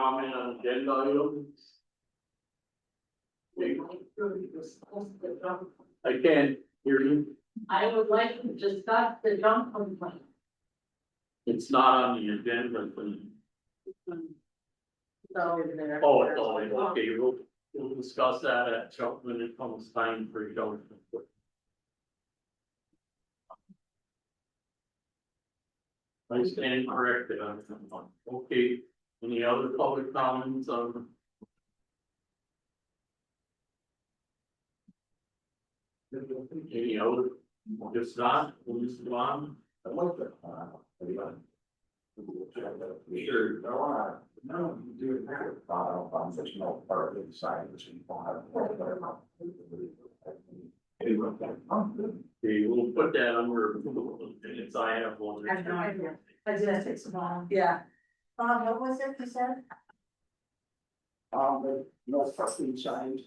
comment on agenda items? I can't hear you. I would like to discuss the junk complaint. It's not on the agenda. So there. Oh, it's all, okay, we'll discuss that at jump when it comes time for jump. I stand corrected on that one. Okay, any other public comments on? Any other? If not, we'll just go on. I like that. Sure, no, you do it there. I'm such an old part of the side, which you don't have. Okay, we'll put that under approval, and it's, I have one. I have no idea. I just take some on. Yeah. What was it you said? The no fucking signs.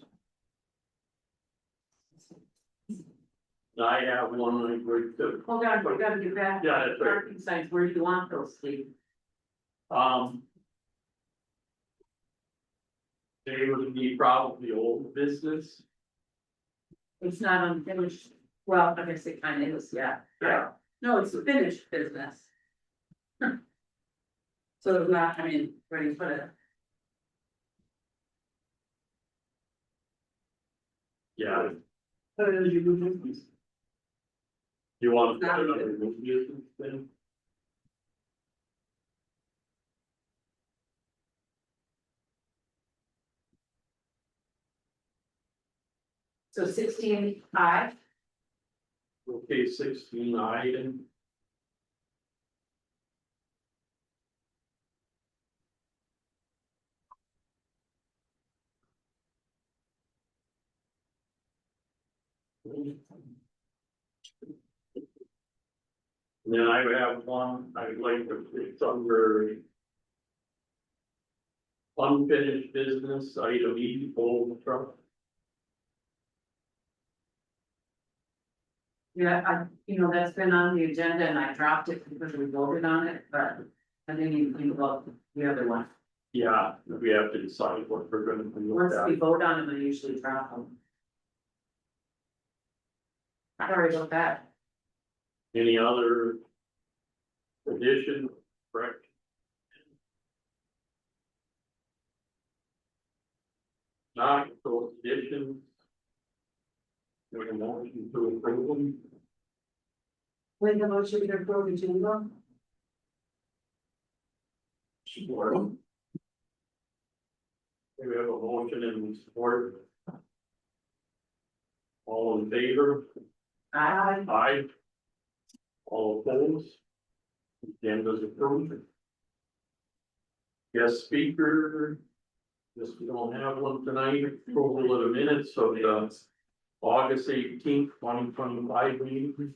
I have one like right there. Hold on, we gotta get back. Yeah, that's right. Parking signs, where do you want those, Steve? They would be probably old business. It's not unfinished, well, I guess it kind of is, yeah. Yeah. No, it's finished business. So it's not, I mean, where do you put it? Yeah. Put it in your new business. You want to put it under new business then? So 16I, Okay, 16 item. Then I would have one, I would like to, it's under unfinished business, item E, old truck. yeah, that's been on the agenda and I dropped it because we voted on it, but I didn't even think about the other one. Yeah, we have to decide what we're gonna do with Once we that. vote on them, I usually drop them. Sorry about that. Any other addition, correct? Not, so addition. Make a motion to approve them. Wait, the motion to approve the jingle? Support. We have a motion and support. All in favor? Aye. Aye. All opposed? Agenda's approved. Guest speaker. Guess we don't have one tonight. Approval of the minutes of the August 18th, 2025 meeting.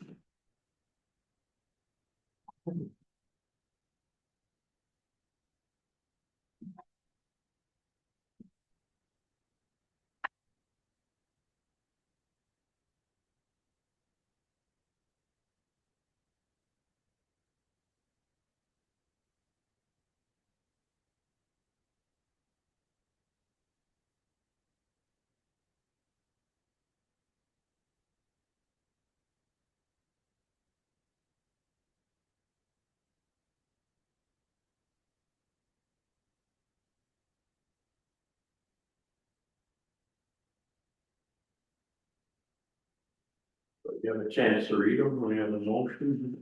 You have a chance to read them, we have a motion.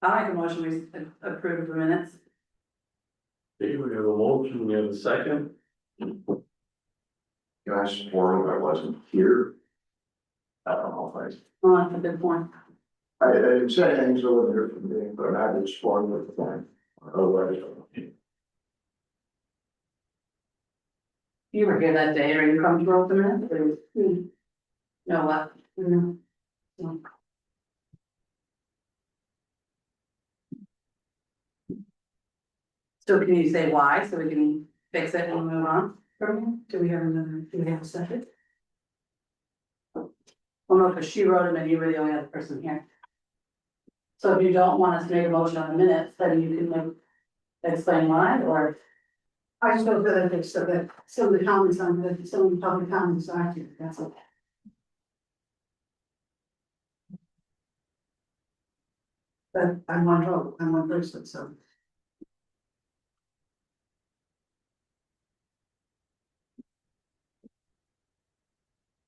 I'll make a motion, we approve the minutes. Okay, we have a motion, we have a second. Can I support if I wasn't here? I don't know if Oh, that's a good point. I didn't say things over there from me, but I would support with the thing. Otherwise. You were here that day, or you come to roll the minutes, or? No, what? No. So can you say why, so we can fix it and move on from here? Do we have a second? Well, no, because she wrote it and you were the only other person here. So if you don't want us to make a motion on the minutes, then you can explain why, or? I just don't feel that it's so that some of the comments on the, some of the public comments are accurate, that's all. But I'm one vote, I'm one person, so.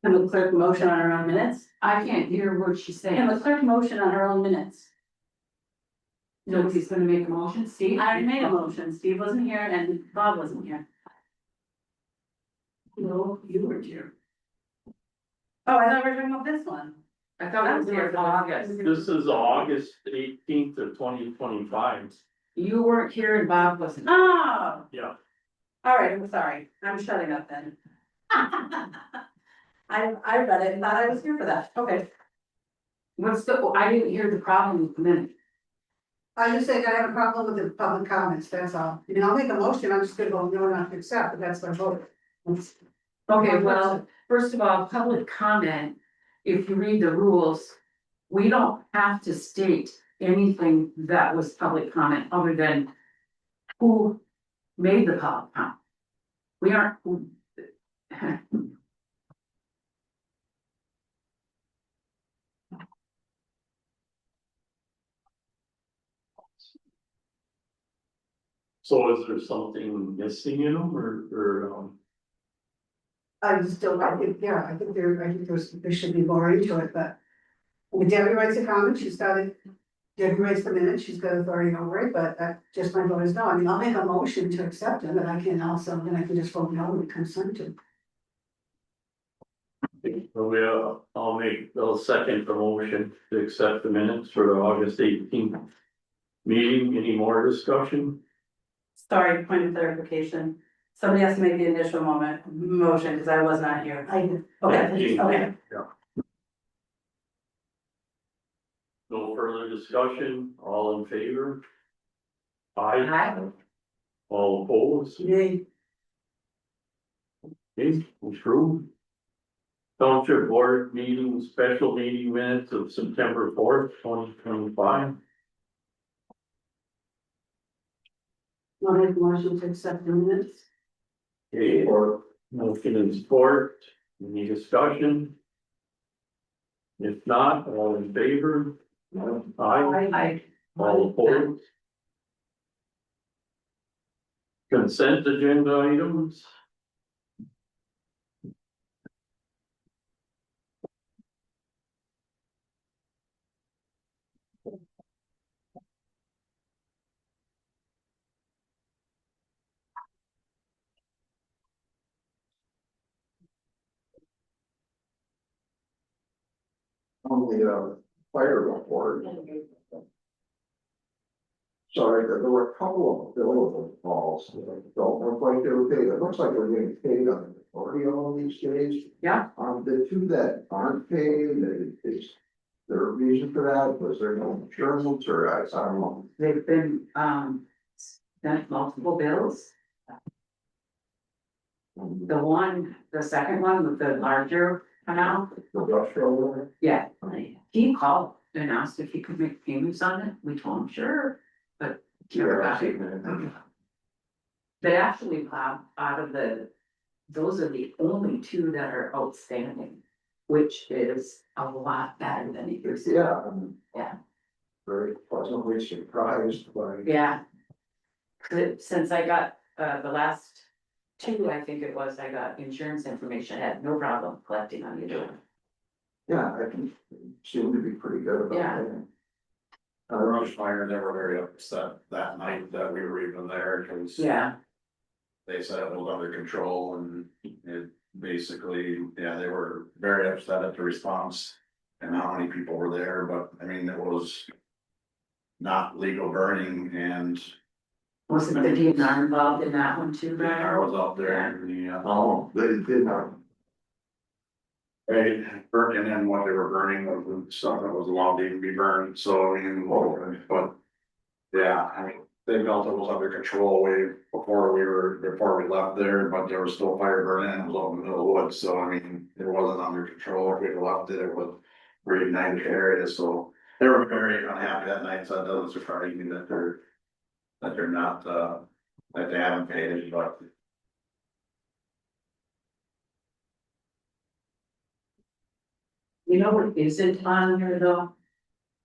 Can the clerk motion on her own minutes? I can't hear what she's saying. Can the clerk motion on her own minutes? Nobody's gonna make a motion, Steve? I already made a motion, Steve wasn't here and Bob wasn't here. No, you were here. Oh, I thought we were talking about this one. I thought I was here in August. This is August 18th of 2025. You weren't here and Bob wasn't. Oh, Yeah, all right, I'm sorry, I'm shutting up then. I read it and thought I was here for that, okay. What's the, I didn't hear the problem with the minute. I just think I have a problem with the public comments, that's all. I mean, I'll make a motion, I'm just gonna go no, not to accept, but that's my vote. It's- Okay, well, first of all, public comment, if you read the rules, we don't have to state anything that was public comment other than who made the public comment. We aren't. so is there something missing in them I just don't, I think, yeah, I think there should be more into it, but. When Debbie writes a comment, Debbie writes the minute, she's got authority over it, but that, just my vote is no, I mean, I'll make a motion to accept it, but I can also, then I can just vote no when it comes time to. I'll second the motion to accept the minutes for the August 18th meeting. Any more discussion? Sorry, point of clarification. Somebody has to make the initial motion, because I was not here. I did. Okay, okay. No further discussion, all in favor? Aye. Aye. All opposed? Yay. Okay, approved. Township Board meeting, special meeting minutes of September 4th, 2025. I'll make a motion to accept the minutes. Okay, or motion and support, any discussion? If not, all in favor? Aye. I. All opposed? Consent agenda items? On the fire report. Sorry, there were a couple of billable calls that don't look like they were paid. It looks like we're getting paid on the majority of them these days. Yeah. The two that aren't paid, is there a reason for that? Was there no insurance or I don't know? They've been, sent multiple bills. The second one with the larger amount, The rush over yeah, he called and asked if he could make payments on it, we told him sure, but. there? never got it. They actually have, out of those are the only two that are outstanding, which is a lot better than it used to be. Yeah. Yeah. Very pleasantly surprised by. Yeah. Since I got, the last two, I think it was, I got insurance information, I had no problem collecting on either one. Yeah, I think seemed to be pretty good about Yeah. that. The Rush Fire, they were very upset that night that we were even there, cause. Yeah, They said it was under control and it basically, yeah, they were very upset at the response. And how many people were there, but I mean, it was. Not legal burning and wasn't the DNR involved in that one too, the car Brian? was out there and the, Oh, they did not. they burnt, and then what they were burning was the stuff that was allowed to even be burned, so I mean, but. Yeah, I mean, they felt it was under control way before we left there, but there was still fire burning, and it was out in the middle of the woods, so I mean, it wasn't under control. If we'd left it, it would reignite the area, so they were very unhappy that night, so it doesn't surprise me that they're not, that they haven't paid it, but. You know what isn't on here though?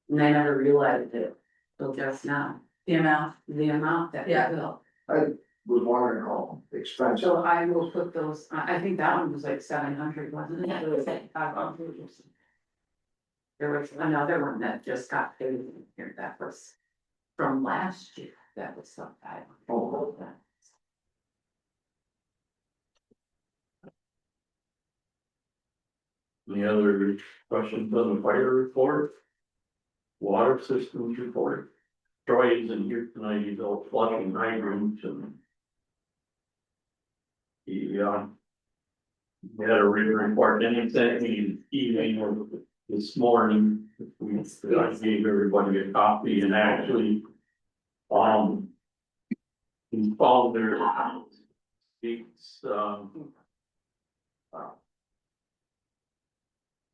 And I never realized it till just now, The amount, the amount that. Yeah. Bill. Was wondering how expensive. So I will put those, I think that one was like 700, wasn't it? It was like 500 or something. There was another one that just got paid here, that was from last year, that was some, I don't know that. Any other questions on the fire report? Water systems report. Troy is in here tonight, he's out flushing hydrants and. He had a written report, and he sent me email this morning. I gave everybody a copy and actually, he found their, it's,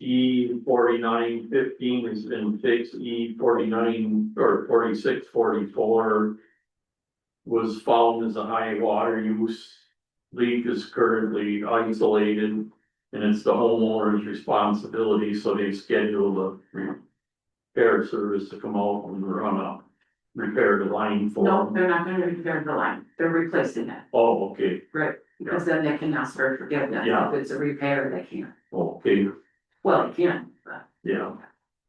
E4915 has been fixed, E49 or 4644 was found as a high water use. Leak is currently isolated and it's the homeowner's responsibility, so they scheduled a repair service to come out and repair the line for No, them. they're not gonna repair the line, they're replacing it, Oh, okay, right, because then they can ask for forgiveness, Yeah. if it's a repair, they can't, okay. well, they can, but. Yeah,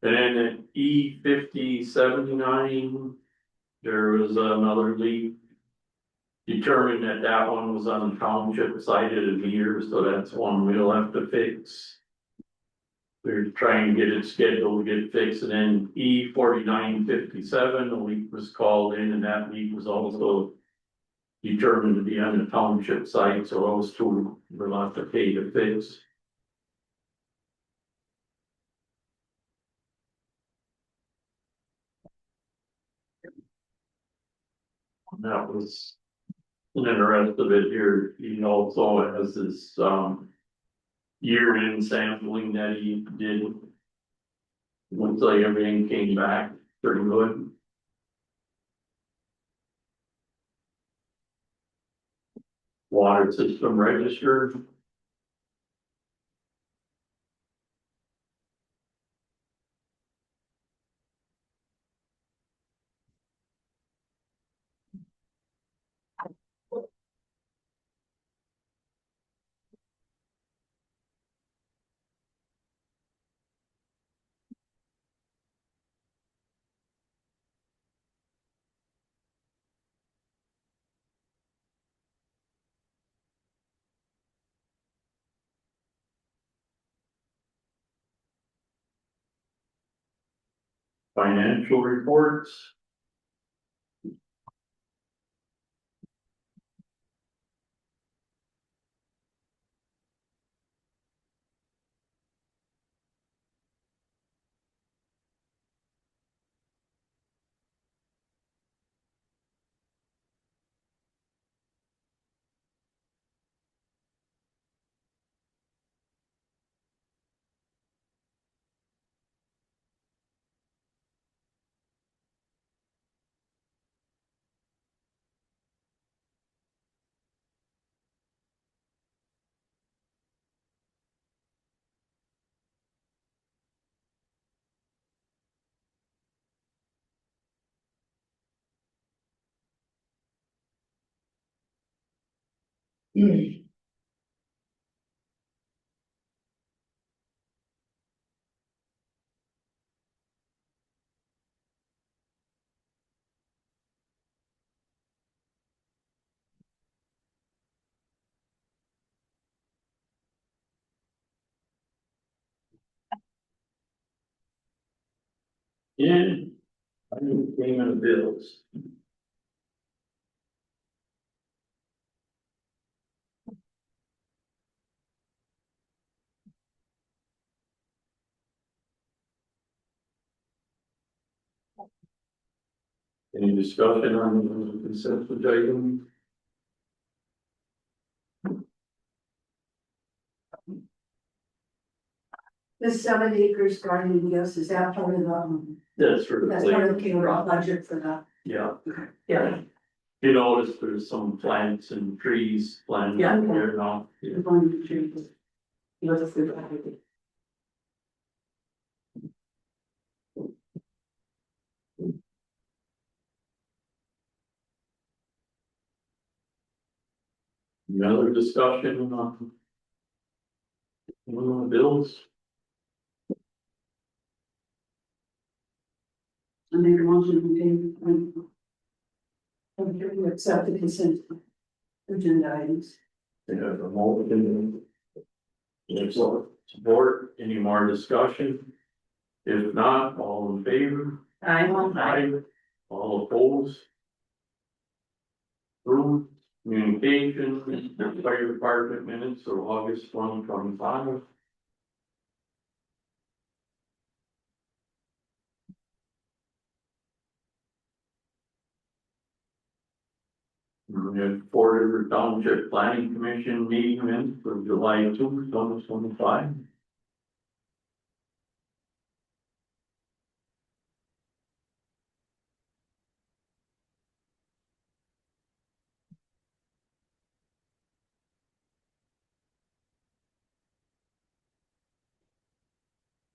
and then at E5079, there was another leak. Determined that that one was on the township side of the meter, so that's one we'll have to fix. We're trying to get it scheduled to get fixed, and then E4957, a leak was called in, and that leak was also determined to be on the township site, so those two we'll have to pay to fix. And that was, and then the rest of it here, he also has this, year-end sampling that he did. Looks like everything came back pretty good. Water system registered. Financial reports. And payment of bills. Any discussion on the consent agenda? The 7 acres garden, yes, is that part of the, That's for the that's part of the play. overall budget for the, Yeah. Yeah. You notice there's some plants and trees planted Yeah. there now. You're going to treat it. You have to see what I did. Another discussion on the bills? I make a motion to accept the consent agenda items. They have a motion. There's support, any more discussion? If not, all in favor? I All opposed? Approved. Communication, fire department minutes of August 2025. We have Fort River Township Planning Commission meeting minutes for July 2, 2025.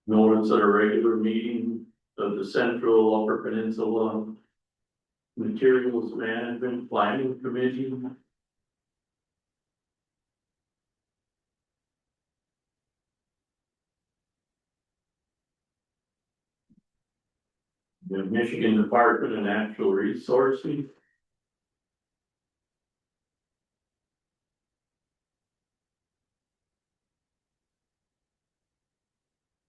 Notice at a regular meeting of the Central Upper Peninsula Materials Management Planning Committee. The Michigan Department of Natural Resources.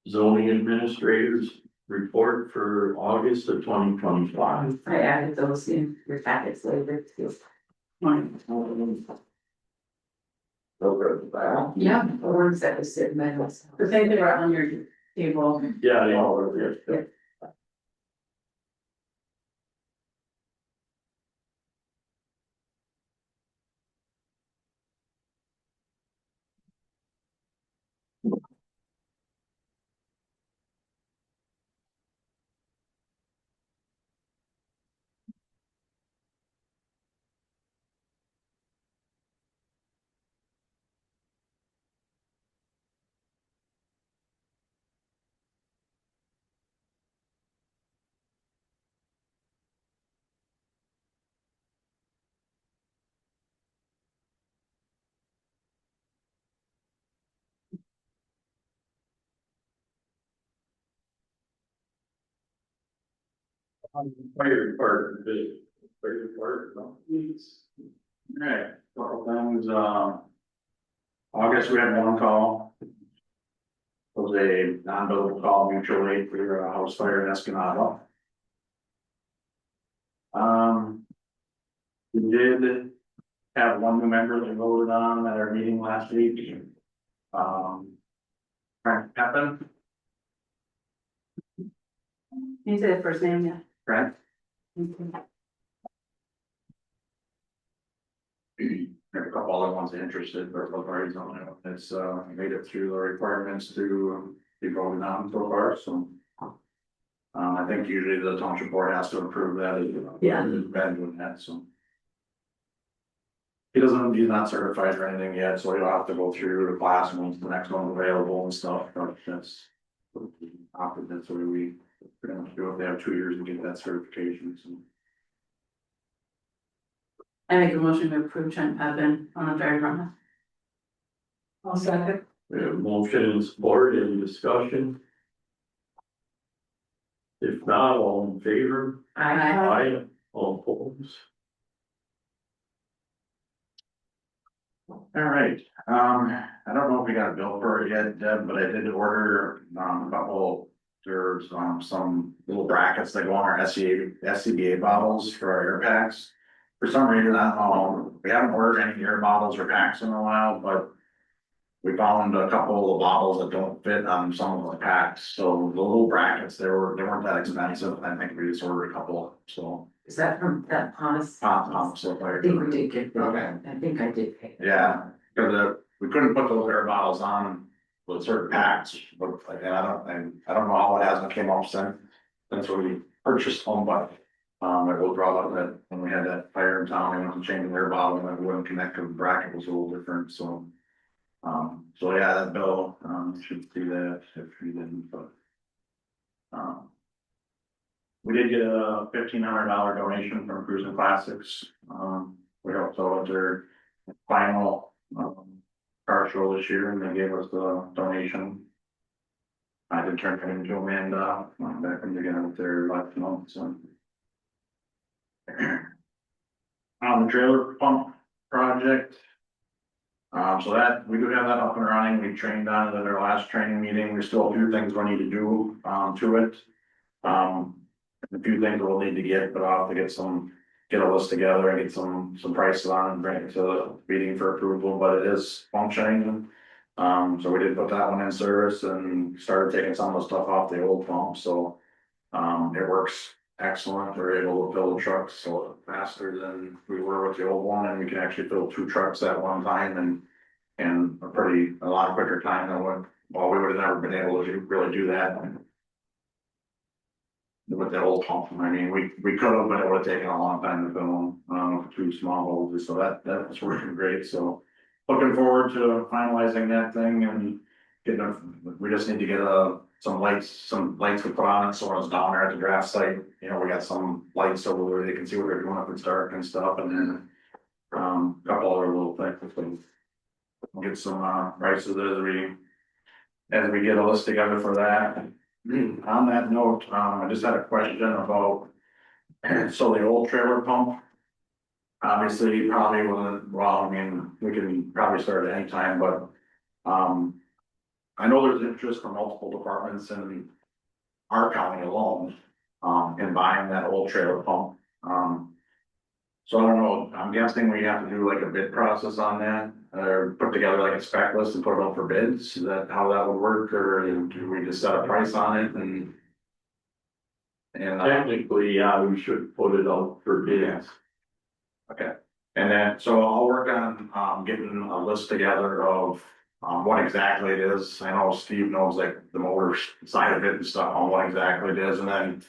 Zoning Administrators Report for August of 2025. I added those in your packets later too. Morning. Over at the back. Yeah, the words that was sitting there. The same thing right on your table. Yeah, they all are there. Fire department, fire department, please. Alright, couple things, August, we had one call. It was a non-billable call, mutual aid for a house fire in Escanaba. We did have one new member that voted on at our meeting last week. Frank Peppin, Can you say the first name, yeah? Frank, there are a couple other ones interested, but look, already on it. It's, made it through the requirements to be voted on so far, so. I think usually the township board has to approve that, as Yeah. been doing that, so. He's not certified or anything yet, so he'll have to go through the class once the next one's available and stuff, but that's. That's the way we pretty much do it, they have 2 years to get that certification, so. I make a motion to approve Trent Pevin on the fire department. I'll second. We have motion and support, any discussion? If not, all in favor? Aye. All opposed? All right, I don't know if we got a bill for it yet, Deb, but I did order, a couple, there's, some little brackets that go on our SCBA bottles for our air packs. For some reason, I don't know, we haven't ordered any air bottles or packs in a while, but we found a couple of bottles that don't fit on some of the packs, so the little brackets, they weren't that expensive, I think we just ordered a couple, so. Is that from that honest? So I like. think we did get that. Okay. I think I did pay. Yeah, cause we couldn't put those air bottles on with certain packs, but like, and I don't know how it hasn't came up since we purchased them, but. It was brought up that when we had that fire in town, we went to change the air bottle and it wouldn't connect, cause the bracket was a little different, so. So yeah, that bill, should see that if you didn't, but. We did get a $1,500 donation from Cruising Classics, we helped out with their final, car show this year, and they gave us the donation. I did turn it into them and, back when again with their last month, so. On the trailer pump project. So that, we do have that up and running, we trained on it at our last training meeting, there's still a few things we need to do, to it. A few things we'll need to get, but I'll have to get a list together and get some prices on and bring it to the meeting for approval, but it is functioning. So we did put that one in service and started taking some of the stuff off the old pump, so. It works excellent, we're able to fill the trucks a little faster than we were with the old one, and we can actually fill 2 trucks at one time and a lot quicker time than we would have never been able to really do that. With the old pump, I mean, we could have, but it would have taken a long time to fill them, with 2 small holes, so that was working great, so. Looking forward to finalizing that thing and we just need to get some lights to put on it, so when it's down there at the draft site, we got some lights over where they can see what they're doing if it's dark and stuff, and then. A couple other little things. We'll get some prices as we get a list together for that. On that note, I just had a question about, so the old trailer pump. Obviously, probably wasn't, well, I mean, we can probably start at any time, but, I know there's interest from multiple departments in our county alone, in buying that old trailer pump. So I don't know, I'm guessing we have to do like a bid process on that, or put together like a spec list and put it out for bids, is that how that would work, or do we just set a price on it and? Technically, yeah, we should put it out for bids. Okay, and then, so I'll work on, getting a list together of, what exactly it is. I know Steve knows like the motor side of it and stuff on what exactly it is, and then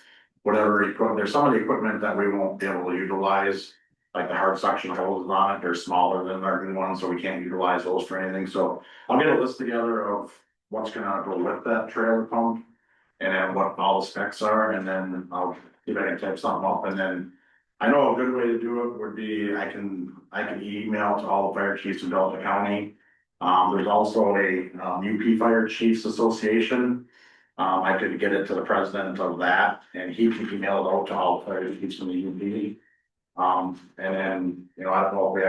whatever equipment, there's some of the equipment that we won't be able to utilize. Like the hard suction hoses on it, they're smaller than our new ones, so we can't utilize those for anything, so I'll get a list together of what's gonna go with that trailer pump. And then what all the specs are, and then I'll see if I can type something up, and then. I know a good way to do it would be, I can email to all the fire chiefs in Delta County. There's also a UP Fire Chiefs Association. I could get it to the president of that, and he can email it out to all the fire chiefs in the UP. And then, I don't know if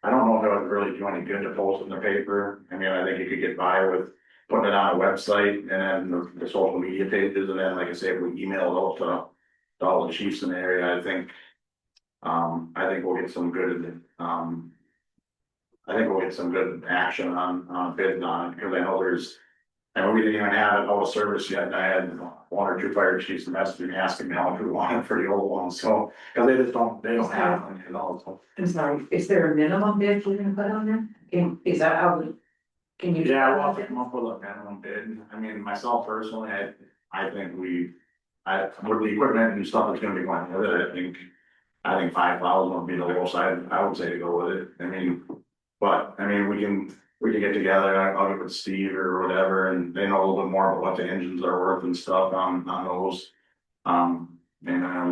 I don't know if it would really do any good to post it in the paper. I mean, I think you could get by with putting it on a website and then the social media pages, and then, like I say, if we email it out to all the chiefs in the area, I think we'll get some good, action on bids on it, because I know and we didn't even have it out of service yet, and I had 1 or 2 fire chiefs messaging me asking me how we wanted for the old ones, so, because they don't have them at all, so. I'm sorry, is there a minimum bid you're gonna put on there? Is that how can you? Yeah, we'll have to come up with a minimum bid. I mean, myself personally, I think with the equipment and stuff that's gonna be going with it, I think 5,000 would be the lowest I would say to go with it. I mean, but, I mean, we can get together, I'll get with Steve or whatever, and they know a little bit more about what the engines are worth and stuff on those. And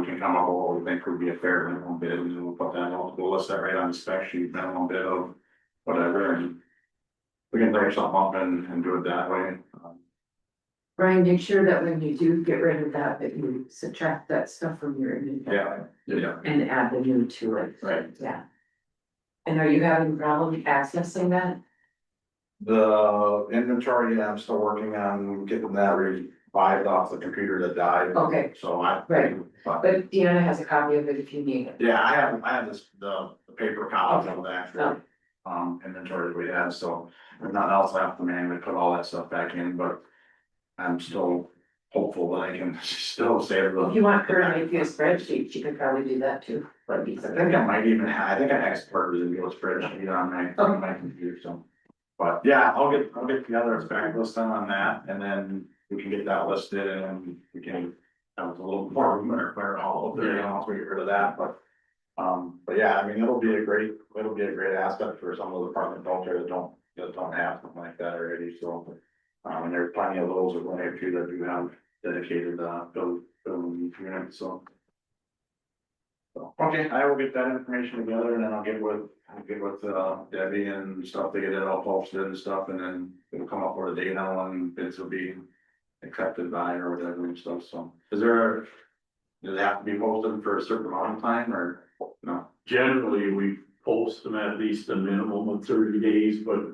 we can come up with what we think would be a fair minimum bid, and we'll put that out, we'll list that right on the spec sheet, minimum bid of whatever, and we can break something up and do it that way. Brian, make sure that when you do get rid of that you subtract that stuff from your inventory. Yeah, And add the new to it. right. Yeah. And are you having problem accessing that? The inventory, yeah, I'm still working on getting that revived off the computer that died. Okay, So right. But Deanna has a copy of it if you need it. Yeah, I have the paper copy of that. No. inventory we had, so. If nothing else, I have to manually put all that stuff back in, but I'm still hopeful that I can still save If the. you want her to make you a spreadsheet, she could probably do that too. But I think I might even have, I think I exported it into a spreadsheet on my computer, so. But yeah, I'll get together a spec list on that, and then we can get that listed, and we can have a little more room or clear all of it, once we get rid of that, but yeah, I mean, it'll be a great aspect for some of the departments out there that don't have something like that already, so. And there are plenty of those, or one or two that do have dedicated, building units, so. So, okay, I will get that information together, and then I'll get with Debbie and stuff to get it all posted and stuff, and then we'll come up with a date on when bids will be accepted by or whatever and stuff, so. Does it have to be posted for a certain amount of time, or no? Generally, we post them at least a minimum of 30 days, but,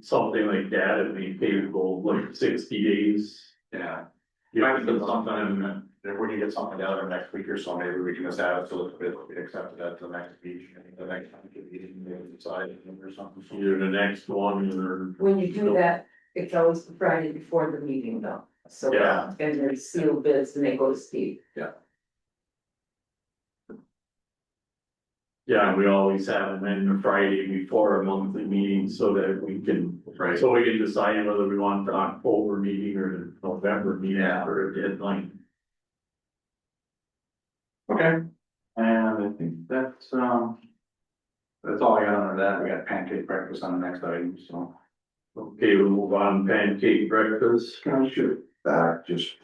something like that, it may take like 60 days. Yeah. Yeah, because sometimes, If we can get something together next week or so, maybe we can just have it so that it will be accepted at the next meeting, the next time we can maybe decide or something. either the next one or. when you do that, it's always the Friday before the meeting though. So, Yeah. and there's sealed bids and they go to Steve. Yeah, we always have them in the Friday before a monthly meeting so that we can, so we can decide whether we want the October meeting or the November meeting Yeah. for a deadline. Okay, and I think that's all I got under that. We got pancake breakfast on the next item, so. Okay, we'll move on, pancake breakfast. Can I shoot back, just,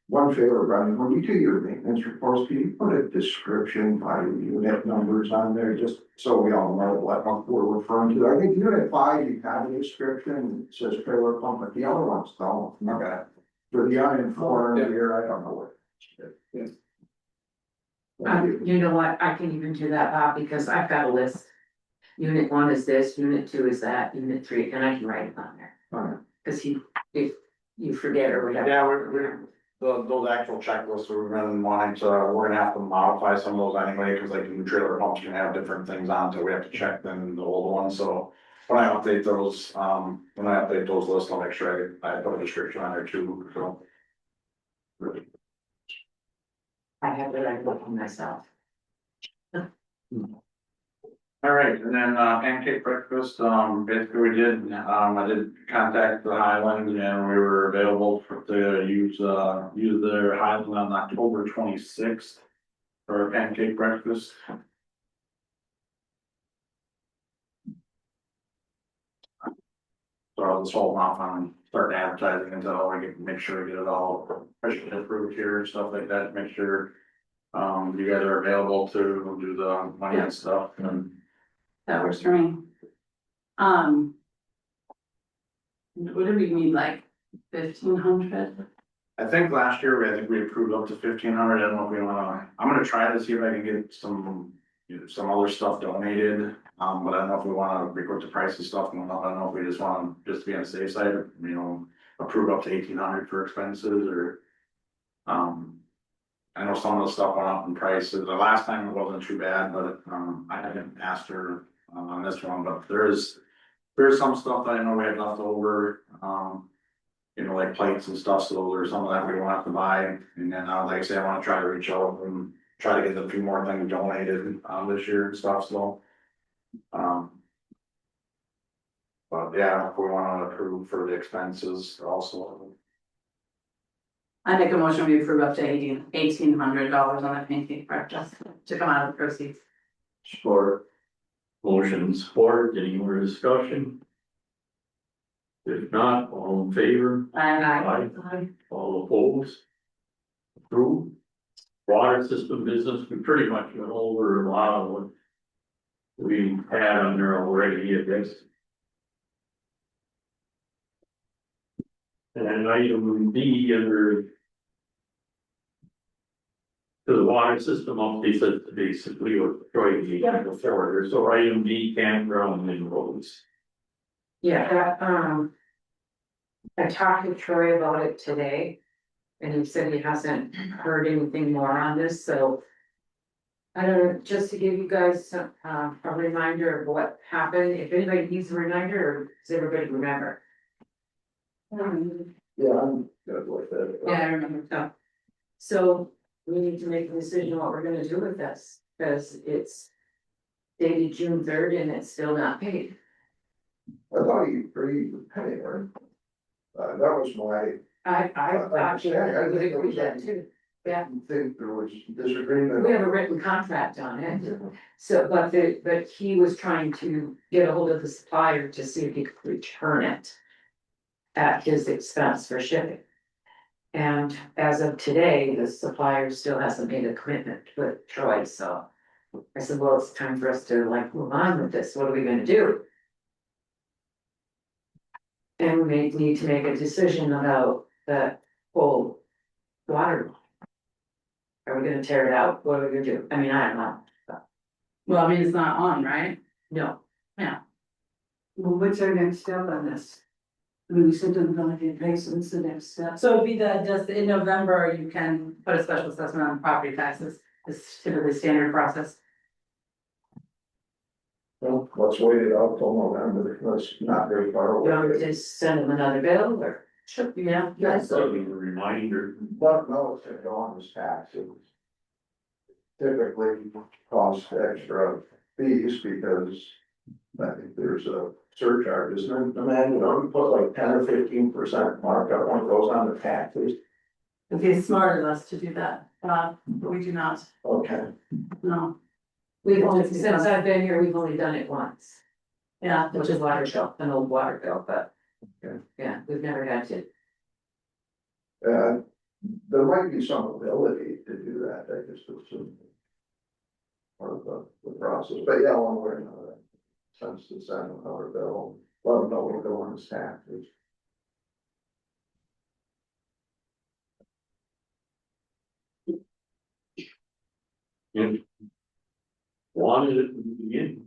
one favor, Brian, when you do your maintenance reports, can you put a description by unit numbers on there, just so we all know what we're referring to? I think unit 5, you have a description, it says trailer pump, but the other ones don't. Okay. For the uninformed here, I don't know what. Yeah. Thank you. You know what, I can even do that, Bob, because I've got a list. Unit 1 is this, unit 2 is that, unit 3, and I can write it on there. Alright. Cause if you forget or whatever. Yeah, those actual checklists we're we're gonna have to modify some of those anyway, cause like new trailer pumps can have different things on, so we have to check than the old ones, so. When I update those lists, I'll make sure I put a description on there too, so. I have it, I look on myself. All right, and then pancake breakfast, basically we did, I did contact the Highland and we were available to use their Highland on October 26th. For a pancake breakfast. So I'll just hold off on starting advertising until I make sure we get it all officially approved here and stuff like that, make sure. You guys are available to do the money and stuff and. That works for me. What do we need, like 1,500? I think last year, I think we approved up to 1,500, I don't know if we wanna, I'm gonna try to see if I can get some other stuff donated. But I don't know if we wanna record the price of stuff, and I don't know if we just wanna, just to be on the safe side, approve up to 1,800 for expenses, or. I know some of the stuff went up in prices, the last time it wasn't too bad, but, I haven't asked her on this one, but there's some stuff that I know we had left over, like plates and stuff, so there's some of that we won't have to buy, and then, like I say, I wanna try to reach out and try to get a few more things donated, this year and stuff, so. But yeah, if we wanna approve for the expenses also. I make a motion, we approve up to $1,800 on the pancake breakfast to come out of the proceeds. Support. Motion and support, any more discussion? If not, all in favor? Aye. All opposed? Approved. Water system business, we pretty much went over a lot of what we had on there already, I guess. And item B under the water system updates, that's basically what Troy gave you before, there's so item B, campground and roads. Yeah, I talked to Troy about it today. And he said he hasn't heard anything more on this, so. I don't know, just to give you guys some, a reminder of what happened, if anybody needs a reminder, or does everybody remember? Yeah, I'm good with it. Yeah, I remember, so. So we need to make a decision what we're gonna do with this, because it's dated June 3rd and it's still not paid. I thought you agreed with pay, right? That was my, I thought you I would think agree it that was- too. I Yeah. didn't think there was disagreement. We have a written contract on it, so, but he was trying to get a hold of the supplier to see if he could return it at his expense for shipping. And as of today, the supplier still hasn't made a commitment with Troy, so I said, well, it's time for us to like move on with this. What are we gonna do? And we may need to make a decision about the whole water line. Are we gonna tear it out? What are we gonna do? I mean, I don't know. Well, I mean, it's not on, right? No, Well, what's our next step on this? I mean, we said to them, gonna get paid, so what's the next step? So it'd be just in November, you can put a special assessment on property taxes, it's typically standard process. Well, let's wait it out till November, that's not very far you want me away. to send him another bill or? Sure, yeah. Yeah, So a reminder, but no, if it on his taxes. Typically cost extra fees because I think there's a surcharge, isn't it? Amanda, don't you put like 10 or 15% markup when it goes on the taxes? It'd be smart of us to do that, but we do not, Okay, no, We've only, since I've been here, we've only done it once, yeah, which is water bill, an old water bill, but. Okay. Yeah, we've never had to. there might be some ability to do that, I just assume. Part of the process, but yeah, one way or another, since to send another bill, let them know what go on his taxes. and wanted it in the beginning.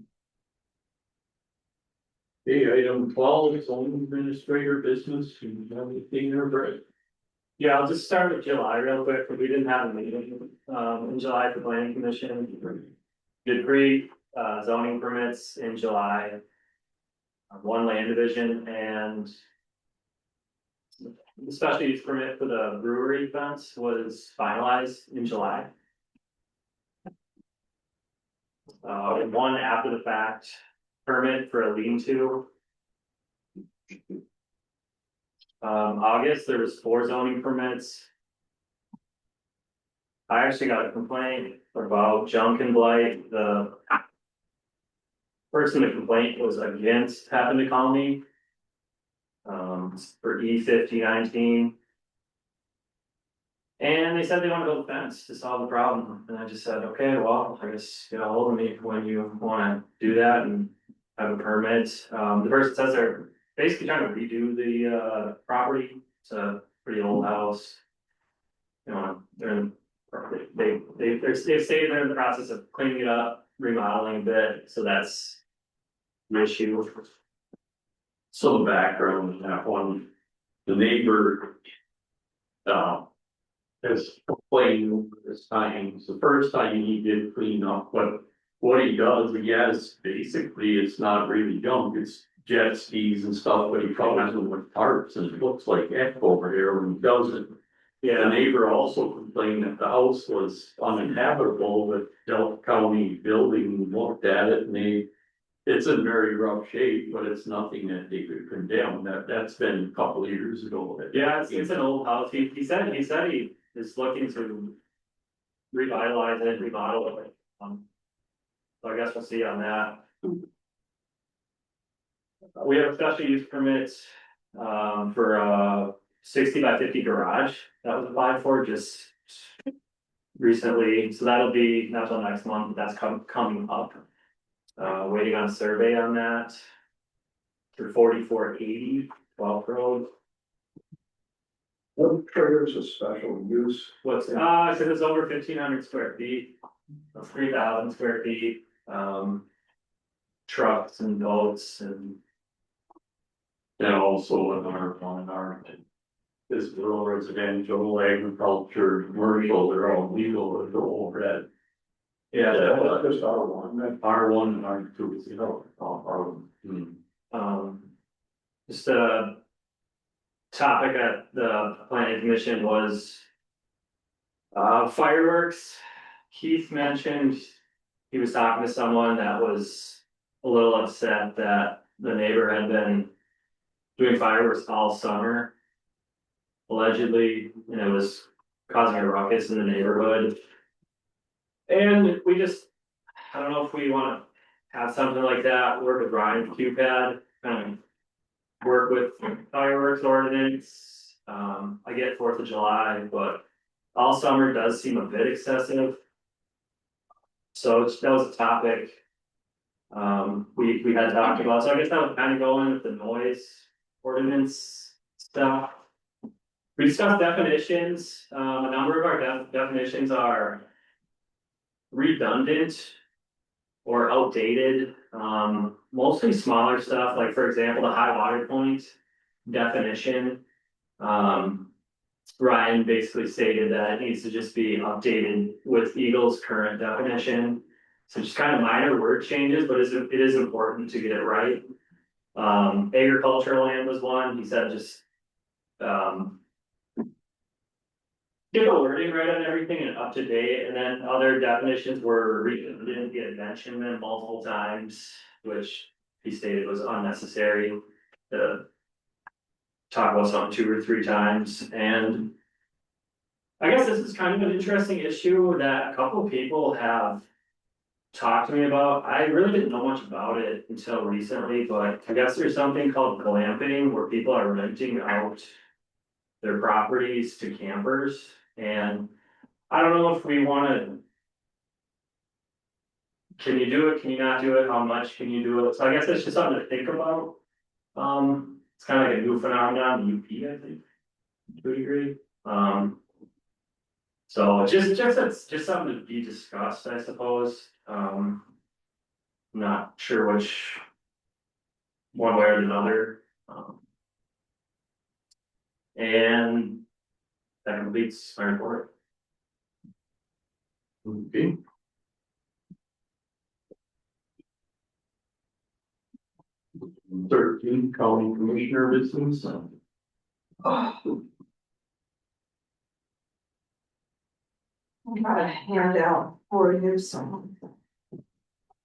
Okay, item 12, is zone administrator business, you have anything there, Brett? Yeah, I'll just start with July real quick, but we didn't have a meeting, in July for planning commission. Did three, zoning permits in July. One land division and. The special use permit for the brewery fence was finalized in July. And one after the fact permit for a lean-to. August, there was 4 zoning permits. I actually got a complaint about junk and blight, the. Person the complaint was against happened to call me. For E5019. And they said they want to build a fence to solve the problem, and I just said, okay, well, I guess, get a hold of me when you wanna do that and have a permit. The person says they're basically trying to redo the property, it's a pretty old house. You know, they've stated they're in the process of cleaning it up, remodeling a bit, so that's the issue. So the background on that one, the neighbor. Has complained this time, it's the first time he did clean up, but what he does, yes, basically, it's not really junk, it's jet skis and stuff, but he covers them with tarps and it looks like heck over there when he does it. The Yeah, neighbor also complained that the house was uninhabitable, but Delta County Building looked at it and it's in very rough shape, but it's nothing that they could condemn, that's been a couple of years ago. yeah, it's an old house, he said he is looking to. Revitalize it, remodel it, so I guess we'll see on that. We have a special use permit, for a 60 by 50 garage that was applied for just. Recently, so that'll be not till next month, but that's coming up. Waiting on a survey on that. For 4480 12th Road. What triggers a special use? What's, I said it's over 1,500 square feet, 3,000 square feet, trucks and boats and. And also in our. This rural residential, agriculture, commercial, they're all legal to go over that. Yeah, Just R1, R1 and R2, you know, just a topic at the planning commission was fireworks. Keith mentioned he was talking to someone that was a little upset that the neighbor had been doing fireworks all summer, allegedly, and it was causing a ruckus in the neighborhood. And we just, I don't know if we wanna have something like that, work with Ryan QPAD, kind of work with fireworks ordinance. I get 4th of July, but all summer does seem a bit excessive. So that was a topic. We had talked about, so I guess that would kind of go in with the noise ordinance stuff. We discussed definitions, a number of our definitions are redundant or outdated, mostly smaller stuff, like for example, the high water point definition. Ryan basically stated that it needs to just be updated with Eagle's current definition. So just kind of minor word changes, but it is important to get it right. Agricultural land was one, he said just, get the wording right on everything and up to date, and then other definitions were redundant, he had mentioned them multiple times, which he stated was unnecessary to talk about something 2 or 3 times. And I guess this is kind of an interesting issue that a couple of people have talked to me about. I really didn't know much about it until recently, but I guess there's something called glamping where people are renting out their properties to campers. And I don't know if we wanna. Can you do it? Can you not do it? How much can you do it? So I guess it's just something to think about. It's kind of like a new phenomenon, in UP, I think, to a degree. So it's just something to be discussed, I suppose. Not sure which one way or another. And that completes my report. Okay. Thirteen county commissioner business. I got a handout for you, so.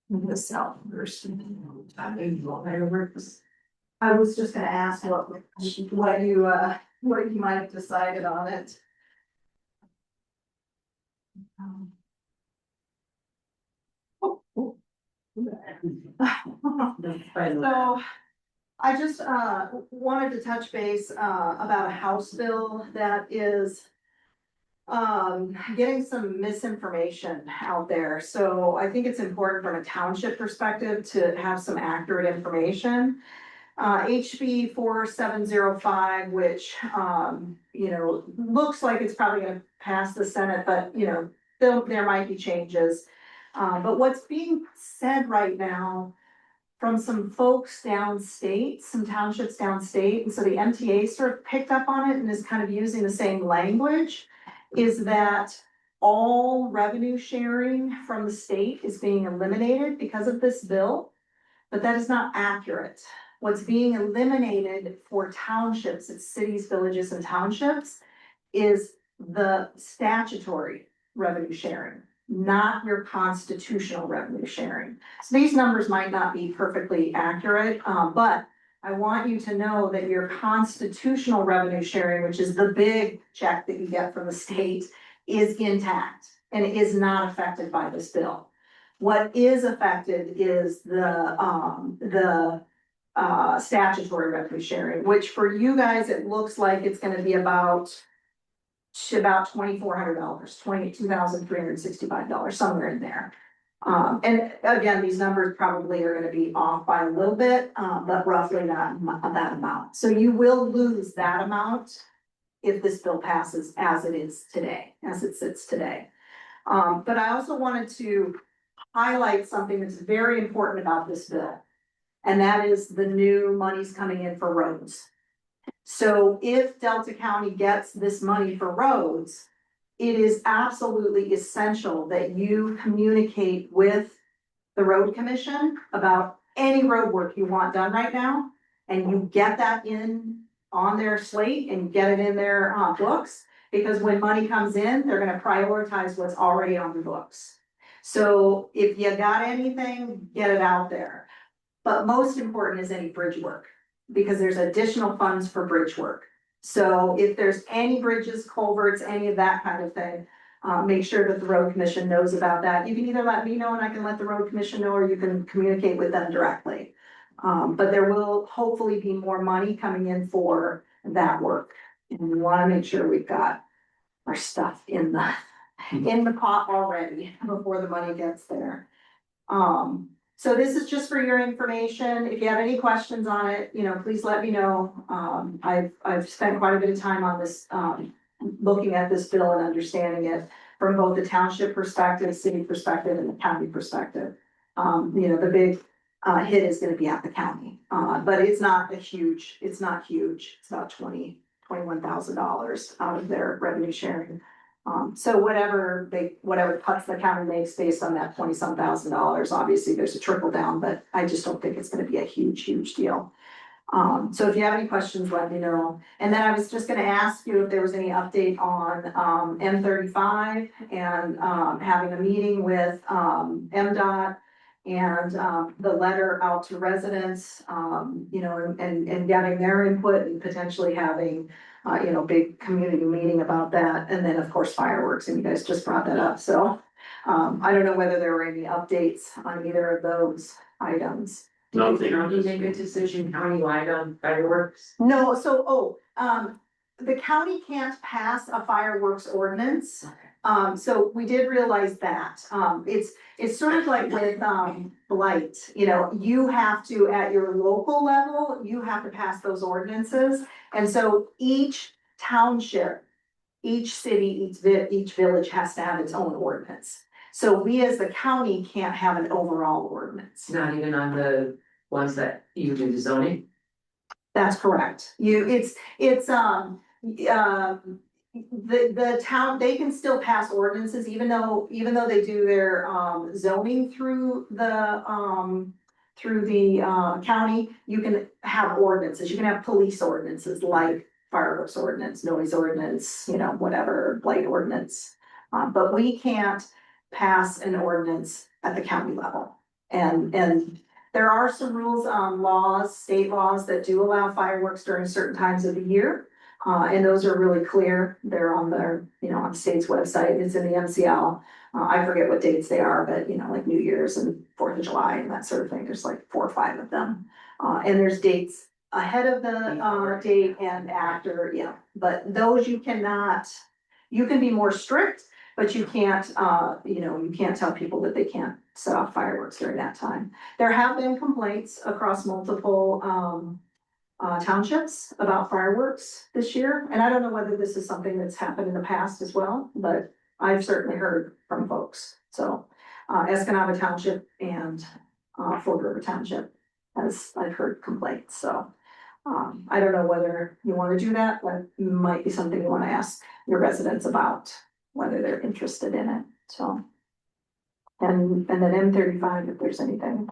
This out first. I need fireworks. I was just gonna ask what you might have decided on it. So, I just wanted to touch base about a House bill that is getting some misinformation out there. So I think it's important from a township perspective to have some accurate information. HB 4705, which looks like it's probably gonna pass the Senate, but there might be changes. But what's being said right now from some folks downstate, some townships downstate, and so the MTA sort of picked up on it and is kind of using the same language, is that all revenue sharing from the state is being eliminated because of this bill, but that is not accurate. What's being eliminated for townships, it's cities, villages, and townships, is the statutory revenue sharing, not your constitutional revenue sharing. So these numbers might not be perfectly accurate, but I want you to know that your constitutional revenue sharing, which is the big check that you get from the state, is intact and it is not affected by this bill. What is affected is the statutory revenue sharing, which for you guys, it looks like it's gonna be about $2,400, $22,365, somewhere in there. And again, these numbers probably are gonna be off by a little bit, but roughly that amount. So you will lose that amount if this bill passes as it is today, as it sits today. But I also wanted to highlight something that's very important about this bill. And that is the new monies coming in for roads. So if Delta County gets this money for roads, it is absolutely essential that you communicate with the road commission about any road work you want done right now. And you get that in on their slate and get it in their books, because when money comes in, they're gonna prioritize what's already on the books. So if you got anything, get it out there. But most important is any bridge work, because there's additional funds for bridge work. So if there's any bridges, culverts, any of that kind of thing, make sure that the road commission knows about that. You can either let me know and I can let the road commission know, or you can communicate with them directly. But there will hopefully be more money coming in for that work. And we wanna make sure we've got our stuff in the pot already before the money gets there. So this is just for your information. If you have any questions on it, you know, please let me know. I've spent quite a bit of time on this, looking at this bill and understanding it from both the township perspective, city perspective, and the county perspective. You know, the big hit is gonna be at the county, but it's not huge. It's about $21,000 out of their revenue sharing. So whatever cuts the county makes based on that 20-some thousand dollars, obviously there's a trickle down, but I just don't think it's gonna be a huge deal. So if you have any questions, let me know. And then I was just gonna ask you if there was any update on M35 and having a meeting with MDOT and the letter out to residents, you know, and getting their input and potentially having you know, big community meeting about that. And then of course fireworks, and you guys just brought that up. So I don't know whether there were any updates on either of those items. Did the county make a decision countywide on fireworks? No, so, the county can't pass a fireworks ordinance. So we did realize that. It's sort of like with, blight, you know, you have to, at your local level, you have to pass those ordinances. And so each township, each city, each village has to have its own ordinance. So we as the county can't have an overall ordinance. Not even on the ones that you do the zoning? That's correct. The town, they can still pass ordinances, even though they do their zoning through the county, you can have ordinances, you can have police ordinances like fireworks ordinance, noise ordinance, you know, whatever, blight ordinance. But we can't pass an ordinance at the county level. And there are some rules, laws, state laws that do allow fireworks during certain times of the year. And those are really clear. They're on their, you know, on the state's website. It's in the MCL. I forget what dates they are, but you know, like New Year's and 4th of July and that sort of thing. There's like 4 or 5 of them. And there's dates ahead of the date and after, yeah. But those you cannot, you can be more strict, but you can't, you know, you can't tell people that they can't set off fireworks during that time. There have been complaints across multiple townships about fireworks this year. And I don't know whether this is something that's happened in the past as well, but I've certainly heard from folks. So Escanaba Township and Fort River Township, as I've heard complaints. So I don't know whether you want to do that, but it might be something you want to ask your residents about, whether they're interested in it. So and then M35, if there's anything.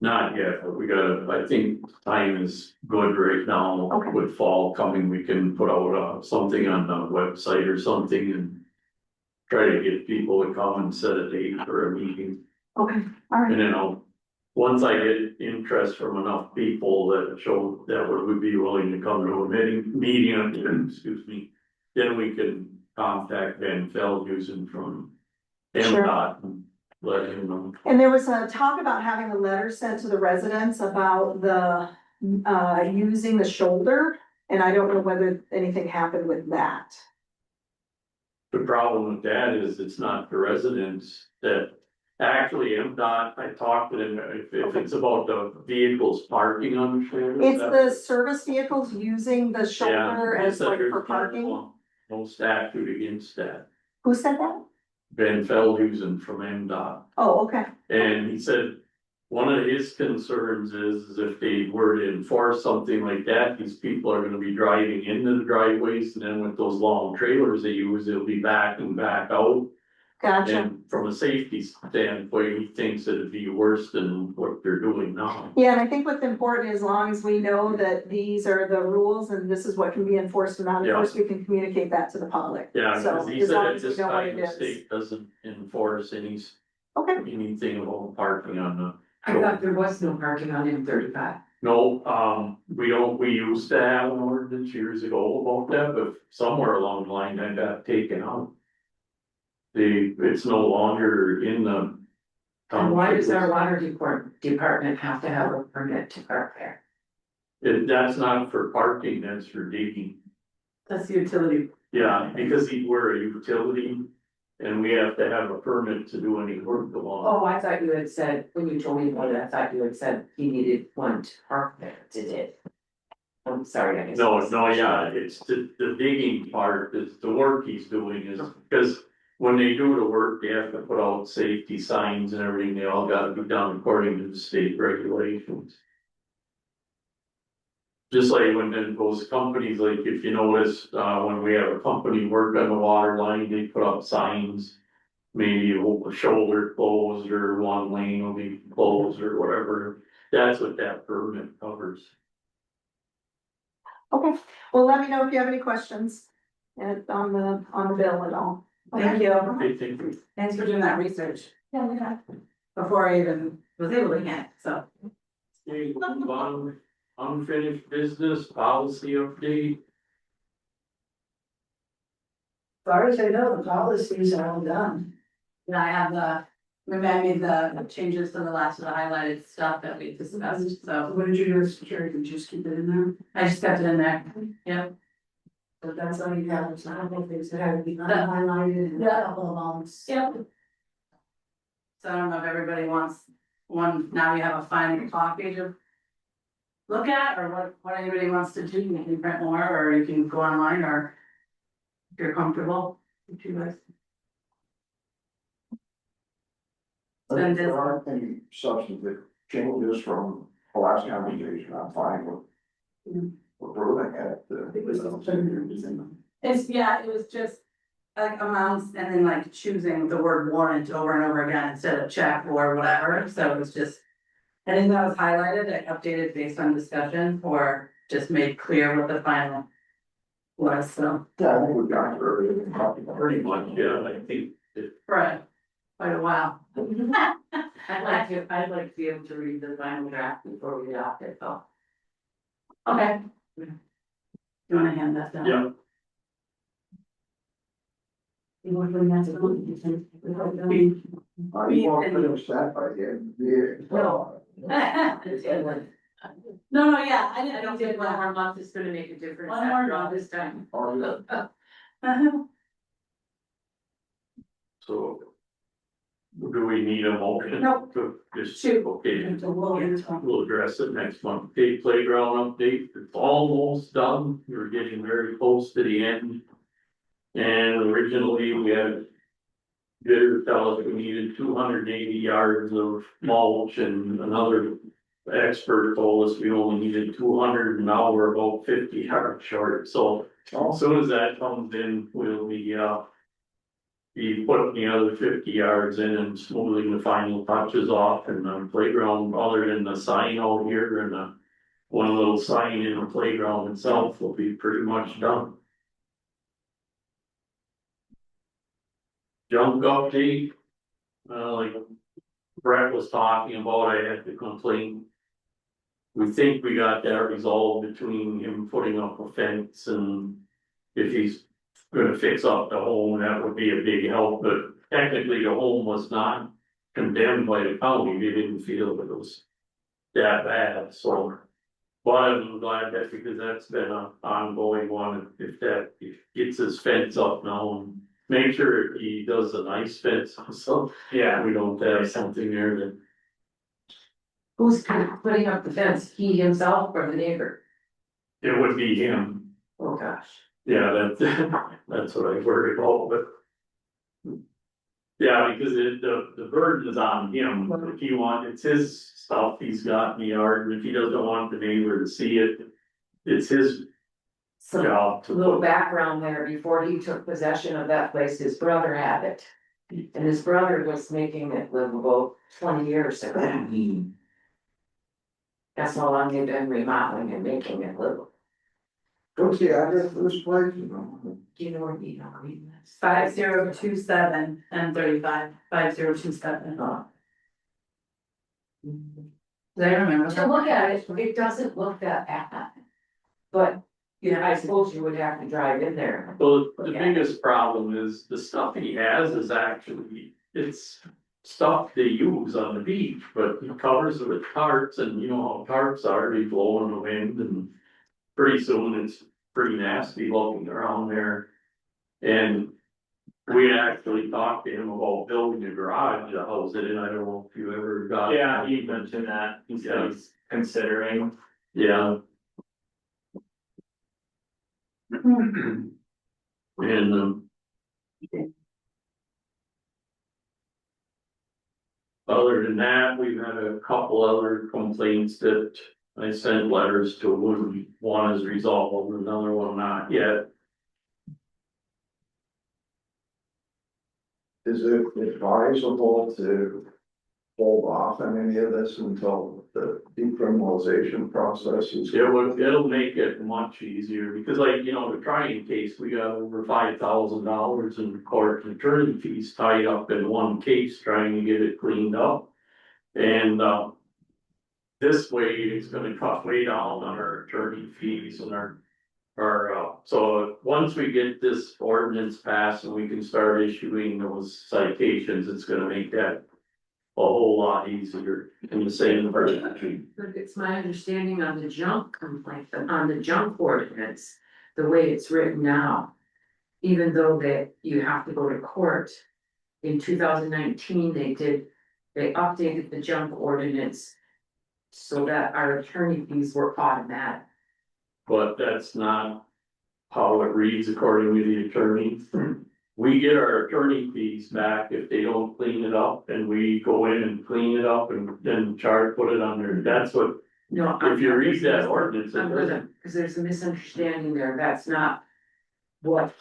Not yet, but I think time is good right now. Okay. With fall coming, we can put out something on the website or something and try to get people to come and set a date for a meeting. Okay, all right. And then once I get interest from enough people that show that would be willing to come to a meeting, excuse me, then we can contact Ben Feldhusen from MDOT and let him know. And there was a talk about having a letter sent to the residents about the using the shoulder, and I don't know whether anything happened with that. The problem with that is it's not the residents that, actually MDOT, I talked to them, if it's about the vehicles parking on the shoulder. It's the service vehicles using the shoulder Yeah, as like for parking. No statute against that. Who said that? Ben Feldhusen from MDOT, Oh, okay. and he said one of his concerns is if they were to enforce something like that, these people are gonna be driving into the driveways, and then with those long trailers they use, they'll be back and back out. Gotcha. And from a safety standpoint, he thinks it'd be worse than what they're doing now. Yeah, and I think what's important, as long as we know that these are the rules and this is what can be enforced and not enforced, we can communicate that to the public. Yeah, So, because he as long said at as we this know what time it the is. state doesn't enforce Okay, anything about parking on the. I thought there was no parking on M35. No, we used to have an ordinance years ago about that, but somewhere along the line that got taken out. It's no longer in the. And why does our water department have to have a permit to park there? That's not for parking, that's for digging. That's the utility. Yeah, because we're a utility and we have to have a permit to do any work along. Oh, I thought you had said, when you told me about it, I thought you had said he needed one to park there, did it? I'm sorry, I guess. No, yeah, it's the digging part is the work he's doing is because when they do the work, they have to put out safety signs and everything. They all gotta be done according to the state regulations. Just like when those companies, like if you notice, when we have a company work on the water line, they put up signs. Maybe a shoulder closed or one lane will be closed or whatever. That's what that permit covers. okay. Well, let me know if you have any questions on the bill at all. Thank you. I think Thanks for doing that research Yeah, yeah. before I even was able to get, so. we move on, unfinished business policy update. As far as I know, the policies are all done. And I have maybe I made the changes to the last of the highlighted stuff that we discussed, so What did you do with security? Did you just keep it in there? I just kept it in there. Yep. But that's all you have, it's not a whole things that have to be highlighted and a couple of them. Yep. So I don't know if everybody wants one, now we have a final copy to look at, or what anybody wants to do, you can print more, or you can go online, or if you're comfortable, if you guys. Send There this. aren't any substantive changes from the last conversation, I'm fine with approving it. I think it was just $100. It's, yeah, it was just like amounts and then like choosing the word warrant over and over again instead of check or whatever, so it was just. Anything that was highlighted, I updated based on discussion or just made clear what the final was, so. Yeah, I think we've got through everything. Pretty much, yeah, I think For quite a while. I'd like to be able to read the final draft before we adopt it, though. Okay. You wanna hand that down? yeah, You want to bring that to the, you think? I won't put upset by the end of the year. No. No, yeah, I didn't. I don't think one more month is gonna make a difference One more after all month. this time. Or, yeah. so. Do we need a motion? Nope. To just, Shoot. okay, Well, we'll address it next month. Okay, playground update, it's almost done, we're getting very close to the end. And originally we had. Bidder tell us we needed 280 yards of mulch and another expert told us we only needed 200 and now we're about 50 yards short, so. As soon as that comes in, we'll be putting the other 50 yards in and smoothing the final touches off and the playground, other than the sign out here and the. One little sign in the playground itself will be pretty much done. Junk update. Like Brett was talking about, I had to complain. We think we got that resolved between him putting up a fence and if he's gonna fix up the home, that would be a big help, but technically the home was not condemned by the county, they didn't feel it was that bad, so. But I'm glad that because that's been an ongoing one, if gets his fence up now and make sure he does a nice fence, so Yeah, we don't have something there that. Who's putting up the fence, he himself or the neighbor? It would be him, Oh, gosh. yeah, that's what I worry about, but. Yeah, because the burden is on him, if he it's his stuff he's got in the yard, and if he doesn't want the neighbor to see it, it's his Some job to. little background there, before he took possession of that place, his brother had it. And his brother was making it livable 20 years ago. That's how long they've been remodeling and making it livable. What's the address for this place, you know? Do you know where you know reading this? 5027 and 35, 5027. Oh. Do I remember? To look at it, it doesn't look that bad. But, yeah, I suppose you would have to drive in there. Well, the Yeah. biggest problem is the stuff he has is actually, it's stuff they use on the beach, but he covers it with tarps, and you know how tarps are, they blow in the wind, and pretty soon it's pretty nasty looking around there. And we actually talked to him about building a garage to house it in. I don't know if you ever got. Yeah, he mentioned that, he said he's considering. Yeah. And, other than that, we've had a couple other complaints that I sent letters to, one is resolved, another one not yet. Is it advisable to hold off on any of this until the decriminalization process is? It'll make it much easier, because like, you know, the trying case, we got over $5,000 in court attorney fees tied up in one case trying to get it cleaned up. And, this way it's gonna cut way down on our attorney fees and so once we get this ordinance passed and we can start issuing those citations, it's gonna make that a whole lot easier in the same person. But it's my understanding on the junk complaint, on the junk ordinance, the way it's written now. Even though that you have to go to court, in 2019, they updated the junk ordinance. So that our attorney fees were automatic. But that's not how it reads according to the attorney. We get our attorney fees back if they don't clean it up, and we go in and clean it up and then put it on there. That's what, No. if you read that ordinance, it I'm doesn't. gonna, because there's a misunderstanding there, that's not what.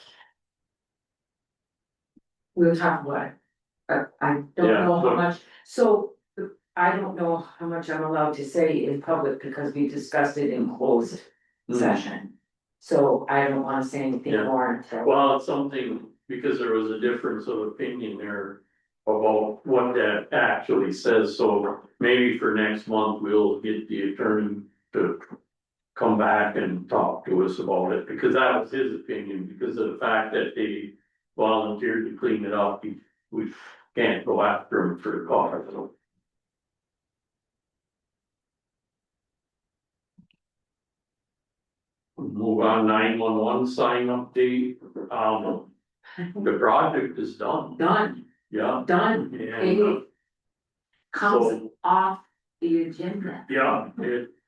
We'll talk about it. I don't Yeah, know how but- much, so I don't know how much I'm allowed to say in public because we discussed it in closed session. So I don't wanna say anything Yeah. more until. Well, it's something, because there was a difference of opinion there about what that actually says, so maybe for next month, we'll get the attorney to come back and talk to us about it, because that was his opinion, because of the fact that they volunteered to clean it up, we can't go after them for the cost, so. Move on, 911 sign update, the project is done, Done, yeah. done, And, it comes so, off the agenda. yeah,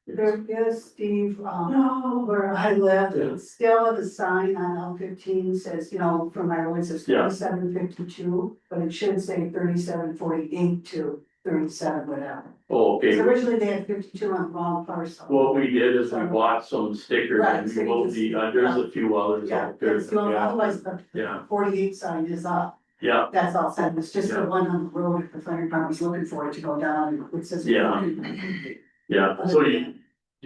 There is, Steve, where I live, Yeah. still the sign on L15 says, you know, from my road, it says Yeah. 3752, but it should say 3748 to 37 whatever. okay. So originally they had 52 on the wrong parcel. What we did is we bought some stickers Right, and so we you will just- be, there's a few others Yeah, out there. it's the only, otherwise the Yeah, 48 sign is up, yeah, that's all said, it's just the Yeah. one on the road, if the fire department's looking for it to go down, it says. Yeah. yeah, so do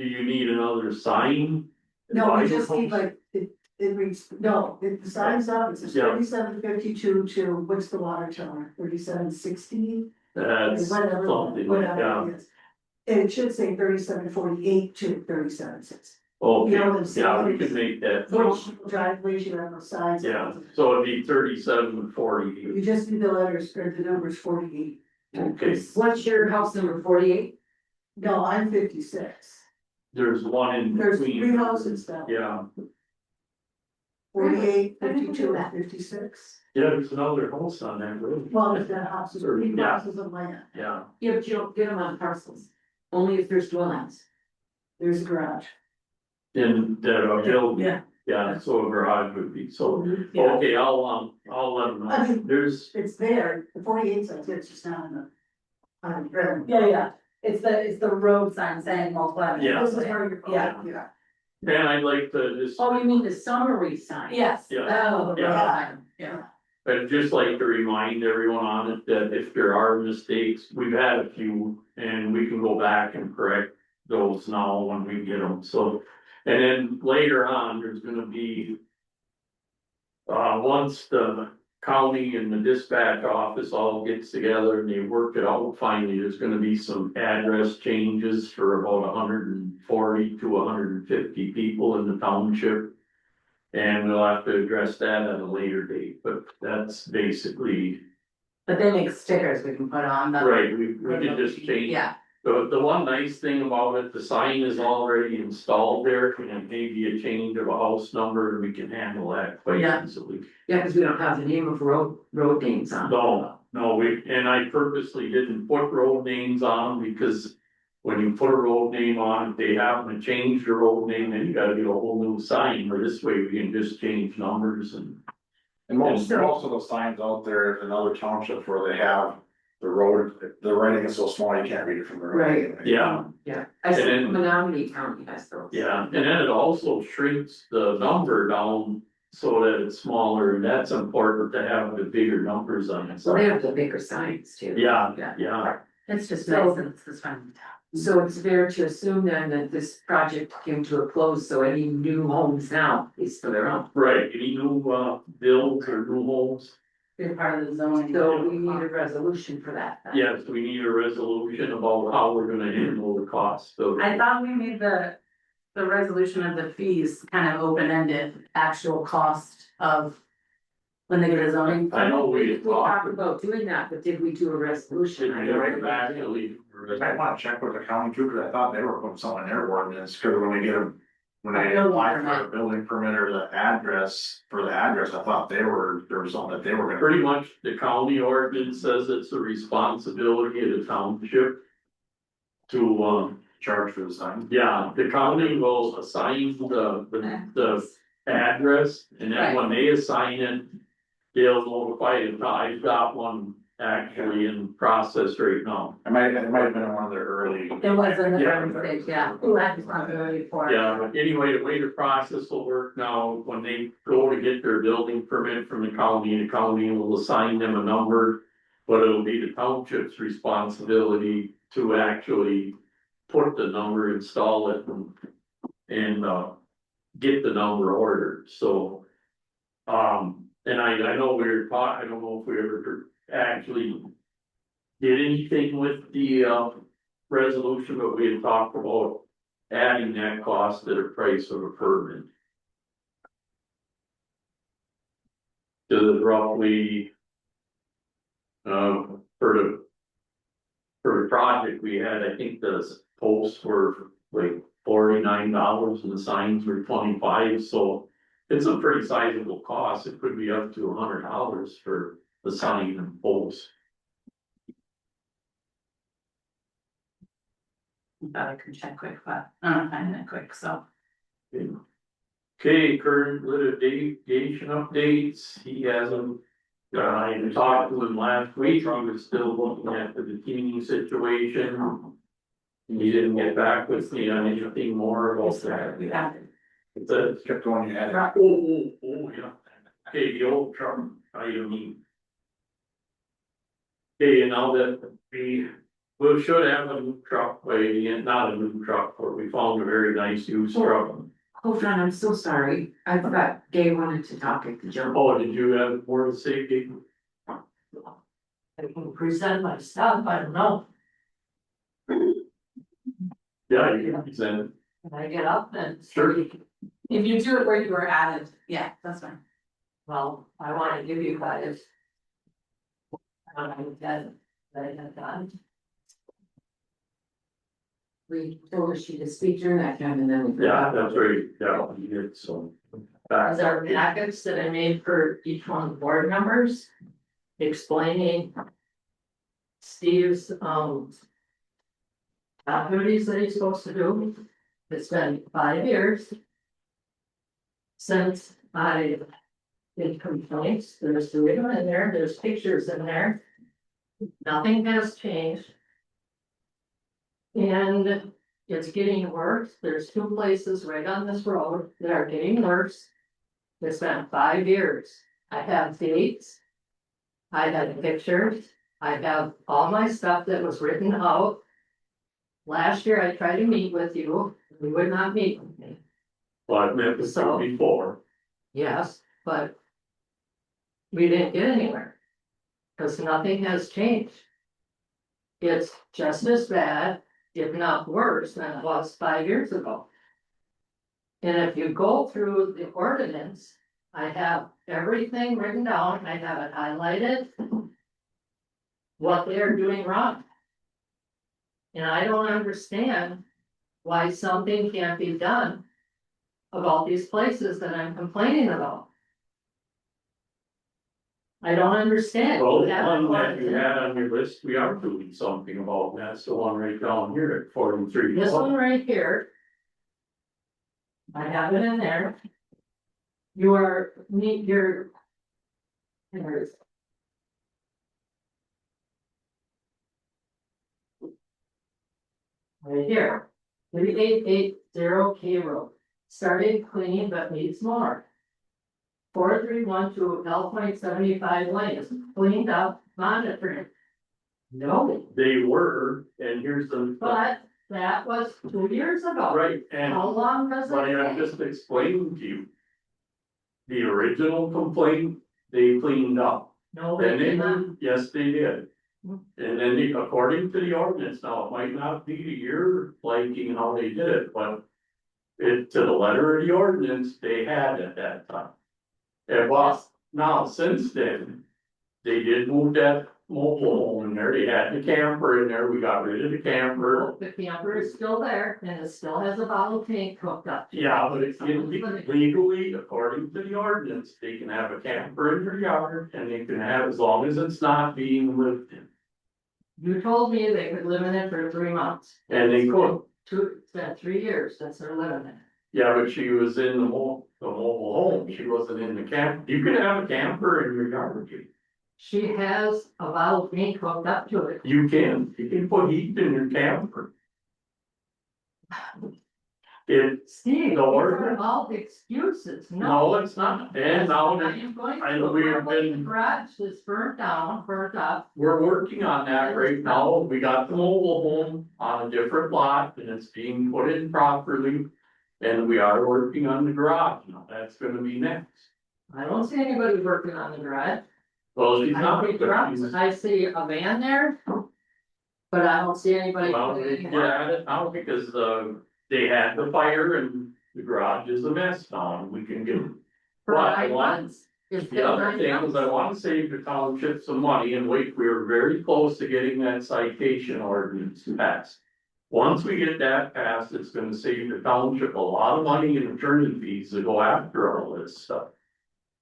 you need another sign? No, we just need like, it reads, no, the sign's up, it says Yeah. 3752 to, what's the water tower, 3760? That's Whatever, something, whatever yeah, it is. And it should say 3748 to 3760. okay, You know what I'm saying? yeah, we can make that, Which driveways, you have no signs. yeah, so it'd be 3740, You just need the letters, or the numbers 48. okay, What's your house number 48? No, I'm 56. there's one in There's between. 3 houses down. Yeah, 48, I didn't 52, know and that. 56. yeah, there's another house on that road, Well, there's that houses, 3 Yeah. houses of land. yeah, Yeah, but you don't get them on parcels, only if there's dwellings. There's a garage. in that hill. Yeah. Yeah, so a garage would be, so, Yeah. okay, I'll let them know, there's, It's there, the 48 says it's just not in the. Yeah, it's the road sign saying multiple. Yeah. This is where you're. Yeah. Yeah. and I'd like to just, Oh, you mean the summary sign? Yes. Yeah. Oh, the road Yeah. sign, yeah. I'd just like to remind everyone on it that if there are mistakes, we've had a few, and we can go back and correct those now when we get them, so. And then later on, there's gonna be. Once the county and the dispatch office all gets together and they work it out, finally, there's gonna be some address changes for about 140 to 150 people in the township. And we'll have to address that at a later date, but that's basically, But they make stickers we can put on the. right, we can just change. Yeah, The one nice thing about it, the sign is already installed there, and it may be a change of a house number, and we can handle that quite Yeah. easily. Yeah, cause we don't have the name of road names on. No, and I purposely didn't put road names on, because when you put a road name on, if they happen to change the road name, then you gotta get a whole new sign, or this way we can just change numbers and. And most of those signs out there in other townships where they have the road, the writing is so small, you can't read it from the road. Right. anyway. Yeah, Yeah, I see And then- Menominee County has those. yeah, and then it also shrinks the number down so that it's smaller, and that's important to have the bigger numbers on it. So they have the bigger signs too. Yeah, Yeah. yeah, it's just So- nice and it's this one. So it's fair to assume then that this project came to a close, so any new homes now is for their own. right, any new, builds or new homes? They're part of the zoning. So we need a resolution for that. then. Yes, we need a resolution about how we're gonna handle the cost of. I thought we made the resolution of the fees kind of open-ended, actual cost of. When they get a zoning. I know we We talked about doing that, but did we do a resolution? Should I we don't right know. back to leave? You might wanna check with the county too, cause I thought they were putting something in their ordinance, cause when they get them. When A they building apply for a permit. building permit or the address, I thought there was something that they were gonna. Pretty much the county ordinance says it's a responsibility of the township. To, Charge for the sign. yeah, the county will assign the address, and then when they assign it. They'll notify it, I've got one actually in process right now. It might have been in one of their early. It was in the Yeah. early stage, yeah, who had responsibility for it. Yeah, but anyway, the way the process will work now, when they go to get their building permit from the county will assign them a number. But it'll be the township's responsibility to actually put the number, install it and get the number ordered, so. And I know we were talking, I don't know if we ever actually did anything with the resolution, but we had talked about adding that cost to the price of a permit. To the roughly, for the project we had, I think the posts were like $49 and the signs were 25, so. It's a pretty sizable cost, it could be up to $100 for the sign and post. Thought I could check quick, but I don't find it quick, so. Okay, current litigation updates, he hasn't, I talked to him last week, he was still looking at the bikini situation. He didn't get back with me on anything more about that. We got it. It's a, Kept going, you had it. oh, yeah, okay, the old truck, I mean. Okay, and now that we should have a new truck by the end, not a new truck, but we found a very nice used truck. Hold on, I'm so sorry. I forgot Gay wanted to talk at the jump. Oh, did you have more to say, Kate? I can present my stuff, I don't know, Yeah, you can present it. can I get up and? Sure. If you do it where you were added, yeah, that's fine. Well, I wanna give you guys. What I did, that I had done, We told her she could speak during that time and then we. Yeah, that's right, yeah, you did, so. these are packets that I made for each one of the board members. Explaining. Steve's, activities that he's supposed to do. It's been 5 years. since I did complaints, there's the ribbon in there, there's pictures in there. Nothing has changed. And it's getting worse. There's 2 places right on this road that are getting worse. It's been 5 years. I have dates. I have pictures. I have all my stuff that was written out. Last year I tried to meet with you. You would not meet with me. Well, I've met with you before. Yes, but we didn't get anywhere. Because nothing has changed. It's just as bad, if not worse, than it was 5 years ago. And if you go through the ordinance, I have everything written down, I have it highlighted. What they're doing wrong. And I don't understand why something can't be done about these places that I'm complaining about. I don't understand. Well, the That's one what- that you had on your list, we are doing something about, and that's the one right down here at 43. This one right here. I have it in there. You are, you're. There it is. Right here, 3880 K Road, started clean but needs more. 4312 L.75 lanes, cleaned up, monitoring. No, They were, and here's the. but that was 2 years ago. Right, and How long does but I'm it take? just explaining to you. The original complaint, they cleaned up. No, And they did not. then, yes, they did. And then according to the ordinance, now it might not be to your liking how they did it, but. It, to the letter of the ordinance, they had at that time. And well, now, since then, they did move that mobile home in there, they had the camper in there, we got rid of the camper. The camper is still there and it still has a bottle tank hooked up. to it. Yeah, but it's legally, according to the ordinance, they can have a camper in their yard and they can have, as long as it's not being lived in. You told me they could live in it for 3 months. And they could, It's been 3 years since they're living in it. yeah, but she was in the mobile home, she wasn't in the camp, you could have a camper in your yard. She has a bottle tank hooked up to it. You can put heat in your camper. It's, Steve, these The are ordinance? all excuses, no, no. it's not, and now I that am going I to, know we have the been- garage is burnt down, burnt up. we're working on that right now, we got the mobile home on a different lot and it's being put in properly. And we are working on the garage, now that's gonna be next. I don't see anybody working on the garage. Well, she's I not, don't see but trucks. she's, I see a van there. But I don't see anybody. well, doing we any can work. get at it now because, they had the fire and the garage is a mess now, and we can get. For But I 9 want- months. It's The been other 9 thing is months. I wanna save the township some money and wait, we were very close to getting that citation ordinance passed. Once we get that passed, it's gonna save the township a lot of money in attorney fees to go after all this stuff.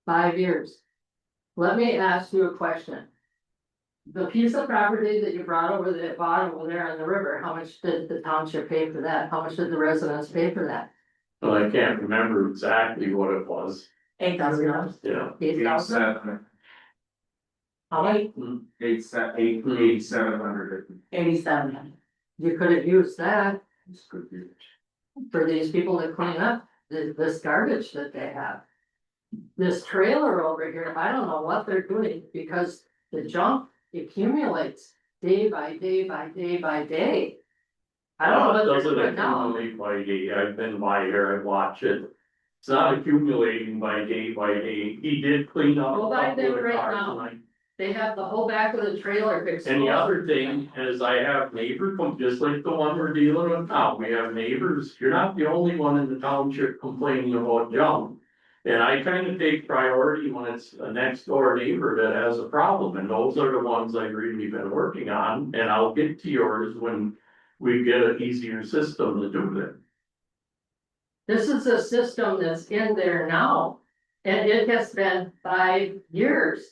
5 years. Let me ask you a question. The piece of property that you brought over the bottom over there on the river, how much did the township pay for that? How much did the residents pay for that? Well, I can't remember exactly what it was, $8,000. yeah. 8,000? How many? 8,700. 87. You could have used that for these people that clean up this garbage that they have. This trailer over here, I don't know what they're doing because the junk accumulates day by day by day by day. I don't know what It they're doesn't doing now. accumulate by day, I've been by here, I watch it. It's not accumulating by day, he did clean up. Go a by couple there of the right cars now. tonight. They have the whole back of the trailer fixed. And the other thing is I have neighbors, just like the one we're dealing with now, we have neighbors, you're not the only one in the township complaining about junk. And I kind of take priority when it's a next door neighbor that has a problem, and those are the ones I've really been working on, and I'll get to yours when we get an easier system to do that. This is a system that's in there now, and it has been 5 years.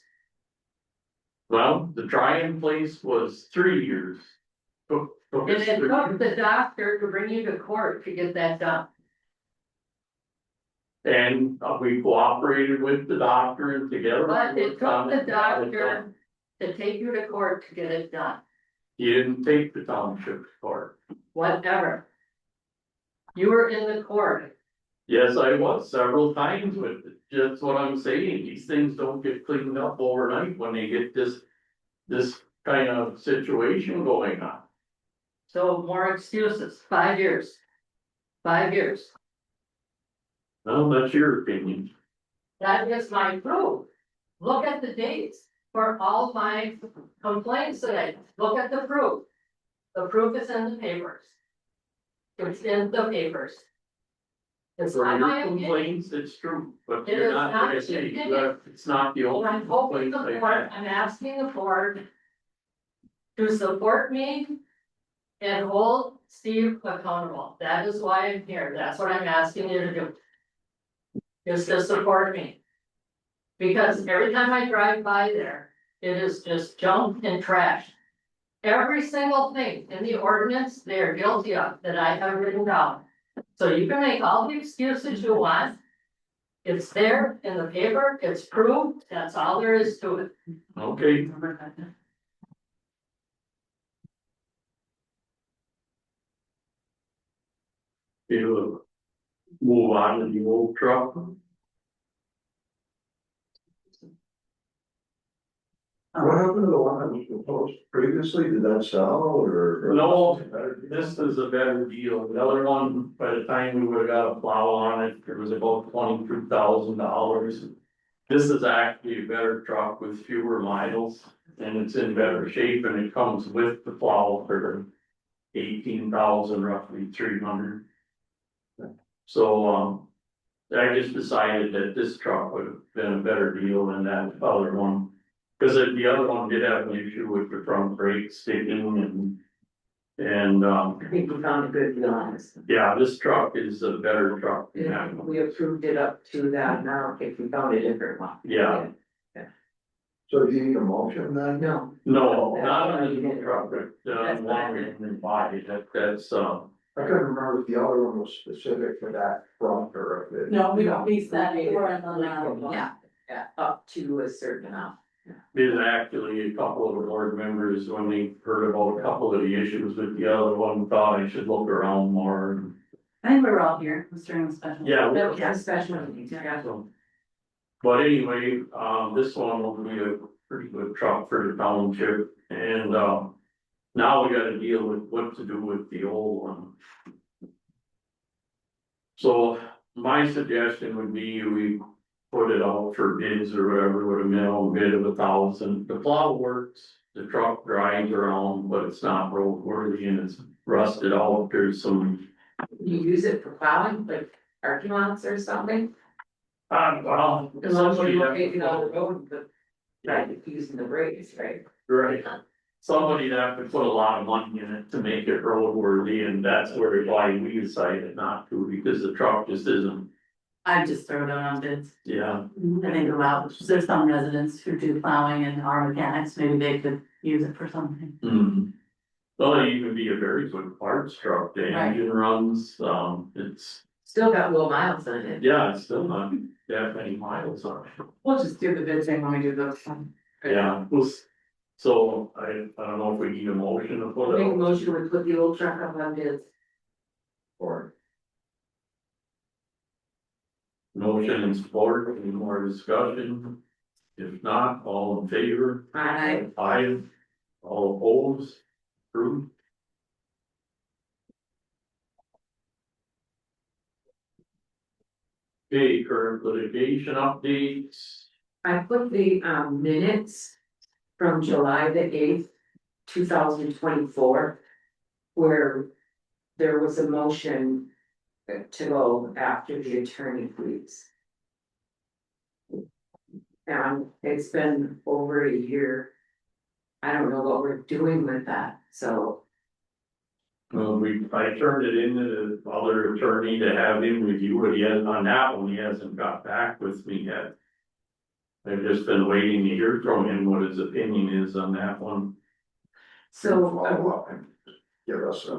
Well, the trying place was 3 years. Took And us it three- took the doctor to bring you to court to get that done. And we cooperated with the doctor and together. But we it worked took on the it, got it done. doctor to take you to court to get it done, He didn't take the township to court. whatever. You were in the court, Yes, I was several times with it. That's what I'm saying. These things don't get cleaned up overnight when they get this kind of situation going on. so more excuses, 5 years. 5 years, Well, that's your opinion. that is my proof. Look at the dates for all my complaints today, look at the proof. The proof is in the papers. It's in the papers. It's For not your my opinion. complaints, it's true, but It you're is not not gonna your say, opinion. it's not the Well, only I'm hoping the complaints board, I had. I'm asking the board to support me and hold Steve accountable. That is why I'm here. That's what I'm asking you to do. Is to support me. Because every time I drive by there, it is just junk and trash. Every single thing in the ordinance they are guilty of that I have written down. So you can make all the excuses you want. It's there in the paper, it's proved, that's all there is to it. Okay, you move on to the old truck. What happened to the one that was proposed previously? Did that sell or? No, this is a better deal. The other one, by the time we would have got a plow on it, it was about $22,000. This is actually a better truck with fewer miles and it's in better shape and it comes with the plow for 18,000, roughly 300. So, I just decided that this truck would have been a better deal than that other one. Cause the other one did have an issue with the front brake sticking and, I think we found a good deal on this. yeah, this truck is a better truck than that one. We approved it up to that, now if we found a different one. Yeah. So do you need a motion then? No. No, not on the new truck, but, That's longer than body, that's, I couldn't remember if the other one was specific for that front or if it. No, we don't, we said Yeah. we're on the. Yeah, up to a certain amount. there's actually a couple of the board members, when they heard about a couple of the issues with the other one, thought I should look around more. I think we were all here, it was during the special. Yeah. Yeah, special meetings, yeah. So, but anyway, this one will be a pretty good truck for the township and, now we gotta deal with what to do with the old one. So my suggestion would be we put it out for bids or whatever with a minimum bid of 1,000. The plow works, the truck drives around, but it's not roadworthy and it's rusted out. There's some, You use it for plowing, like parking lots or something? well, As long as somebody you're have taking to out the put, road, but like using the brakes, right? right. Somebody'd have to put a lot of money in it to make it roadworthy and that's why we decided not to, because the truck just isn't, I just throw it out on bids. yeah. I think about, there's some residents who do plowing and are mechanics, maybe they could use it for something. Well, it even be a very good parts truck, the Right. engine runs, it's, Still got low miles on it. yeah, it's still not that many miles on it. We'll just do the bid thing when we do those. Yeah, so I don't know if we need a motion to put Make a it. motion, we put the old truck up on bids. Or, Motion and support, any more discussion? If not, all in favor? Aye. Aye. All opposed? Approved. Okay, current litigation updates. I put the minutes from July the 8th, 2024. Where there was a motion to go after the attorney fees. And it's been over a year. I don't know what we're doing with that, so Well, I turned it into the other attorney to have him review it, he has, on that one, he hasn't got back with me yet. I've just been waiting to hear from him what his opinion is on that one. so follow up and give us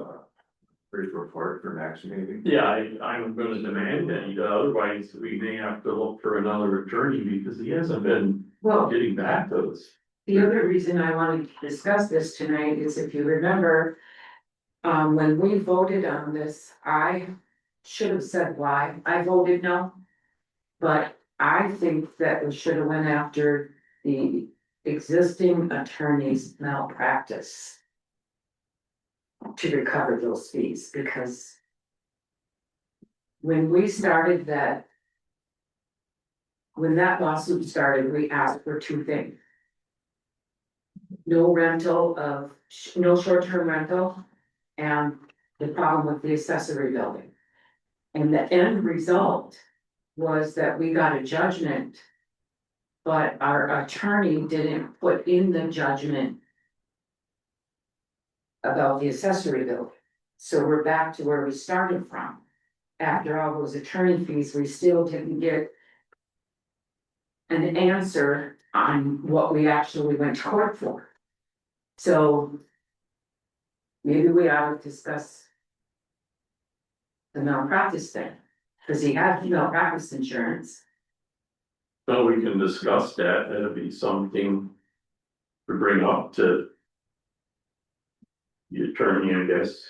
report for next meeting. Yeah, I'm gonna demand that he does, otherwise we may have to look for another attorney because he hasn't been Well, getting back to us. the other reason I wanted to discuss this tonight is if you remember. When we voted on this, I should have said why I voted no. But I think that we should have went after the existing attorney's malpractice. To recover those fees, because. When we started that. When that lawsuit started, we asked for two things. No rental of, no short-term rental. And the problem with the accessory building. And the end result was that we got a judgment. But our attorney didn't put in the judgment. About the accessory building. So we're back to where we started from. After all those attorney fees, we still didn't get. An answer on what we actually went to court for. So. Maybe we ought to discuss. The malpractice thing, cause he had malpractice insurance. So we can discuss that, that'd be something to bring up to. The attorney, I guess.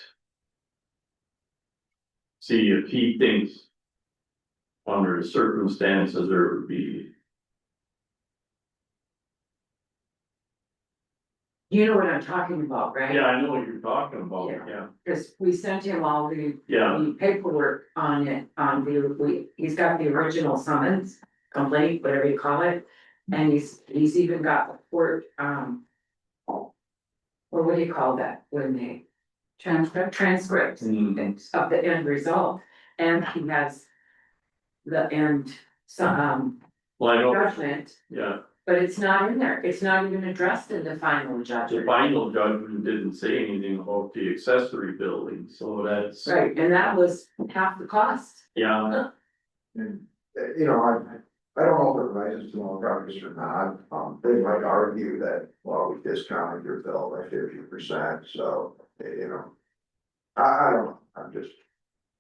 See if he thinks. Under the circumstances, there would be. You know what I'm talking about, right? Yeah, I know what you're talking about, Yeah. yeah, Cause we sent him all the yeah, paperwork on it, on he's got the original summons, complaint, whatever you call it. And he's even got the court, or what do you call that, when they. Transcripts Mm. of the end result, and he has. The end, well, I know, judgment, yeah, but it's not in there, it's not even addressed in the final the judgment. final judgment didn't say anything about the accessory building, so that's. Right, and that was half the cost. Yeah, And, you know, I don't know if it rises to malpractice or not, they might argue that, well, we discounted your bill by 50%, so, you know. I don't know, I'm just,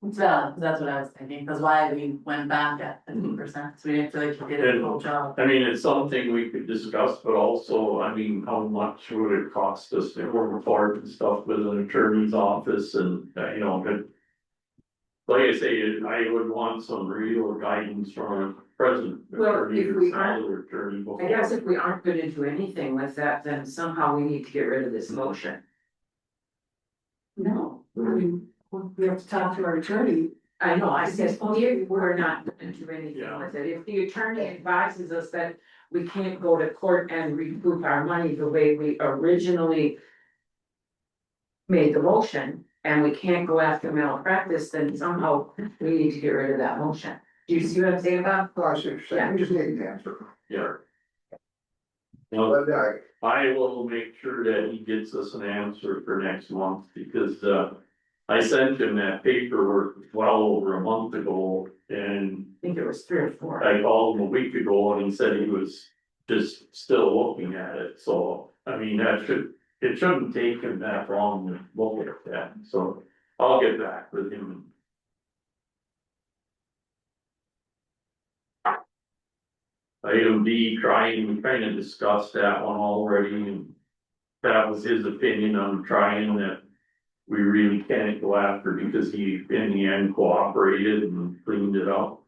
It's valid, 'cause that's what I was thinking, cause why we went back at 50%, so we didn't feel like you did a full job. I mean, it's something we could discuss, but also, I mean, how much would it cost us to work apart and stuff with an attorney's office and, you know, but. Like I say, I would want some real guidance from a present Well, attorney if or we aren't- another attorney before. I guess if we aren't gonna do anything with that, then somehow we need to get rid of this motion. No, I mean, we have to talk to our attorney. I know, I said, we're not gonna do anything Yeah. with it, if the attorney advises us that we can't go to court and recoup our money the way we originally. Made the motion, and we can't go after malpractice, then somehow we need to get rid of that motion. Do you see what I'm saying, Bob? well, I see what you're saying, we just need an answer. Yeah. Well, But, I will make sure that he gets us an answer for next month, because, I sent him that paperwork well over a month ago, and I think it was 3 or 4. I called him a week ago and he said he was just still looking at it, so, I mean, it shouldn't take him that long to look at that, so I'll get back with him. Item D, we kind of discussed that one already, and that was his opinion on trying that. We really can't go after because he in the end cooperated and cleaned it up.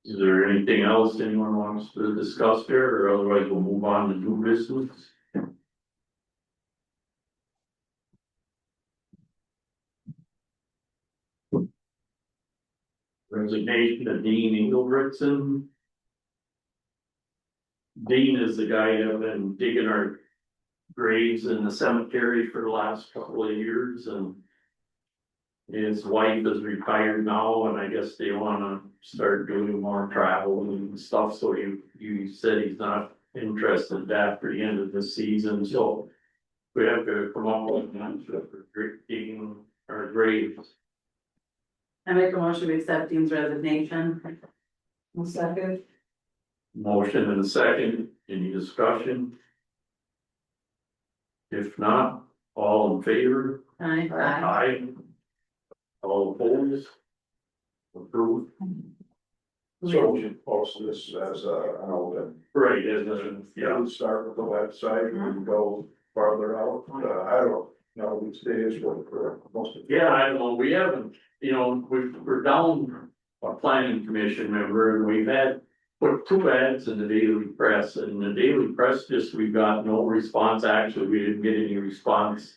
Is there anything else anyone wants to discuss here, or otherwise we'll move on to new business? Resignation of Dean Engelbrechtson. Dean is the guy that been digging our graves in the cemetery for the last couple of years, and his wife is retired now, and I guess they wanna start doing more travel and stuff, so you said he's not interested after the end of the season, so we have to come up with an answer for digging our graves. I make a motion to accept Dean's resignation. One second. Motion and a second, any discussion? If not, all in favor? I, Aye. All opposed? Approved. So we should post this as an open. Right, as a, yeah, We'll start with the website and go farther out. I don't know these days what for most of. yeah, I don't know, we haven't, you know, we're down a planning commission member and we've had. Put 2 ads in the Daily Press and the Daily Press just, we got no response, actually, we didn't get any response.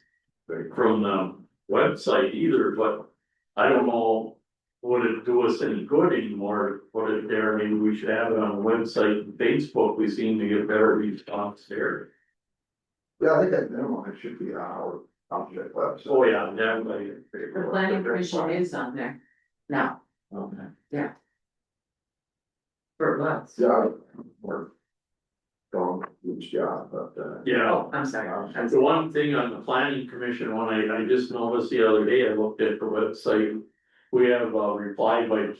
From the website either, but I don't know. Would it do us any good anymore, put it there, maybe we should have it on the website and Facebook, we seem to get better response there. Yeah, I think at minimum it should be on our township website. Oh, yeah, definitely. the planning commission is on there now, Okay. for what? Yeah, we're going huge job, but Yeah, Oh, I'm sorry. the one thing on the planning commission one, I just noticed the other day, I looked at the website. We have a reply by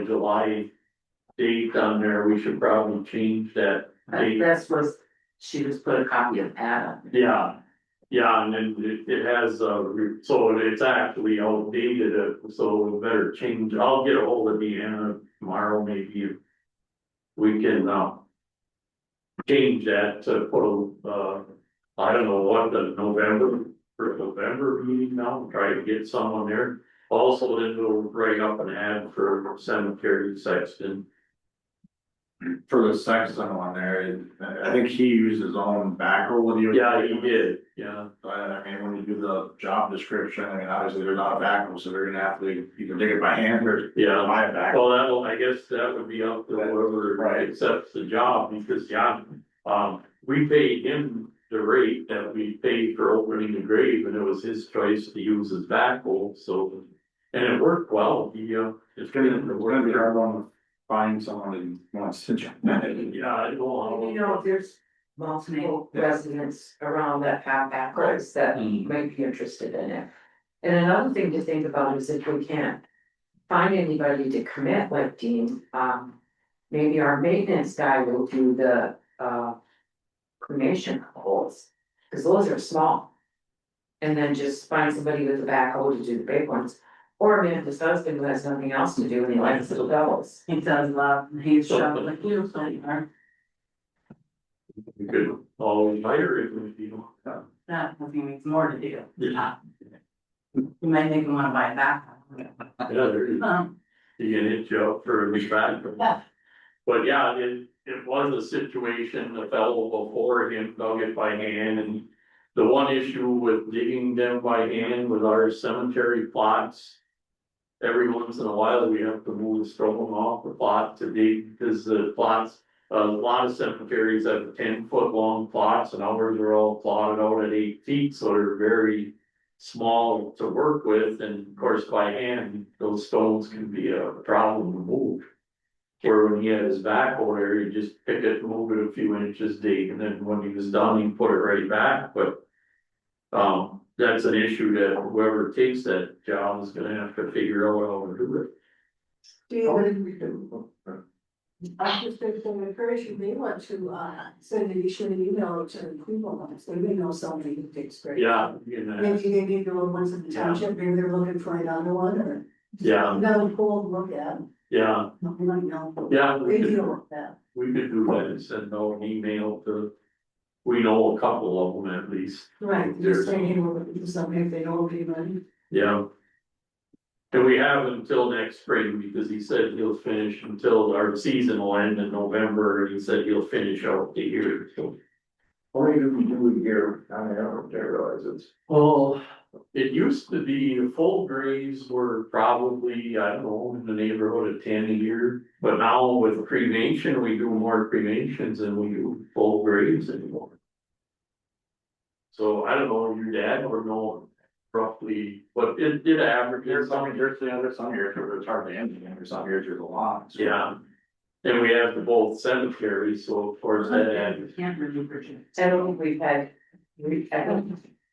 July date on there, we should probably change that date. That's what, she just put a copy of that on. Yeah, yeah, and then it has, so it's actually outdated, so we better change, I'll get a hold of Deanna tomorrow, maybe. If we can, change that to put a, I don't know what, the November meeting now, try to get someone there. Also, then we'll write up an ad for cemetery sexton. For the Sexton one there, I think he used his own backhoe when he was. Yeah, he did, yeah, But I mean, when you do the job description, I mean, obviously there's not a backhoe, so they're gonna have to either dig it by hand or yeah. buy a backhoe. Well, that'll, I guess that would be up to whoever Right. accepts the job, because, yeah, we paid him the rate that we paid for opening the grave, and it was his choice to use his backhoe, so. And it worked well, it's gonna Be hard one to find someone who wants to jump in it. Yeah, I know. You know, there's multiple residents around that have backhoes that might be interested in it. And another thing to think about is if we can't find anybody to commit like Dean, maybe our maintenance guy will do the, cremation holes, cause those are small. And then just find somebody with a backhoe to do the big ones, or maybe his husband who has nothing else to do and he likes little doubles. He does love, he's shoveling, you know, We could always hire him if you know. that, nothing needs more to do. Yeah. You might make him wanna buy a backhoe. Yeah, there is. You can hit you up for a back. Yeah. But yeah, it was a situation, the fellow before him dug it by hand, and the one issue with digging them by hand with our cemetery plots. Every once in a while, we have to move the stone off the plot to dig, because the plots, a lot of cemeteries have 10-foot long plots, and ours are all plotted out at 8 feet, so they're very small to work with, and of course, by hand, those stones can be a problem to move. Where when he had his backhoe there, he just pick it, move it a few inches, dig, and then when he was done, he put it right back, but. That's an issue that whoever takes that job is gonna have to figure out how to do it. David, I just think to encourage you, they want to, send an email to people, so they know somebody who takes great. Yeah, you know, Maybe they need the little ones in the township, maybe they're looking for another one, or yeah, another pool to look at, yeah, you might know. yeah, They deal with that. we could do that and send out an email to. We know a couple of them at least. Right, just saying, hey, we're looking for something, if they know anybody. Yeah. And we have until next spring, because he said he'll finish until our season will end in November, and he said he'll finish out the year, so. How many do we do a year? I don't realize it's. Well, it used to be the full graves were probably, I don't know, in the neighborhood of 10 a year. But now with cremation, we do more cremations than we do full graves anymore. So I don't know, your dad would know roughly, but it did average. There's some years where it's hardly anything, there's some years there's a lot. So. Yeah. And we have the both cemeteries, so of course that adds. Can't really predict. And we've had,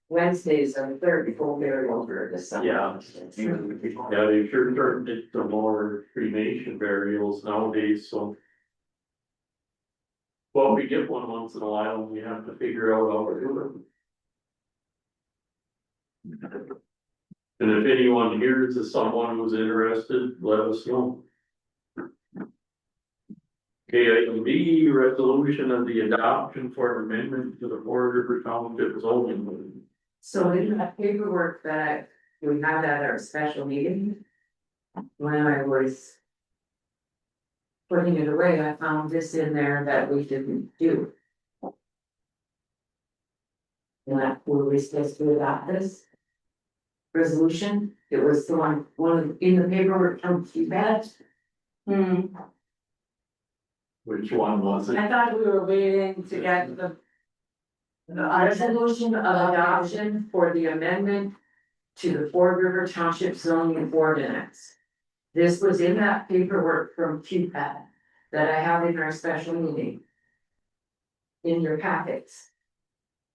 Wednesdays are the third before we're over this summer. Yeah. Yeah, they sure turned it to more cremation burials nowadays, so. Well, we get one once in a while, and we have to figure out how to do it. And if anyone hears of someone who's interested, let us know. Okay, item B, resolution of the adoption for amendment to the Ford River Township zoning. So in that paperwork that we had at our special meeting. When I was. Putting it away, I found this in there that we didn't do. And that were we supposed to adopt this? Resolution, it was the one in the paperwork from Keybet. Which one was it? I thought we were waiting to get the. Resolution of adoption for the amendment to the Ford River Township zoning ordinance. This was in that paperwork from QPAD that I have in our special meeting. In your packets.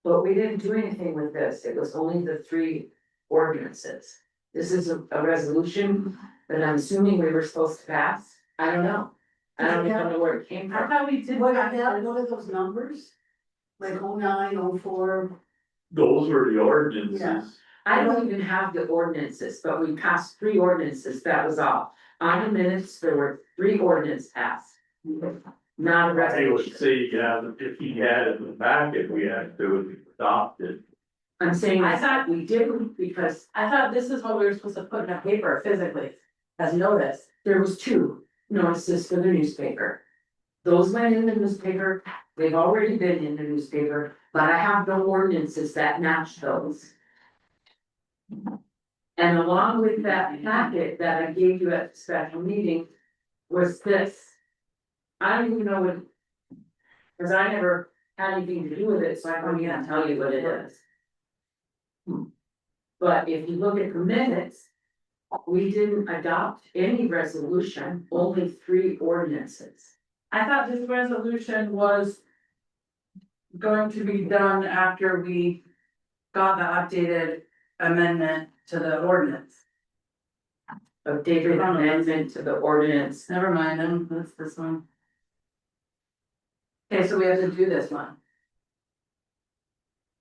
But we didn't do anything with this, it was only the 3 ordinances. This is a resolution that I'm assuming we were supposed to pass, I don't know. I don't even know where it came I from. thought we did, what are those numbers? Like 09, 04. Those were the ordinances. Yeah. I don't even have the ordinances, but we passed 3 ordinances, that was all. On the minutes, there were 3 ordinances passed. Not a I would resolution. say, yeah, if he had it in the back, if we had to adopt it. I'm saying I thought we didn't because I thought this is what we were supposed to put in a paper physically, as notice. there was 2 notices for the newspaper. Those went in the newspaper, they've already been in the newspaper, but I have no ordinances that match those. And along with that packet that I gave you at the special meeting was this. I don't even know what. Cause I never had anything to do with it, so I can't even tell you what it is. But if you look at the minutes, we didn't adopt any resolution, only 3 ordinances. I thought this resolution was going to be done after we got the updated amendment to the ordinance. Updated amendment to the ordinance. Never mind, then that's this one. Okay, so we have to do this one.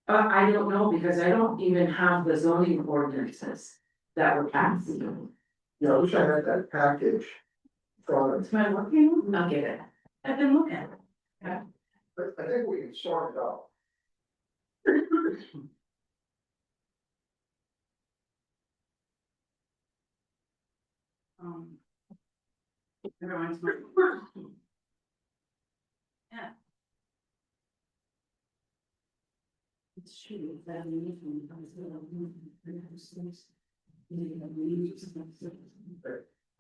I don't know, because I don't even have the zoning ordinances that were passed. Yeah, I wish I had that package. From It's my working, I'll get it. I've been looking. but I think we can sort it out. Never mind, it's my. Yeah. It's true that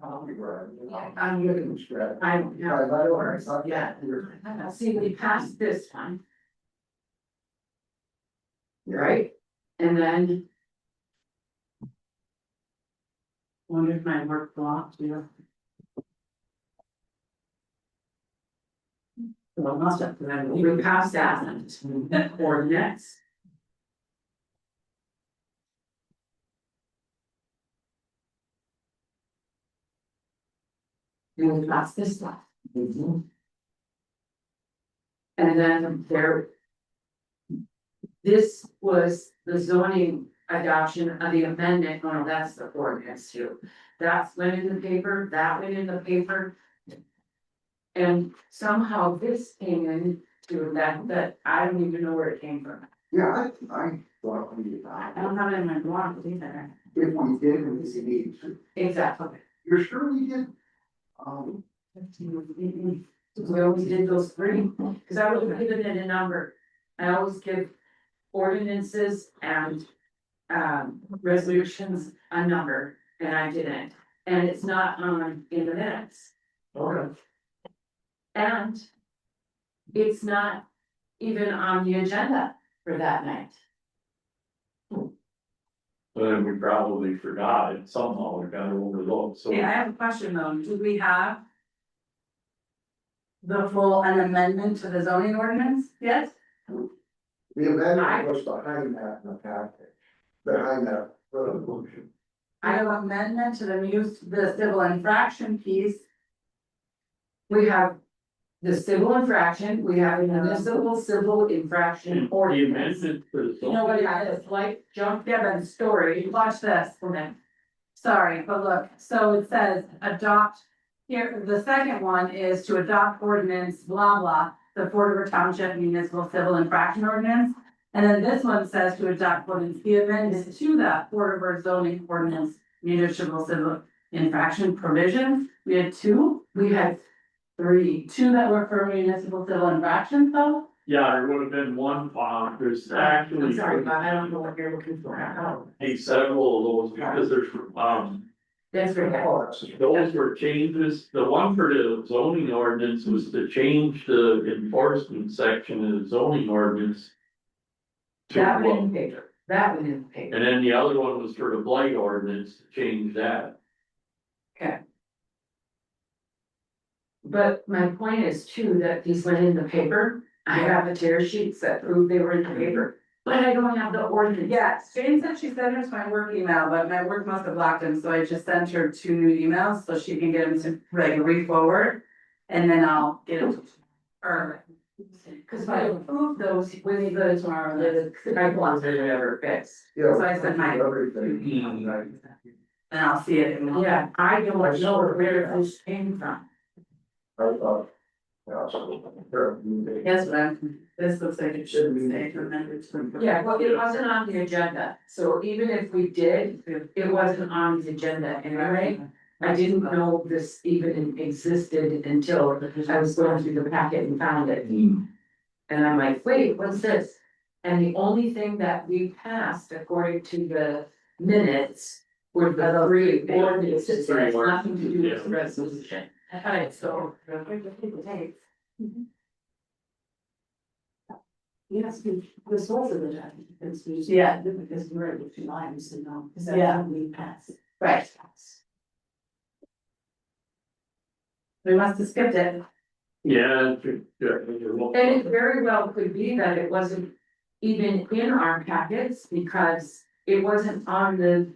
I'll be right. I'm looking. I don't have yours, yeah. See, we passed this one. Right? And then. Wonder if my work blocked, yeah. Well, must have, we passed that ordinance. And we passed this one. And then there. This was the zoning adoption of the amendment, no, that's the ordinance too. That's went in the paper, that went in the paper. And somehow this came in to that I don't even know where it came from. Yeah, I thought we, I don't have it in my block either. if we did, we need to. Exactly. You're sure we did? We always did those 3, because I would have given it a number. I always give ordinances and resolutions a number, and I didn't. And it's not on in the minutes. Okay. And it's not even on the agenda for that night. Then we probably forgot it somehow, we got it overlooked, so. Okay, I have a question though, do we have? The full an amendment to the zoning ordinance yet? The amendment was behind that in the package, behind that resolution. I have amendment to the civil infraction piece. We have the civil infraction, we have a municipal civil infraction The ordinance. amendment for the You know what it is, like jump Devon story, watch this for me. Sorry, but look, so it says adopt, here, the second one is to adopt ordinance, blah, blah. The Fort River Township Municipal Civil Infraction Ordinance. And then this one says to adopt ordinance, the amendment to that Fort River zoning ordinance municipal civil infraction provision. We had two, we had three, two that were for municipal civil infractions though. Yeah, there would have been one, there's actually. I'm sorry, but I don't know what you're looking for. Several of those, because there's, That's very. those were changes, the one for the zoning ordinance was to change the enforcement section of the zoning ordinance. to, That one in the paper, that one in the paper. And then the other one was for the blight ordinance to change that. Okay. But my point is too, that these went in the paper, I have the tear sheets that prove they were in the paper, but I don't have the ordinance. Yes, Jane said she sent us my work email, but my work must have blocked them, so I just sent her 2 new emails, so she can get them to like re-forward. And then I'll get them, or, cause if I approve those, when they go tomorrow, the guidelines are never fixed. Yeah. So I sent my, Everything. and I'll see it, and yeah, I don't know where this came from. I thought. Yeah, so. Yes, but this looks like it should say amended to. Yeah, well, it wasn't on the agenda, so even if we did, it wasn't on the agenda anyway. I didn't know this even existed until I was going through the packet and found it. And I'm like, wait, what's this? And the only thing that we passed according to the minutes were the 3 ordinances, it has nothing to do with the resolution. Alright, so. Yes, this was in the document, Yeah. because we're able to lines and all, because Yeah. that's we pass. Right. We must have skipped it. Yeah. And it very well could be that it wasn't even in our packets because it wasn't on the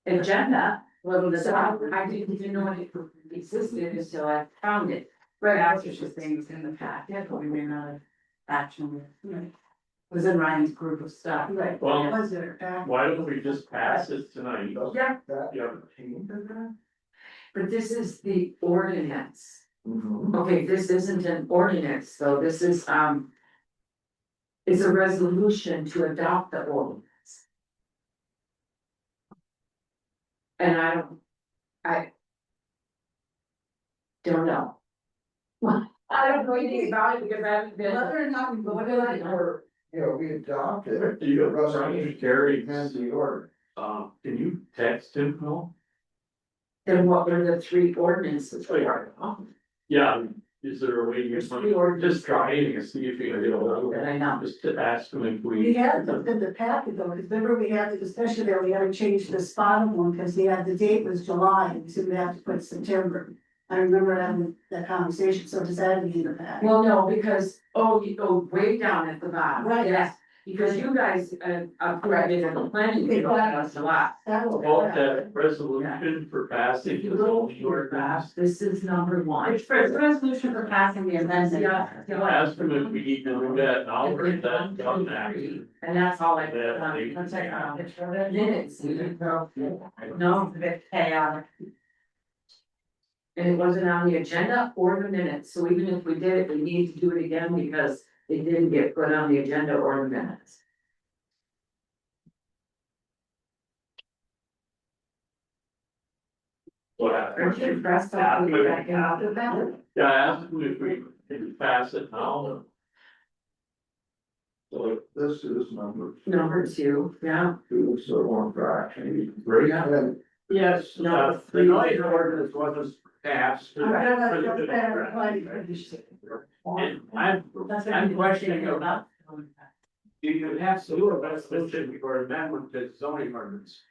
agenda. Well, so I didn't even know it existed until I found it. Right, that's what she's saying, it's in the packet, but we may not have action. It was in Ryan's group of stuff. Right. Well, Was there? why don't we just pass it tonight? Yeah, Yeah. but this is the ordinance. Mhm. Okay, this isn't an ordinance, so this is, it's a resolution to adopt the ordinance. And I don't know. Well, I don't know anything about it because I haven't been. Whether or not we voted on it, Or, Yeah, we adopted. You got Russell, Gary, And the order. can you text him, no? then what were the 3 ordinances? Yeah, is there a way you There's 3 can, ordinances. just try it and see if you can get a hold of That it, I know. just to ask him if we we. had the packet though, because remember we had the discussion there, we had to change the spot of one, because the date was July, and so we had to put September. I remember having that conversation, so does that be in the packet? Well, no, because, you go way down at the bottom. Right. Yes, because you guys, approved it in the planning, you us a lot. That will. Vote that resolution for passing If you the look zoning here, ordinance. this is number 1. It's for the resolution for passing the amendment. Ask him if we need to do that now or if that's done now. And that's all I. Yeah. One second. Minutes. No, it's a bit chaotic. And it wasn't on the agenda or the minutes, so even if we did it, we need to do it again because it didn't get put on the agenda or the minutes. Aren't you impressed how we got out of that? Yeah, ask him if we can pass it now. So, This is number Number 2, yeah. 2, so one fraction. Right. And yes, No, the noise ordinance wasn't passed. I'm gonna go back and apply for this. And I'm questioning about, do you have to do a resolution or amendment to zoning ordinance?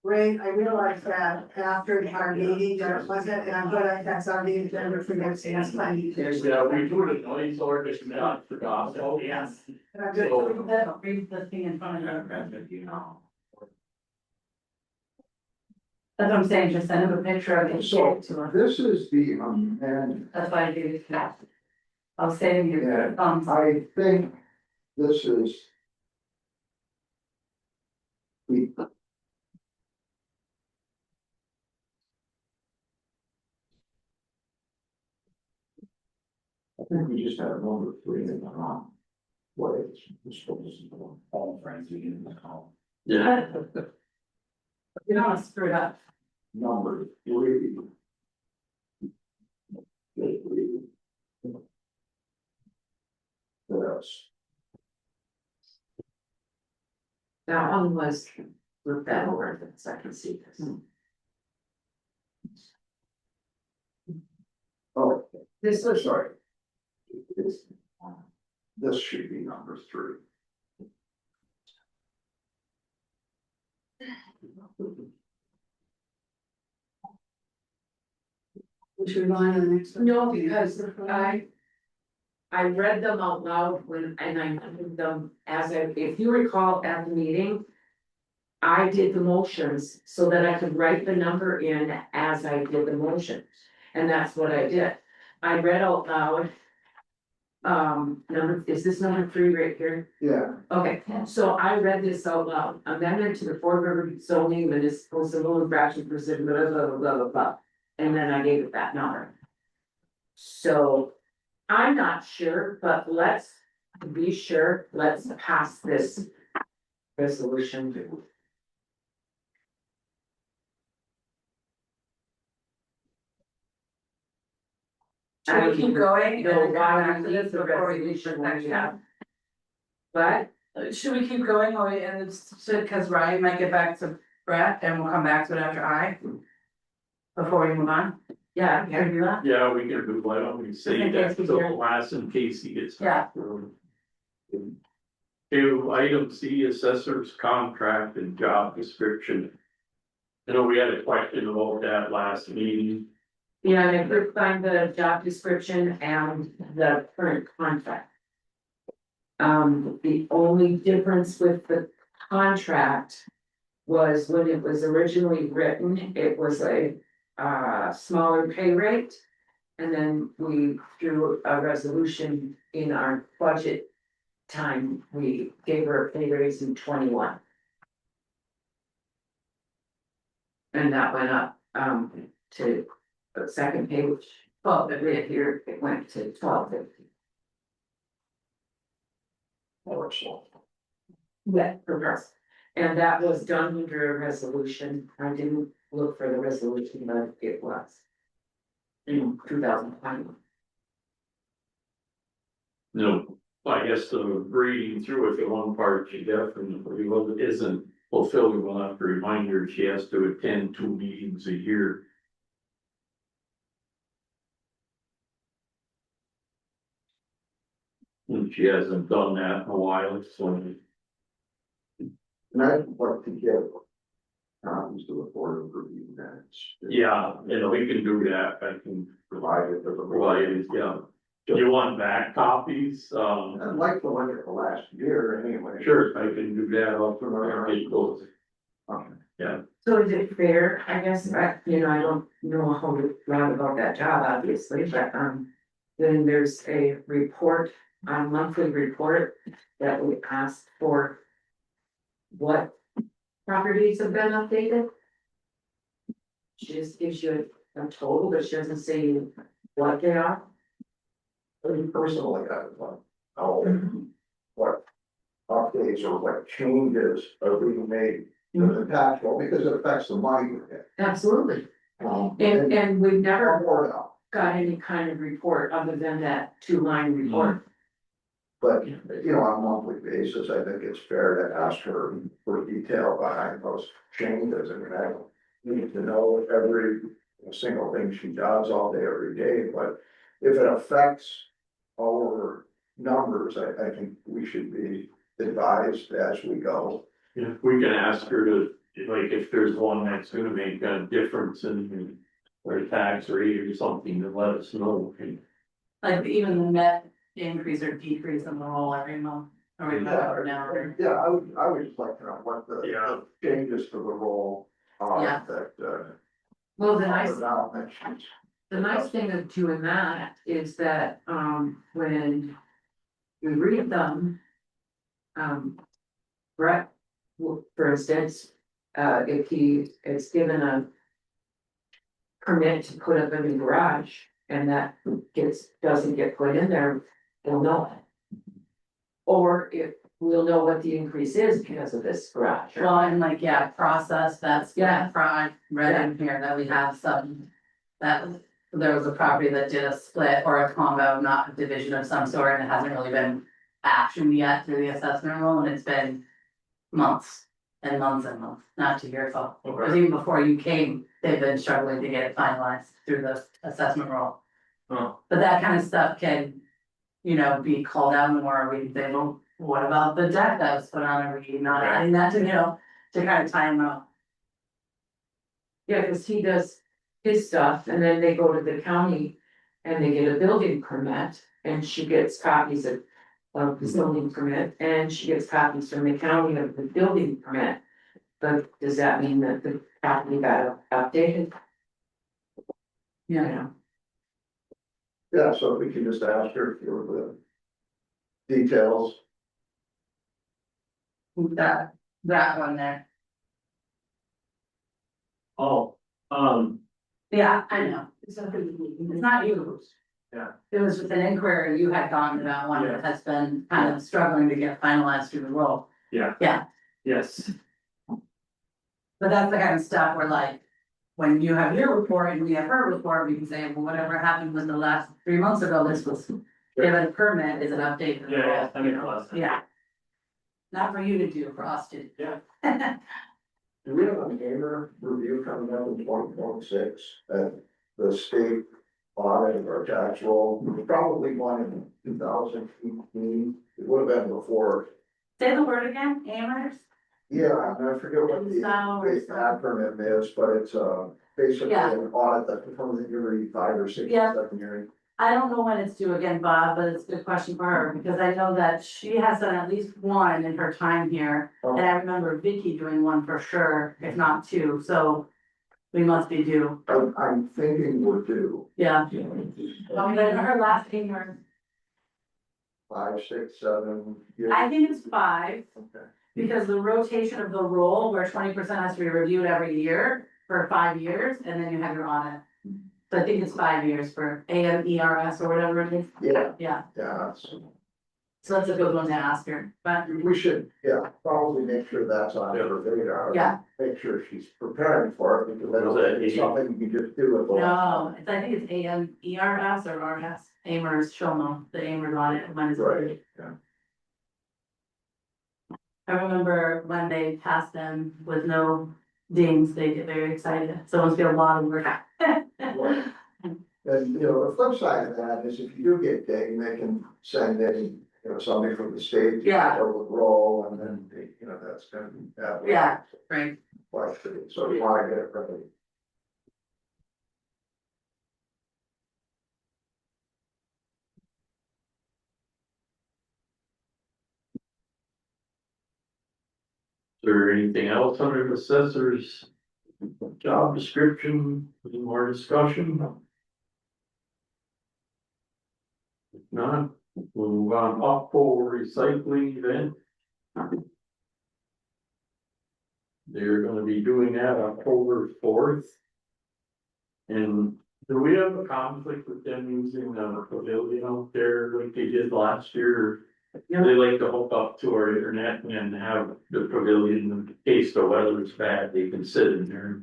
Ray, I realized that after our meeting, there wasn't, and I'm gonna, that's our meeting, agenda for next, that's my meeting. Yeah, we do the noise ordinance, not for gospel. Yes. And I'm gonna Read the thing in front of you. That's what I'm saying, just send him a picture of it. So- to him. this is the amendment. That's why I do this. I'll save you Yeah, the thumbs. I think this is. We. I think we just have number 3 in the wrong way. It's supposed to be all friends in the call. Yeah, You don't wanna screw it up. Number 3. Yes. That one was with that over, so I can see this. Oh, This was sorry. This should be number 3. Should we go on to the next one? No, because I read them out loud when, and I did them as if you recall at the meeting. I did the motions so that I could write the number in as I did the motion, and that's what I did. I read out loud. Is this number 3 right here? Yeah. Okay, so I read this out loud, amendment to the Fort River zoning municipal civil infraction precision, blah, blah, blah, blah, blah, blah. And then I gave it that number. So I'm not sure, but let's be sure, let's pass this resolution. Should we keep going? No, and then come why back we to need this the before we resolution leave when next we one? have. But, Should we keep going or, and it's, cause Ryan might get back to Brett and we'll come back to it after I? Before we move on? yeah, can you do that? yeah, we can do, why don't we say In that case we till hear- last in case he gets. Yeah. back. To item C, assessor's contract and job description. I know we had a question about that last meeting. Yeah, and I could find the job description and the current contract. The only difference with the contract was when it was originally written, it was a smaller pay rate. And then we, through a resolution in our budget time, we gave her a pay raise in 21. And that went up to the second page, 12, but right here, it went to 12.50. Yeah, progress. And that was done under a resolution. I didn't look for the resolution, but it was. In 2020. No, I guess the reading through it, the one part she definitely isn't fulfilling, we'll have to remind her she has to attend 2 meetings a year. And she hasn't done that in a while, so. And I'd like to get copies to the board of review minutes. Yeah, we can do that, I can Provide it to the provide board. it, yeah. You want back copies? I'd like to look at the last year anyway. Sure, I can do that, I'll get those. Okay. So is it fair, I guess, I don't know a whole lot about that job, obviously, but, then there's a report, a monthly report that we asked for. What properties have been updated? She just gives you a total, but she doesn't say what they are. Personally, I would like, what updates or what changes are being made to the tax roll, because it affects the money. Absolutely, And and we've never more now. got any kind of report other than that 2-line report. But, on a monthly basis, I think it's fair to ask her for detail behind those changes. I mean, I don't need to know every single thing she does all day, every day, but if it affects our numbers, I think we should be advised as we go. Yeah, we can ask her to, like, if there's one that's gonna make a difference in their tax rate or something, to let us know. Like even the net increase or decrease in the roll every month, or we go up or down, or, Yeah, I would just like to know what the changes to the role are Yeah. that, Well, then I, now mentioned. The nice thing of doing that is that, when we read them. Brett, for instance, if he is given a. Permit to put up a new garage and that doesn't get put in there, they'll know it. Or if we'll know what the increase is because of this garage. Well, and like, yeah, process, that's, Yeah. I read in here that we have some. That there was a property that did a split or a combo, not a division of some sort, and it hasn't really been actioned yet through the assessment rule, and it's been. Months and months and months, not 2 years old, because even before you came, they've been struggling to get it finalized through the assessment rule. Oh, But that kind of stuff can, you know, be called out more, we can say, well, what about the deck that was put on, are we not adding that to, you know, to kind of time out. Yeah, cause he does his stuff and then they go to the county and they get a building permit and she gets copies of. Of the building permit and she gets copies from the county of the building permit. But does that mean that the property got updated? You know, Yeah, so we can just ask her for the details. That one there. oh, Yeah, I know. It's not you. Yeah. It was just an inquiry you had gone to that one that has been kind of struggling to get finalized through the role. yeah. Yeah. Yes, But that's the kind of stuff where like, when you have your report and we have her report, we can say, well, whatever happened was the last 3 months ago, this was. Given a permit is an update. to the yeah, yeah, role, that makes a lot of sense. Yeah. Not for you to do, for us to. Yeah. Do we have a gamer review coming up in 2026 at the state audit of our tax roll? Probably one in 2018. It would have been before. Say the word again, Amherst? Yeah, and I forget what the acronym is, but it's basically Yeah. an audit that performs every 5 or 6 Yeah. or 7 years. I don't know when it's due again, Bob, but it's a good question for her, because I know that she has done at least one in her time here. And I remember Vicky doing one for sure, if not 2, so we must be due, I'm thinking we're due yeah. Her last Amherst, 5, 6, 7 years. I think it's 5. Okay. Because the rotation of the role, where 20% has to be reviewed every year for 5 years, and then you have your audit. So I think it's 5 years for AMERS or whatever it is. Yeah, Yeah, yeah, so that's a good one to ask her, but we should, probably make sure that's on her radar. Yeah. Make sure she's preparing for it, because I don't think it's something you can just do at the last no, I think it's AMERS or RS, Amers, she'll know, the Amers on it, mine is. Right, yeah. I remember when they passed them with no dings, they get very excited, so it must be a lot of work. Right. And, the flip side of that is if you do get dinged, they can send in, somebody from the state. Yeah. To roll, and then, that's gonna be that. Yeah, right. Question, so you wanna get it ready. Is there anything else under the assessor's job description, any more discussion? If not, we'll move on up for recycling event. They're gonna be doing that October 4th. And do we have a conflict with them using the pavilion out there like they did last year? They like to hook up to our internet and have the pavilion, in case the weather's bad, they can sit in there.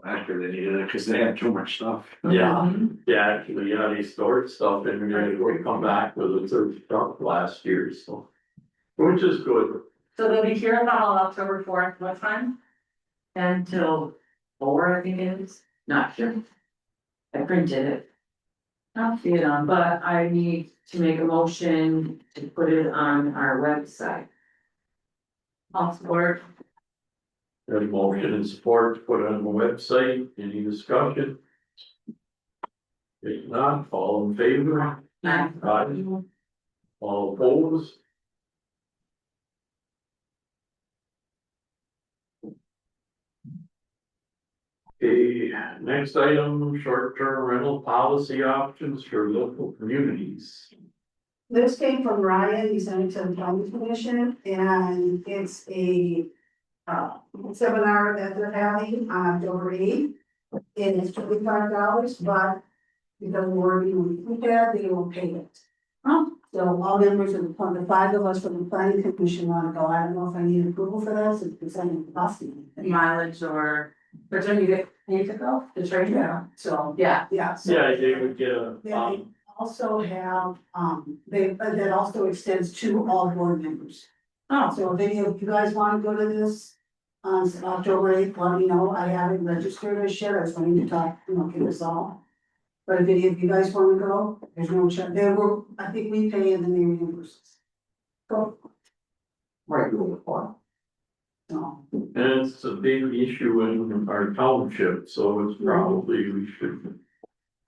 After they needed it, cause they had too much stuff. Yeah, actually, they stored stuff in there, we come back with a third truck last year, so. Which is good. So they'll be here in the hall October 4th, what time? until 4, I think it is, not sure. I printed it. Not see it on, but I need to make a motion to put it on our website. I'll support. Got a motion and support to put it on the website, any discussion? If not, all in favor? Aye. Aye. All opposed? Okay, next item, short-term rental policy options for local communities. This came from Ryan, he sent it to the planning commission, and it's a seminar that they're having on October 8th. And it's $25, but because we're working with that, they will pay it. So all members of the 5 of us from the planning commission wanna go, I don't know if I need approval for this, it's something costing. Mileage or, but don't you get paid to go, the train? Yeah, so, Yeah, yeah. so- Yeah, they would get a, They also have, that also extends to all board members. oh, So if any of you guys wanna go to this, on October 8th, let me know, I haven't registered as yet, I was going to talk, get this all. But if any of you guys wanna go, there's no charge, there were, I think we pay and then they reimburse us. So, Might be a little fun. so, and it's a big issue in our township, so it's probably we should.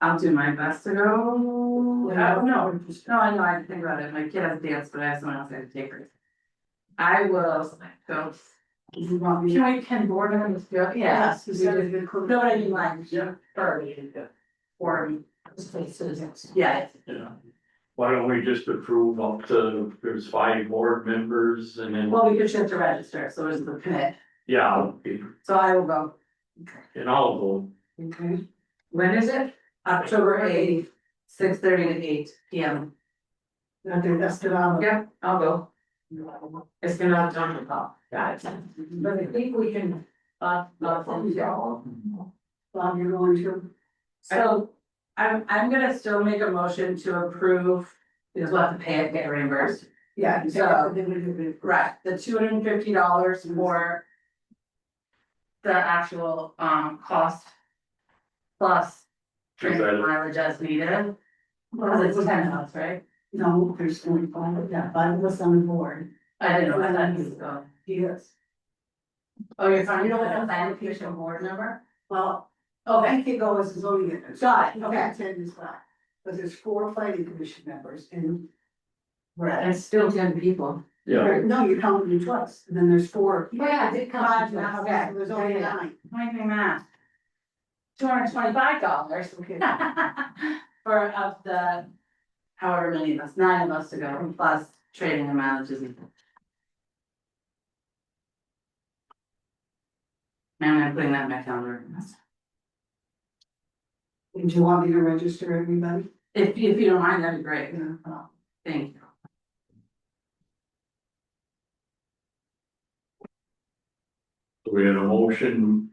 I'll do my best to go. Yeah. No, I know, I can think about it, my kid has dance, but I have someone else I have to take her. I will go. if you want me to. Can board members go? Yes, he said it good. No, but I mean like, Yeah. or, yeah, Yeah. Why don't we just approve up to, there's 5 board members and then, well, we could shift to register, so it's the commit, yeah, okay, so I will go. and I'll go. Okay. When is it? October 8th, 6:30 to 8 p.m. Okay, that's good, I'll. Yeah, I'll go. It's gonna have time to talk, got it. But I think we can, Bob, you're going to. so I'm gonna still make a motion to approve, because we'll have to pay it, get reimbursed. Yeah. you said So- they would do it. Right, the $250 for the actual cost plus training Is that- mileage as needed. Well, Cause it's 10 of us, right? No, there's only 5, yeah, 5 of us on the board. I didn't know that was going. Yes. Oh, you're fine, you don't have an application board number? Well, Okay, I can go as a zoning. got it, Okay, okay. 10 is fine, but there's 4 planning commission members and. And it's still 10 people. Yeah, No, you're counting me twice, and then there's 4. Yeah, I did count 5 you now, twice. okay, so there's only Yeah, yeah. 9. Make me math. $225. Okay. For of the, however many of us, 9 of us to go, plus training and mileages. Man, I'm putting that in my calendar. And do you want me to register everybody? If you don't mind, that'd be great. Yeah. Thank you. so we had a motion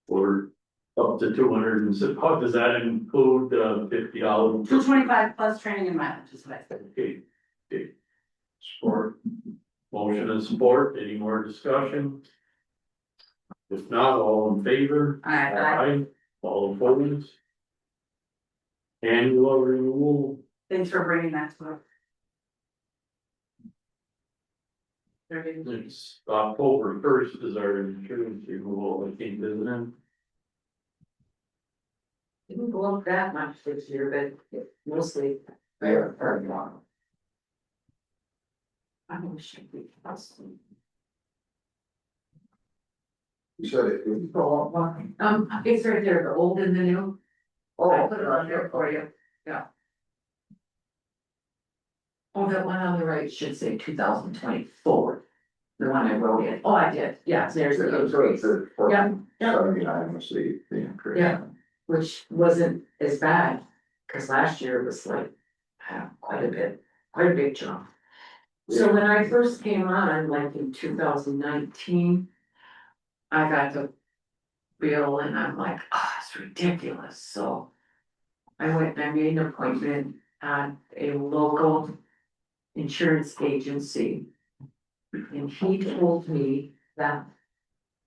for up to 200 and so, how does that include $50? $225 plus training and mileage is what I said. Okay, okay. Support. Motion and support, any more discussion? If not, all in favor? Aye. All opposed? Annual renewal, Thanks for bringing that to us. it's October 1st is our insurance renewal, I think, isn't it? Didn't go up that much this year, but mostly. Yeah. I wish it would be awesome. You said it didn't go up much? It's right there, the old and the new. Oh, I put it on there for you, yeah. Oh, that one on the right should say 2024. The one I wrote in, oh, I did, yeah, there's the increase, Yeah, yeah. 79 was the increase. Yeah. Which wasn't as bad, cause last year it was like, quite a big jump. So when I first came on, like in 2019. I got the bill and I'm like, oh, it's ridiculous, so. I went and I made an appointment at a local insurance agency. And he told me that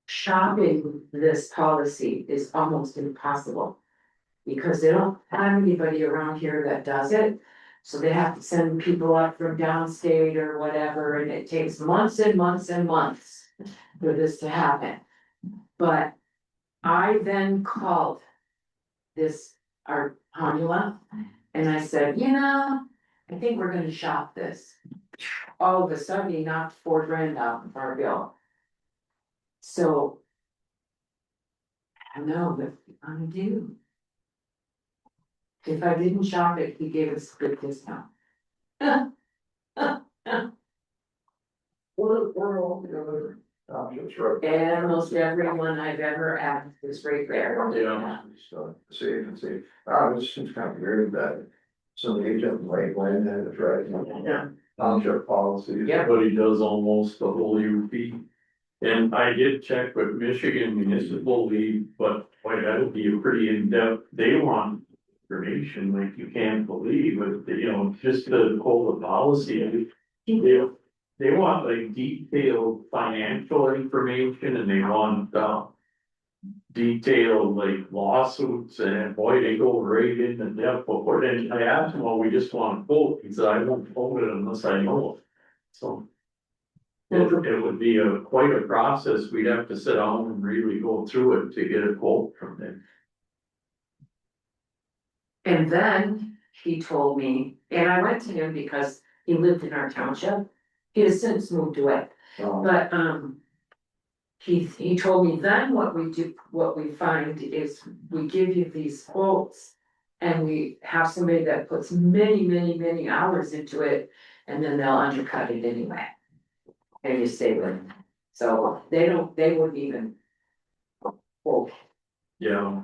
shopping this policy is almost impossible. Because they don't have anybody around here that does it. So they have to send people up from downstate or whatever, and it takes months and months and months for this to happen. But I then called our Honula, and I said, I think we're gonna shop this. All of a sudden, he knocked $4,000 out of our bill. So I know, but I do. If I didn't shop it, he gave us a good discount. Township's right. And almost everyone I've ever asked is right there. Yeah. So, see, it seems kind of weird that some agent like land had it right. Yeah. Township policies. Yeah. But he does almost the whole UP. And I did check with Michigan Municipal League, but boy, that'll be a pretty in-depth, they want information like you can't believe, but you know, just to hold the policy. They want like detailed financial information and they want, detailed like lawsuits and boy, they go right into depth. But then I asked him, well, we just want a quote. He said, I won't quote it unless I know it. So. It would be quite a process. We'd have to sit down and really go through it to get a quote from them. And then he told me, and I went to him because he lived in our township. He has since moved away, but, he told me then what we do, what we find is we give you these quotes. And we have somebody that puts many, many, many hours into it, and then they'll undercut it anyway. And you stay with them. So they wouldn't even. Quote. Yeah,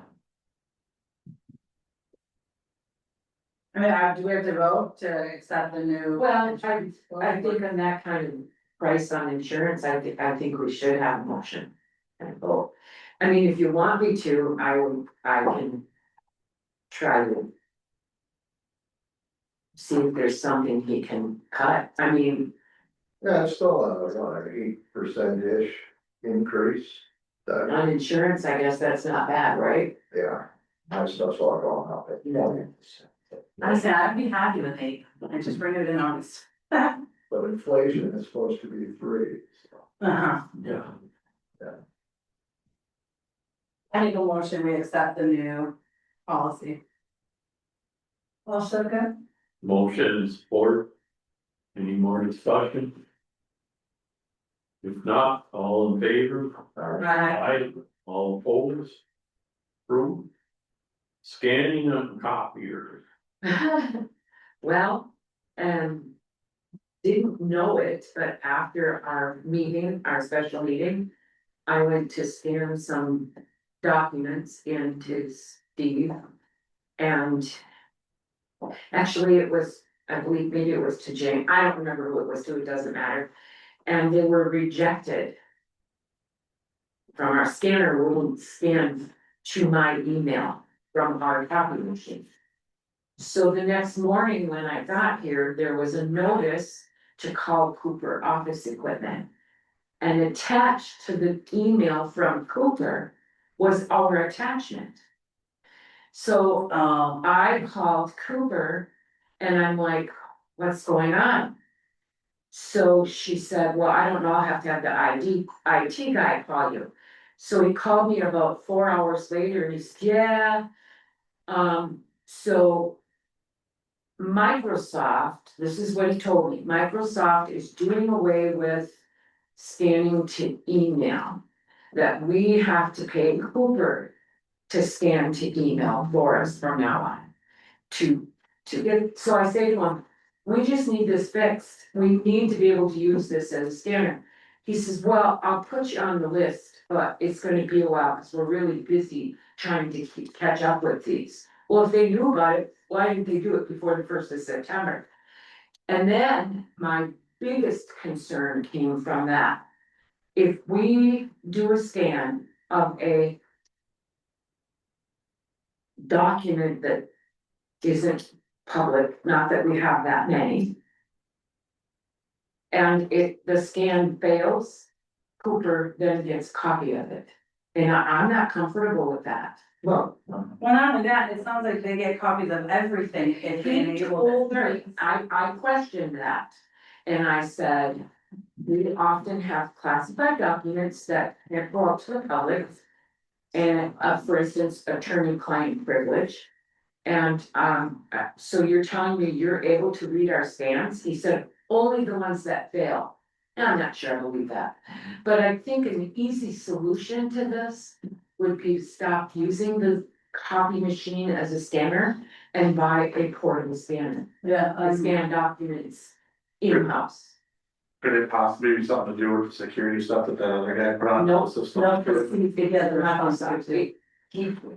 I mean, do we have to vote to accept the new? Well, I think on that kind of price on insurance, I think we should have a motion and vote. I mean, if you want me to, I can try to see if there's something he can cut. I mean, Yeah, it's still an 8%-ish increase. That, on insurance, I guess that's not bad, right? yeah, my stuff's all going up. I said, I'd be happy with 8, and just bring it in August. But inflation is supposed to be 3, so. Uh-huh. yeah. I make a motion, we accept the new policy. Also good. Motion and support. Any more discussion? If not, all in favor? Aye. All opposed? Approved. Scanning and copier. Well, didn't know it, but after our meeting, our special meeting, I went to scan some documents into Steve. And actually it was, I believe maybe it was to Jane, I don't remember who it was to, it doesn't matter. And they were rejected from our scanner, wouldn't scan to my email from our copy machine. So the next morning when I got here, there was a notice to call Cooper Office Equipment. And attached to the email from Cooper was our attachment. So I called Cooper and I'm like, what's going on? So she said, well, I don't know, I'll have to have the IT guy call you. So he called me about 4 hours later and he said, yeah. So Microsoft, this is what he told me, Microsoft is doing away with scanning to email. That we have to pay Cooper to scan to email for us from now on. To get, so I say to him, we just need this fixed, we need to be able to use this as a scanner. He says, well, I'll put you on the list, but it's gonna be a while, because we're really busy trying to catch up with these. Well, if they knew about it, why didn't they do it before the 1st of September? And then my biggest concern came from that. If we do a scan of a document that isn't public, not that we have that many. And the scan fails, Cooper then gets a copy of it. And I'm not comfortable with that. Well, not only that, it sounds like they get copies of everything if they He enable told it. me, I questioned that. And I said, we often have classified documents that can't go out to the public. And for instance, attorney-client privilege. And so you're telling me you're able to read our scans? He said, only the ones that fail. And I'm not sure I believe that. But I think an easy solution to this would be to stop using the copy machine as a scanner and buy a portable scanner. Yeah, I scan documents in-house. Could it possibly be something to do with the security stuff that the other guy put on the No, system? no, because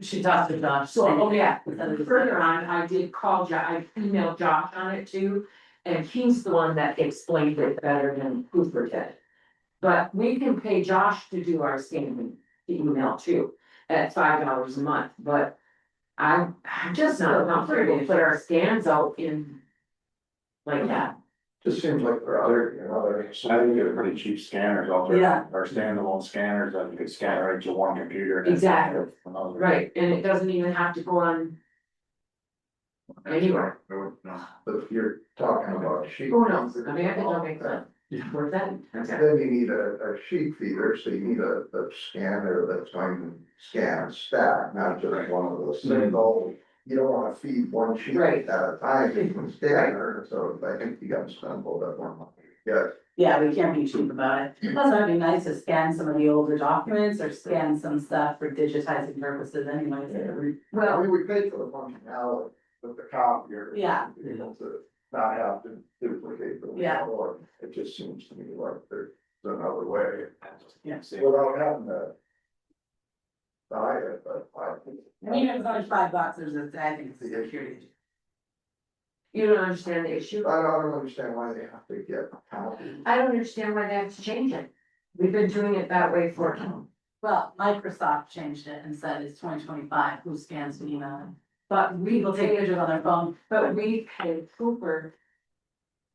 she talked to Josh. So, oh yeah, further on, I did call I emailed Josh on it too, and he's the one that explained it better than Cooper did. But we can pay Josh to do our scanning, the email too, at $5 a month, but I'm just not comfortable to put our scans out in like that. Just seems like there are other, I think they're pretty cheap scanners out there. Yeah. Or standalone scanners that you could scan right to one computer. and then Exactly. another. Right, and it doesn't even have to go on anywhere. No. but if you're talking about a sheet. Who knows, I mean, I think it'll make sense. Worth that, okay. Then you need a sheet feeder, so you need a scanner that's going to scan and stack, not just one of those single. You don't wanna feed one sheet Right. at a time, you can scanner, so I think you gotta spend a little bit more money. Yeah, Yeah, we can't be cheap about it. Plus, it'd be nice to scan some of the older documents or scan some stuff for digitizing purposes anyway. I mean, we paid for the functionality with the copier. Yeah. to be able to not have to duplicate the. Yeah. Or it just seems to me like there's another way. Yeah. Without having to. Buy it, but I think. Even if it's only $5, there's I think it's a security. You don't understand the issue? I don't understand why they have to get copies. I don't understand why they have to change it. We've been doing it that way for, Well, Microsoft changed it and said it's 2025, who scans the email? but we People will take take pictures on their phone. but we pay Cooper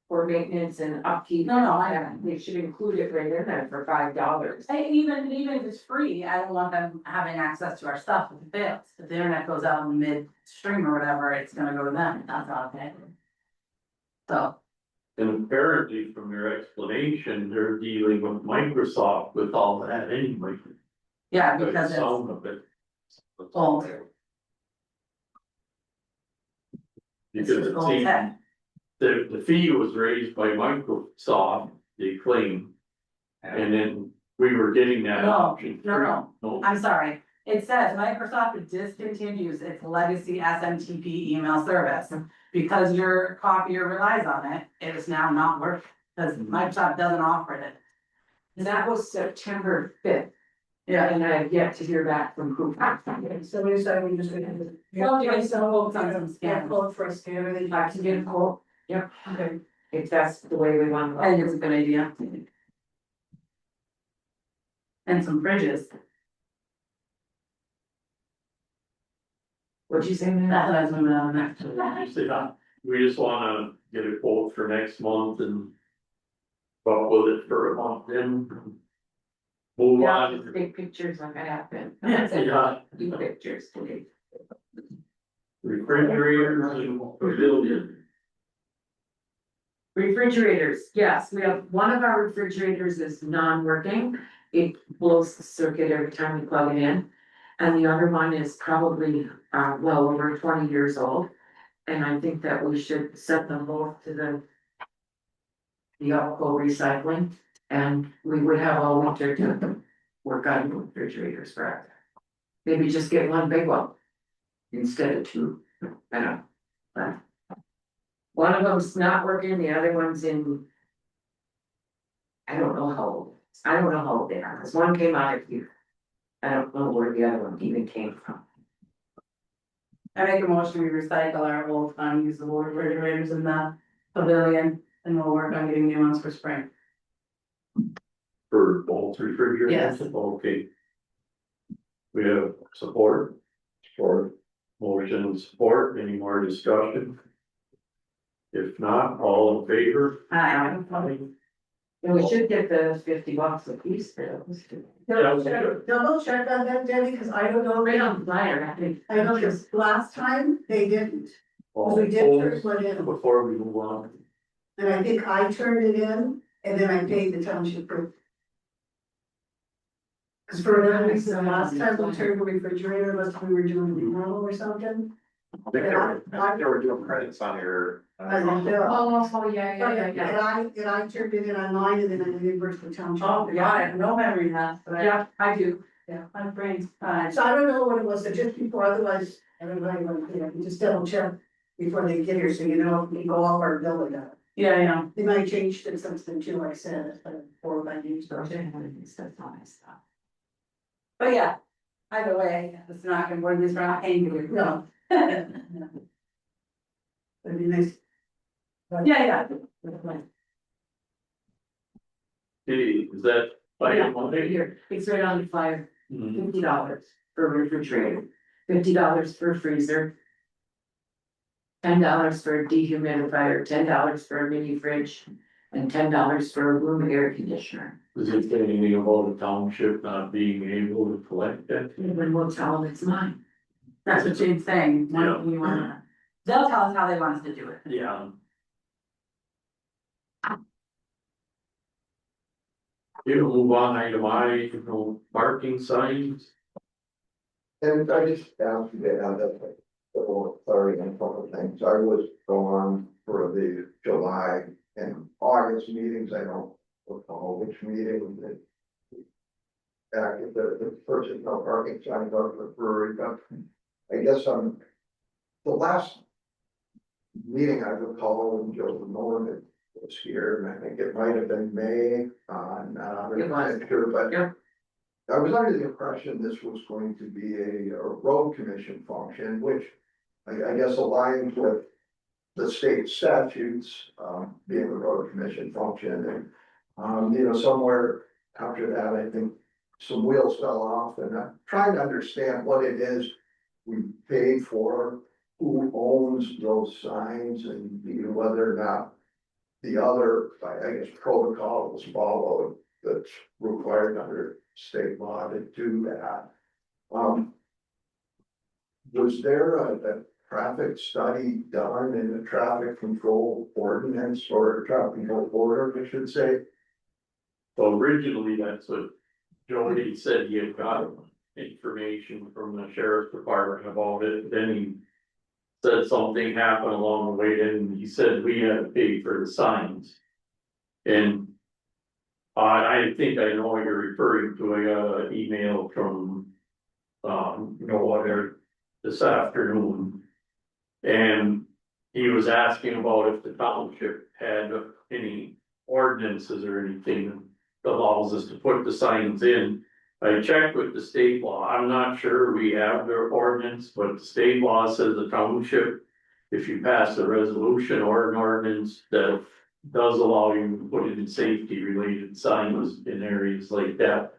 for maintenance and upkeep. No, I- They should include it right in there for $5. Hey, even if it's free, I don't want them having access to our stuff if it fails. If the internet goes out in midstream or whatever, it's gonna go to them, that's not okay. So, And apparently from your explanation, they're dealing with Microsoft with all that anyway. yeah, By the because it's sound of it. old. Because It's it old seemed, tech. the fee was raised by Microsoft, they claim. And then we were getting that No, option. no. No, I'm sorry, it says Microsoft discontinues its legacy SMTP email service. Because your copier relies on it, it is now not working, because Microsoft doesn't offer it. That was September 5th, Yeah. and I have yet to hear back from Cooper. So we decided we just. Well, you guys don't vote on some Yeah, scams. quote for a scanner, then you I can get a quote, yep, Okay. if that's the way we want to go. I think it's a good idea. And some fridges, What'd you say? that's Matt? what I was moving on next. we just wanna get a quote for next month and. Go with it for a month, then. Move Yeah, on. take pictures like I have been. Yeah. Do pictures today. Refrigerators and pavilion. Refrigerators, yes, we have, one of our refrigerators is non-working. It blows the circuit every time we plug it in. And the other one is probably, well over 20 years old. And I think that we should set them both to the alcohol recycling, and we would have all winter to work on refrigerators forever. Maybe just get one big one instead of two, I don't know. But one of them's not working, the other one's in. I don't know how old they are, because one came out of here. I don't know where the other one even came from. I make a motion, we recycle our old unusable refrigerators in the pavilion, and we'll work on getting new ones for spring. For both refrigerators? Yes. Okay. We have support, motion and support, any more discussion? If not, all in favor? And we should get the $50 a piece for those. Double check on that, Debbie, because I don't know. Right on the flyer, I think. I know this last time they didn't, All we did turn opposed? one in, Before we move on, and I think I turned it in, and then I paid the township for. Cause for whatever reason, the last time we turned the refrigerator, unless we were doing remodel or something. I think they were doing credits on your. I don't know. Oh, yeah. And I turned it in online, and then I reimbursed the township. Oh, yeah, I have no memory of that, but Yeah, I do. Yeah, my brain's, So I don't know what it was, but just before, otherwise, everybody went, you know, you just double check before they get here, so you know, if you go off our building. yeah. They might change to something too, like I said, but or by news. But yeah, either way, it's not gonna, we're just not angry. No. It'd be nice. Yeah. Hey, is that by Yeah, Monday? here, it's right on the flyer, Mhm. $50 for refrigerator, $50 for freezer. $10 for a dehumidifier, $10 for a mini fridge, and $10 for a room air conditioner. Does it say anything about the township not being able to collect that? And then we'll tell them it's mine. That's what Jane's saying, Yeah. they'll tell us how they want us to do it. Yeah. You move on, item I, parking signs. And I just asked you to add that, like, the whole clarity on a couple of things. I was gone for the July and August meetings. I don't recall which meeting that. Active, the person, no parking signs on the brewery, but I guess the last meeting I recall when Joe Norman was here, and I think it might have been May, not It was. 100% sure, but. Yeah. I was under the impression this was going to be a road commission function, which I guess aligns with the state statutes, being a road commission function, and, you know, somewhere after that, I think some wheels fell off, and I'm trying to understand what it is we paid for, who owns those signs, and you know, whether or not the other, I guess, protocol was followed that's required under state law to do that. Was there a traffic study done in the traffic control ordinance or traffic control order, I should say? So originally, that's what Jody said he had got information from the sheriff's department about it, then he said something happened along the way, and he said we had to pay for the signs. And I think I know what you're referring to. I got an email from, Water this afternoon. And he was asking about if the township had any ordinances or anything that allows us to put the signs in. I checked with the state law. I'm not sure we have their ordinance, but the state law says the township, if you pass a resolution or an ordinance that does allow you to put in safety related signs in areas like that,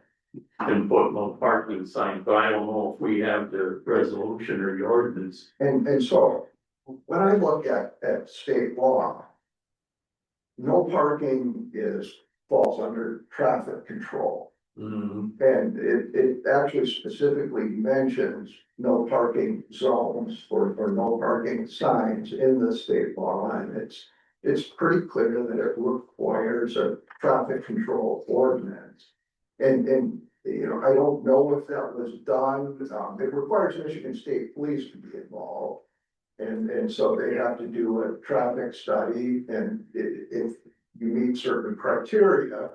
and put no parking sign, but I don't know if we have the resolution or the ordinance. And so, when I look at state law, no parking falls under traffic control. Mhm. And it actually specifically mentions no parking zones or no parking signs in the state law, and it's pretty clear that it requires a traffic control ordinance. And, you know, I don't know if that was done, it requires Michigan State Police to be involved. And so they have to do a traffic study, and if you meet certain criteria,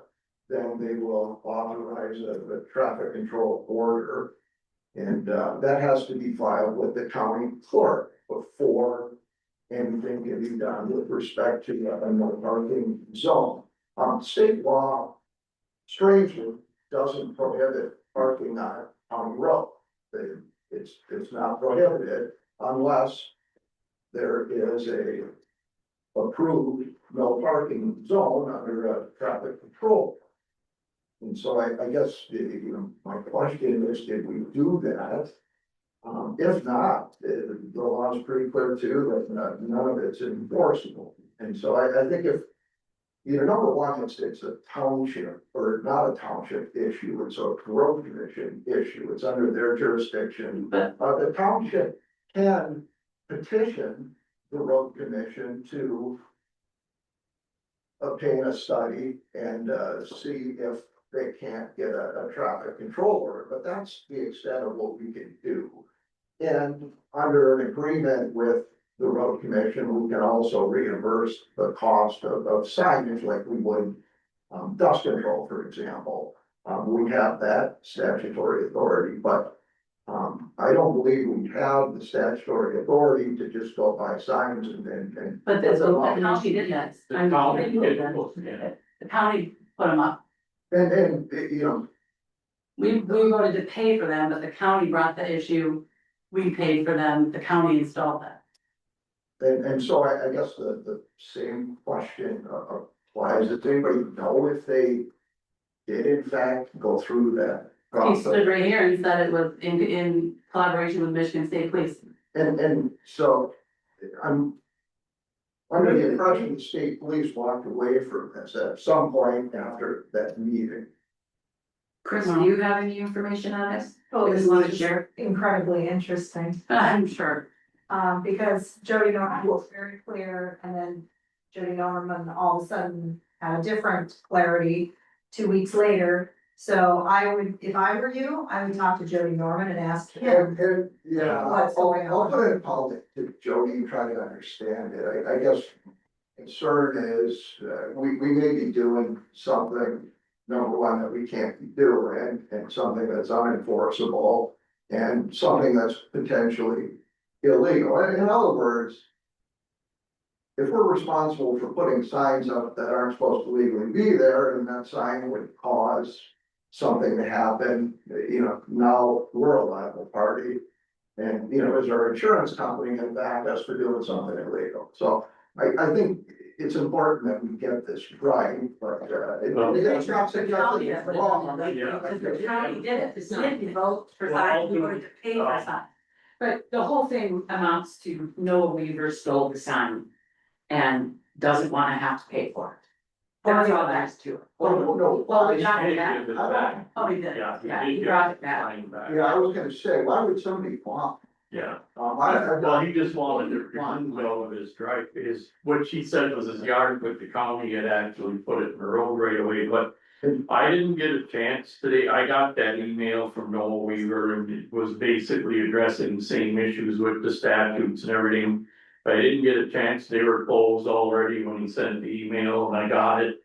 then they will authorize a traffic control order. And that has to be filed with the county clerk before anything can be done with respect to a no parking zone. State law strangely doesn't prohibit parking on a county road. It's not prohibited unless there is a approved no parking zone under a traffic control. And so I guess, you know, my question is, did we do that? If not, the law is pretty clear too, that none of it's enforceable. And so I think if, you know, number one, it's a township, or not a township issue, it's a road commission issue, it's under their jurisdiction. But- The township can petition the road commission to obtain a study and see if they can't get a traffic control order, but that's the extent of what we can do. And under an agreement with the road commission, we can also reimburse the cost of signage like we would dust control, for example. we have that statutory authority, but. I don't believe we have the statutory authority to just go buy signs and. But the county did that. The county did it, yeah. The county put them up. And, you know, We voted to pay for them, but the county brought the issue. We paid for them, the county installed that. and so I guess the same question applies. Does anybody know if they did in fact go through that He process? stood right here and said it was in collaboration with Michigan State Police. And so I'm under the impression the state police walked away from this at some point after that meeting. Chris, do you have any information on this? Oh, If this you want to is share? incredibly interesting, I'm sure. because Jody Norman was very clear, and then Jody Norman all of a sudden had a different clarity 2 weeks later. So I would, if I were you, I would talk to Jody Norman and ask him. And, yeah, What's I'll going on? put it in politics to Jody and try to understand it. I guess concern is, we may be doing something, number one, that we can't be doing, and something that's unenforceable, and something that's potentially illegal. In other words, if we're responsible for putting signs up that aren't supposed to legally be there, and that sign would cause something to happen, you know, now we're a liable party. And, you know, is our insurance company gonna back us for doing something illegal? So I think it's important that we get this right, but, it's not suggesting it's wrong. The county did it, the city did vote for signs, we voted to pay for signs. But the whole thing amounts to Noah Weaver stole the sign and doesn't wanna have to pay for it. That's all there is to it. No, Well, we I- got He it back. gave it back. Oh, he did. Yeah, Yeah, he he did brought get it back. the sign back. Yeah, I was gonna say, why would somebody want? Yeah, I well, he just wanted to remove all of his drive, what she said was his yard, but the county had actually put it in the road right away, but. I didn't get a chance today, I got that email from Noah Weaver, and it was basically addressing the same issues with the statutes and everything. But I didn't get a chance, they were closed already when he sent the email, and I got it.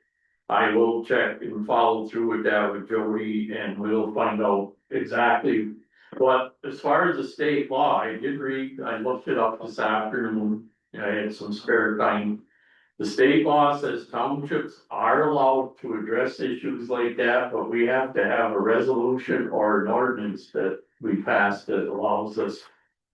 I will check and follow through with that with Jody, and we'll find out exactly. But as far as the state law, I did read, I looked it up this afternoon, I had some spare time. The state law says townships are allowed to address issues like that, but we have to have a resolution or an ordinance that we pass that allows us.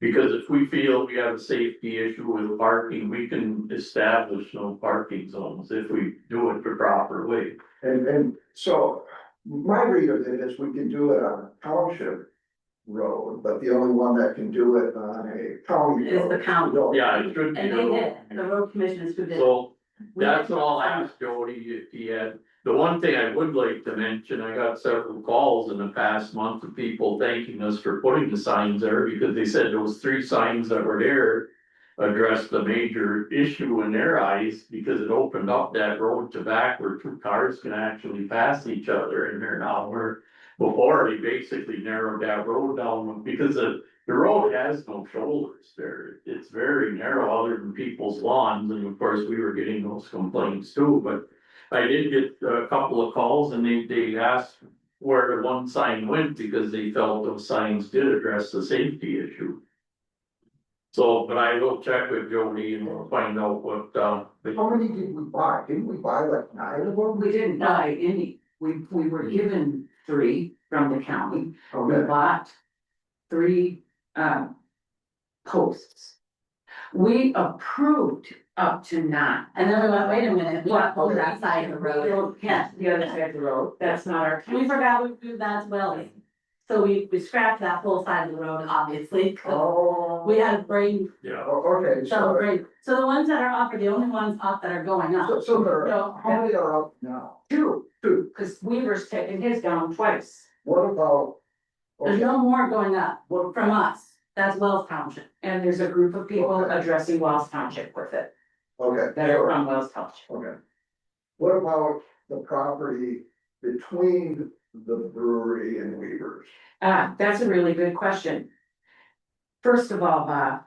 Because if we feel we have a safety issue with parking, we can establish no parking zones if we do it the proper way. And so, my read of it is we can do it on a township road, but the only one that can do it on a county Is road. the county. Yeah, it should be. And they did, the road commission is who did it. So that's all I asked Jody if he had, the one thing I would like to mention, I got several calls in the past month of people thanking us for putting the signs there, because they said those 3 signs that were there. Addressed the major issue in their eyes, because it opened up that road to back where 2 cars can actually pass each other, and they're now where. Before, they basically narrowed that road down, because the road has no shoulders there, it's very narrow other than people's lawns, and of course, we were getting those complaints too, but. I did get a couple of calls and they asked where the one sign went, because they felt those signs did address the safety issue. So, but I will check with Jody and we'll find out what, How many did we buy? Didn't we buy like 9 of them? We didn't buy any, we were given 3 from the county, we Okay, bought 3 posts. We approved up to 9. And then we went, wait a minute, we got pulled that side of the road. Yeah, the other side of the road, that's not our. We forgot we do that as well. So we scrapped that whole side of the road, obviously, 'cause oh. we had to bring, yeah. Okay, celebrate. So the ones that are up are the only ones up that are going up. so there, No. how many are up now? 2, 2. cause Weaver's taken his down twice. What about? There's Okay, no more going up from us. That's Wells Township. And there's a group of people Okay. addressing Wells Township with it, okay. that are from Wells Township. Okay. What about the property between the brewery and Weavers? That's a really good question. First of all, Bob,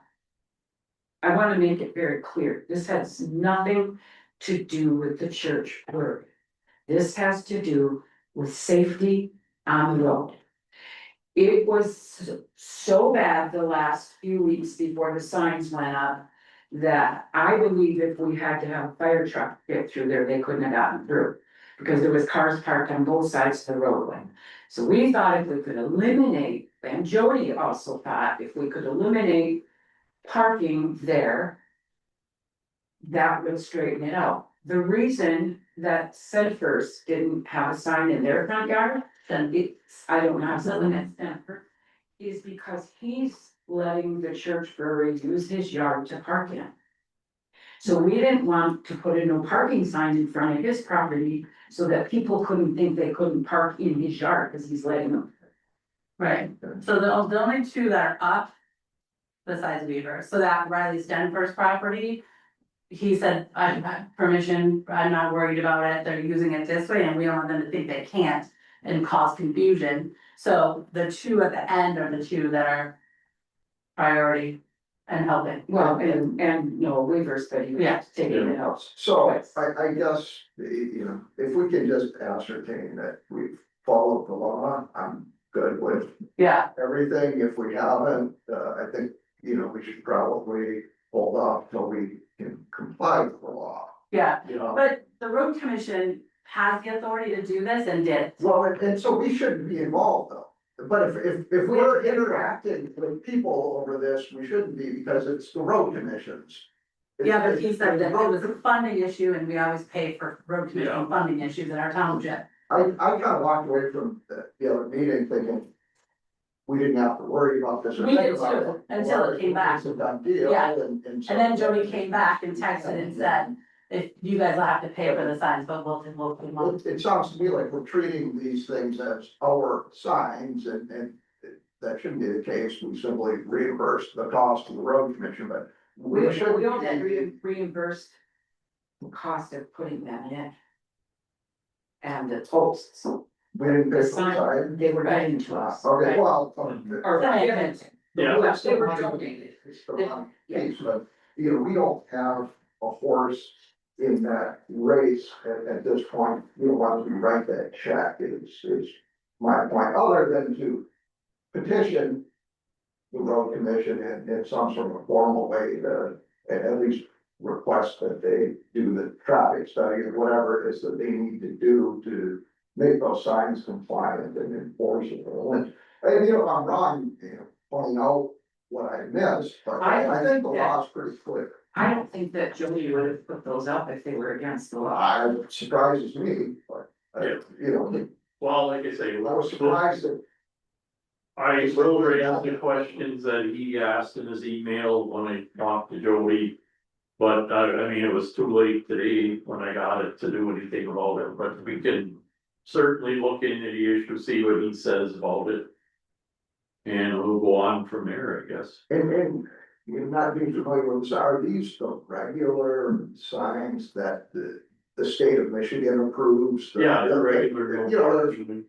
I wanna make it very clear, this has nothing to do with the church brewery. This has to do with safety on the road. It was so bad the last few weeks before the signs went up that I believe if we had to have a fire truck get through there, they couldn't have gotten through. Because there was cars parked on both sides of the roadway. So we thought if we could eliminate, and Jody also thought if we could eliminate parking there, that would straighten it out. The reason that Sedfors didn't have a sign in their front yard, then it's, I don't know how to limit Sedford, is because he's letting the church brewery use his yard to park in. So we didn't want to put a no parking sign in front of his property so that people couldn't think they couldn't park in his yard because he's letting them. Right, so the only two that are up besides Weaver, so that Riley Stenford's property. He said, I have permission, I'm not worried about it, they're using it this way and we don't want them to think they can't and cause confusion. So the two at the end are the two that are priority and helping. Well, and no Weaver's, but he Yeah. was taking it out. So I guess, you know, if we can just ascertain that we've followed the law, I'm good with Yeah, everything. If we haven't, I think, you know, we should probably hold off till we can comply with the law. yeah, You know, but the road commission has the authority to do this and did. well, and so we shouldn't be involved though. But if we're interacting with people over this, we shouldn't be because it's the road commissions. Yeah, but he said that it was I a funding issue and we always pay for road commission Yeah. funding issues in our township. kind of walked away from the other meeting thinking we didn't have to worry about this. or We think did about too, until it came back. It's a done deal. Yeah. And so. And then Jody came back and texted and said, if you guys will have to pay for the signs, but we'll. It sounds to me like we're treating these things as our signs and that shouldn't be the case. We simply reimburse the cost of the road commission, but We shouldn't don't get be- reimbursed the cost of putting them in. And the posts, We didn't pay the for the sign. sign, they were given to us. Okay, well. Or given, Yeah. they were donated. It's the wrong piece, but, you know, we don't have a horse in that race at this point. You know, once we write that check is my point, other than to petition the road commission in some sort of formal way to at least request that they do the traffic study or whatever it is that they need to do to make those signs compliant and enforceable. And you know, if I'm wrong, you know, point out what I missed, but I think the law is pretty clear. I don't think that Jody would have put those up if they were against the law. It surprises me, but, Yeah. you know, Well, like I say, I was surprised that. I will raise the questions that he asked in his email when I talked to Jody. But I mean, it was too late today when I got it to do anything about it, but we can certainly look into the issue, see what he says about it. And we'll go on from there, I guess. And you're not being familiar with this, are these the regular signs that the state of Michigan approves? Yeah, they're regular. You know, there's-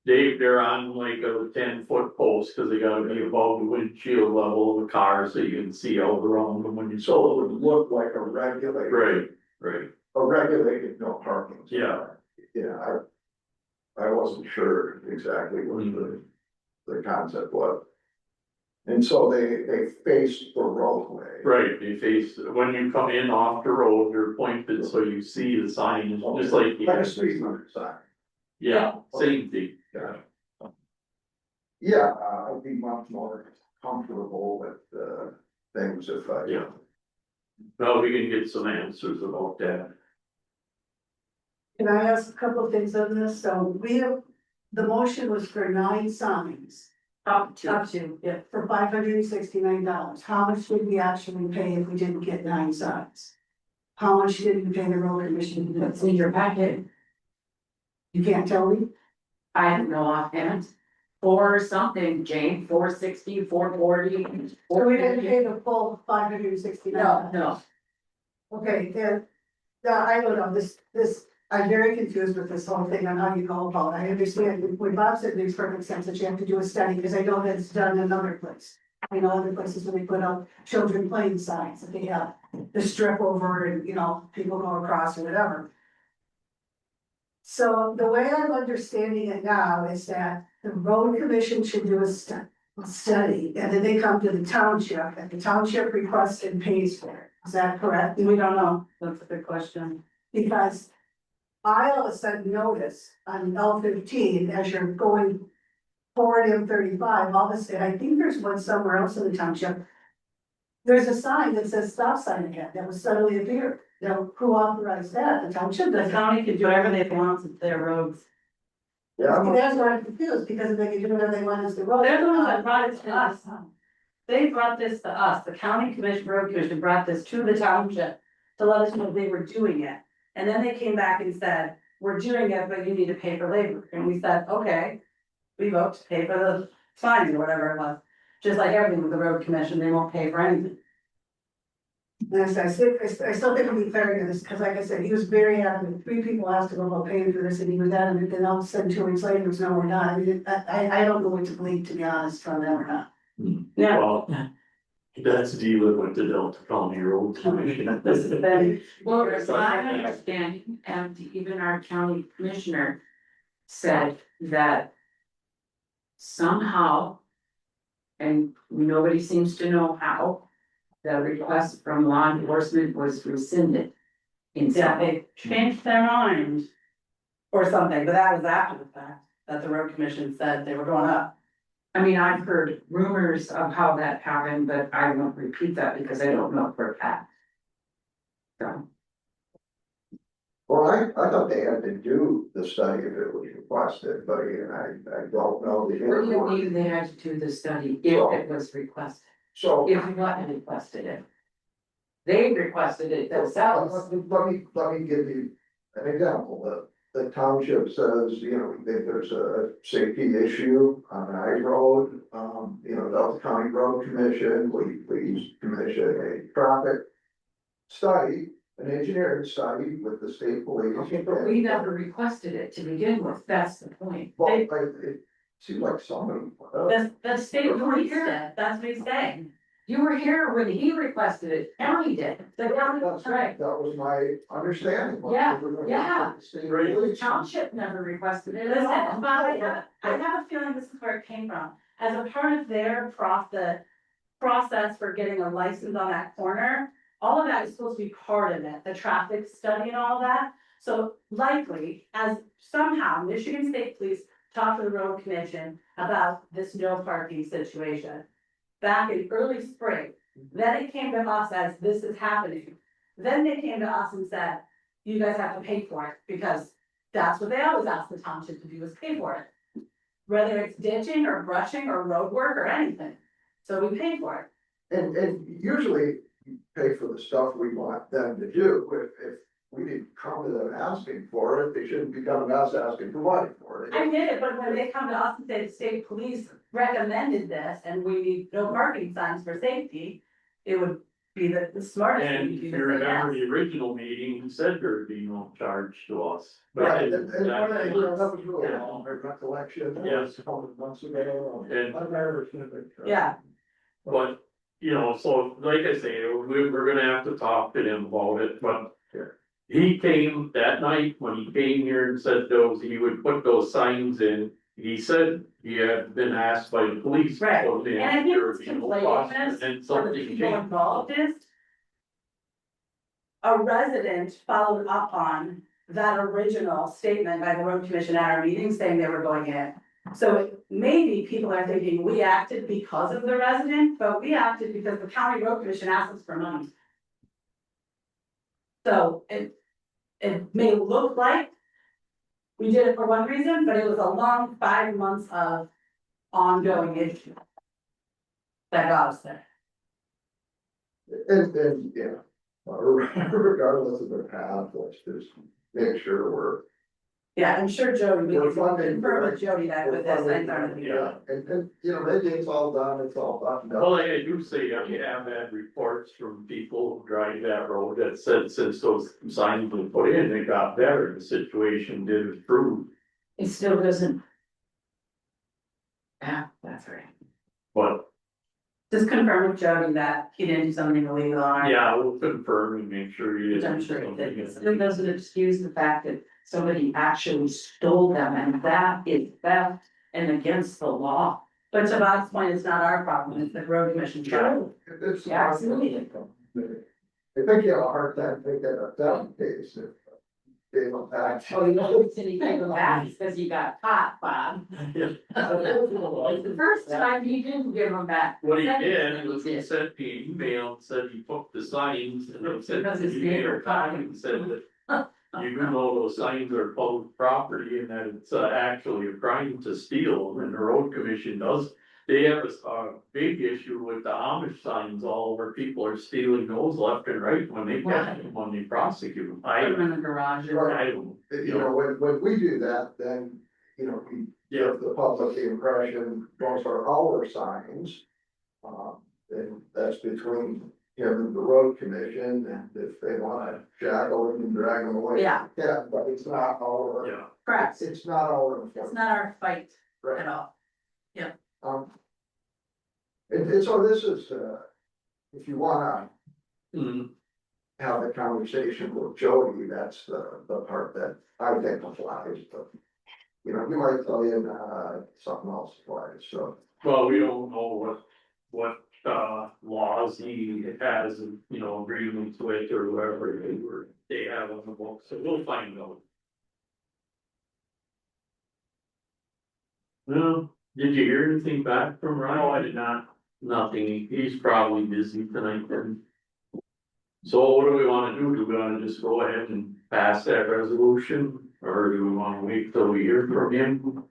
They're on like a 10-foot post, cause they gotta be above the windshield level of the car, so you can see all around them when you. so it would look like a regulated. Right, A regulated no parking. sign. Yeah. Yeah, I wasn't sure exactly what the concept was. And so they face the roadway. right, they face, when you come in off the road, you're pointed, so you see the sign, just like. Like a street limit sign. Yeah, same thing. Yeah, I'd be much more comfortable with, things if I. Yeah. Well, we can get some answers about that. Can I ask a couple of things on this? So we have, the motion was for 9 signs. Up to, Up to, yeah, for $569. How much did we actually pay if we didn't get 9 signs? How much did we pay the road commission? that's in your packet. You can't tell me? I don't know offhand. Or something, Jane, 460, 440. So we didn't pay the full $569? No. Okay, then, I don't know, this, I'm very confused with this whole thing on how you go about it. I understand, when Bob said it makes perfect sense that you have to do a study, because I know that it's done in another place. I know other places where they put up children playing signs, that they have the strip over and, you know, people go across or whatever. So the way I'm understanding it now is that the road commission should do a study, and then they come to the township, and the township requests and pays for it. Is that correct? We don't know, that's a good question. Because I all of a sudden notice on L15, as you're going forward M35, all of a sudden, I think there's one somewhere else in the township. There's a sign that says stop sign again, that was suddenly appeared. Now, who authorized that? The township The does. county can do whatever they want with their roads. Yeah, And that's why I'm confused, because they can do whatever they want as the road. They're the ones that brought it to us. They brought this to us, the county commission, road commission brought this to the township to let us know they were doing it. And then they came back and said, we're doing it, but you need to pay for labor. And we said, okay. We vote to pay for the signs or whatever it was. Just like everything with the road commission, they won't pay for anything. And I still think it'll be fair to this, because like I said, he was very adamant, 3 people asked him about paying for this, and he was adamant, then all of a sudden 2 weeks later, there's no, we're not. I mean, I don't know what to believe, to be honest, from them or not. Yeah. Well, that's dealing with the Delta County Road Commission. This is been, well, it's my understanding, and even our county commissioner said that somehow, and nobody seems to know how, the request from law enforcement was rescinded. Yeah, they changed their mind. Or something, but that was after the fact, that the road commission said they were going up. I mean, I've heard rumors of how that happened, but I won't repeat that because I don't know for a fact. So, well, I thought they had to do the study if it was requested, but again, I don't know the. what do you mean they had to do the study if it was requested? So. If what requested it? They requested it themselves. Let me give you an example. The township says, you know, if there's a safety issue on an ag road, Delta County Road Commission, we commission a traffic study, an engineering study with the state police. Okay, but we never requested it to begin with, that's the point. Well, it seems like somebody. The state police did, that's what he's saying. You were here when he requested it, county did, the county, That's right, That was my understanding. Yeah, We were gonna yeah. get the state Right. police. township never requested it Listen, at all. but I have a feeling this is where it came from. As a part of their the process for getting a license on that corner, all of that is supposed to be part of it, the traffic study and all that. So likely, as somehow Michigan State Police talked to the road commission about this no parking situation back in early spring. Then it came to us as this is happening. Then they came to us and said, you guys have to pay for it, because that's what they always ask the township to do, is pay for it. Whether it's ditching or brushing or road work or anything, so we pay for it. And usually you pay for the stuff we want them to do. If we didn't come to them asking for it, they shouldn't be coming to us asking for money for it. I get it, but when they come to us and say the state police recommended this and we need no parking signs for safety, it would be the smartest thing And to if do you to say remember yes. the original meeting, he said there'd be no charge to us. But Right, and that- that was really a long recollection. That Yeah. was a couple of months ago. And- I never should have been. Yeah, But, so like I say, we're gonna have to talk to them about it, but. He came that night, when he came here and said he would put those signs in, he said he had been asked by the police. Right. So they and I think there what's would be no cost, conflating and this for the something people changed. involved is a resident followed up on that original statement by the road commission at our meeting saying they were going in. So maybe people are thinking we acted because of the resident, but we acted because the county road commission asked us for money. So it may look like we did it for one reason, but it was a long 5 months of ongoing issue that got us there. And, yeah, regardless of the path, let's just make sure we're. Yeah, I'm sure Jody, we We're can funding, confirm with Jody that with this, I thought. Yeah. And, maybe it's all done, it's all done. Well, I do say, I have had reports from people who drive that road that said since those signs were put in, it got better, the situation did improve. It still doesn't. Yeah, that's right. But, Just confirm with Jody that he didn't do something illegal on our. yeah, we'll confirm and make sure you. Which I'm sure it did. It still doesn't excuse the fact that somebody actually stole them, and that is theft and against the law. But to Bob's point, it's not our problem, it's the road commission problem. It's. Yeah, absolutely. I think you have a hard time thinking of that case if gave them back. Oh, you know, the city gave them back because you got caught, Bob. The first time you didn't give them back. What he Second did time was you he did. sent me an email, and said he took the signs and it said. Because his he made neighbor a copy and said that. You do know those signs are public property and that it's actually a crime to steal and the road commission does. They have a big issue with the Amish signs all over, people are stealing those left and right when they catch them, when they prosecute them. Put them in the garage. I don't, You know, when we do that, then, you know, we give the public the impression those are our signs. And that's between him and the road commission, and if they wanna shackle him and drag him away. Yeah. Yeah, but it's not our. yeah. Correct, It's not our. it's not our fight Right. at all. And so this is, if you wanna Mm, have a conversation with Jody, that's the part that I think applies, but. You know, he might tell you, something else applies, so. well, we don't know what laws he has, you know, agreements with or whoever they have on the book, so we'll find out. Well, did you hear anything back from Ryan? No, I did not. Nothing, he's probably busy tonight then. So what do we wanna do? Do we wanna just go ahead and pass that resolution, or do we wanna wait till we hear from him?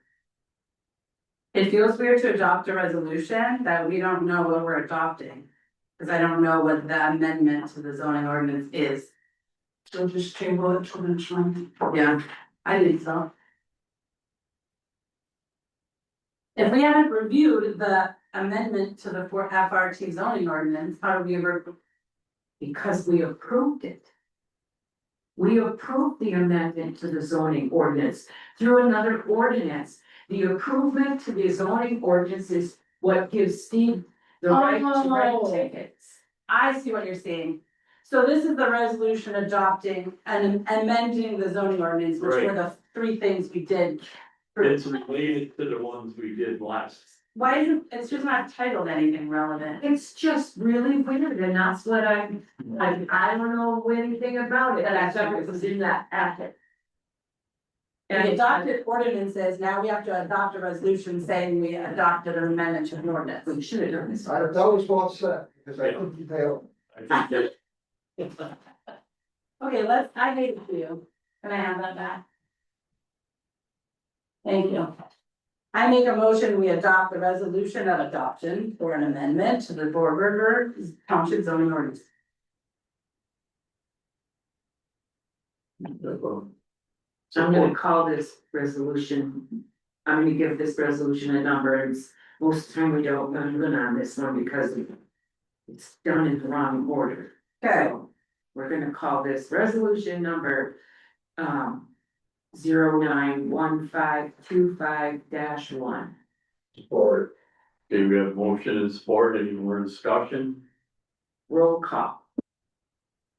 It feels weird to adopt a resolution that we don't know what we're adopting. Cause I don't know what the amendment to the zoning ordinance is. So just table it till next month. Yeah, I think so. If we haven't reviewed the amendment to the FRT zoning ordinance, how do we ever? Because we approved it. We approved the amendment to the zoning ordinance through another ordinance. The improvement to the zoning ordinance is what gives Steve the right to write Oh. tickets. I see what you're saying. So this is the resolution adopting and amending the zoning ordinance, which were the three things we did. It's related to the ones we did last. Why isn't, it's just not titled anything relevant. It's just really weird, and that's what I don't know anything about it, and I thought it was in that packet. And the adopted ordinances, now we have to adopt a resolution saying we adopted an amendment to an ordinance. We should have done this. That was well said, because I think you nailed it. I think that, Okay, I gave it to you. Can I have that back? Thank you. I make a motion, we adopt the resolution of adoption for an amendment to the Board River Township zoning ordinance. I'm gonna call this resolution, I'm gonna give this resolution a number, and most of the time we don't, I'm gonna on this one because it's done in the wrong order. Okay, So, we're gonna call this resolution number, 091525-1. Support. okay, we have motion and support, any more discussion? Roll call.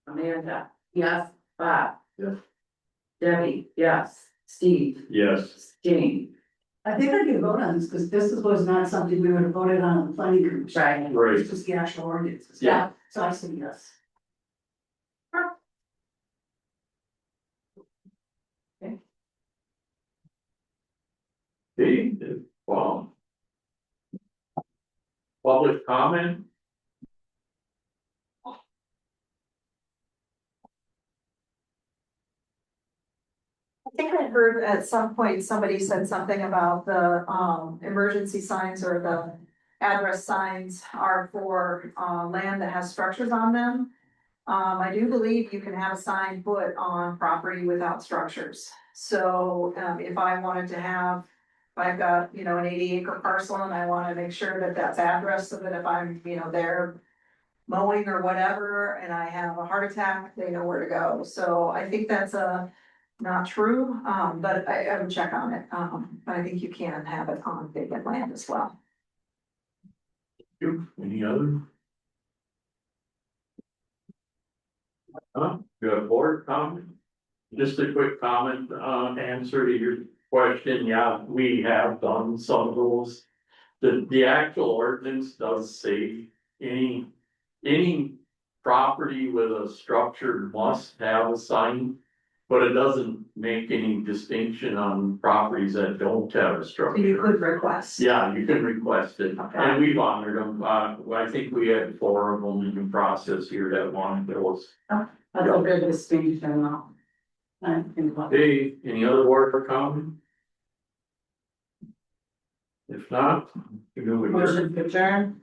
Amanda, yes, Bob. Yes. Debbie, yes, Steve, Yes. Jane. I think I can vote on this, because this was not something we would have voted on the planning commission. right. Right, It's just the actual ordinances. Yeah. So I say yes. okay, well. Public comment? I think I heard at some point, somebody said something about the, emergency signs or the address signs are for, land that has structures on them. I do believe you can have a sign put on property without structures. So, if I wanted to have, if I've got, you know, an 80-acre parcel and I wanna make sure that that's addressed, so that if I'm, you know, there mowing or whatever, and I have a heart attack, they know where to go. So I think that's not true, but I would check on it. But I think you can have it on vacant land as well. You, any other? Huh, you have board comment? Just a quick comment, answer to your question, yeah, we have done some of those. The actual ordinance does say any property with a structure must have a sign. But it doesn't make any distinction on properties that don't have a So you structure. could request. Yeah, you can request it, and we've honored them, I think we had 4 of them in process here that wanted those. That's a good distinction, though. I think. Hey, any other board for comment? If not, you know, we Motion to adjourn.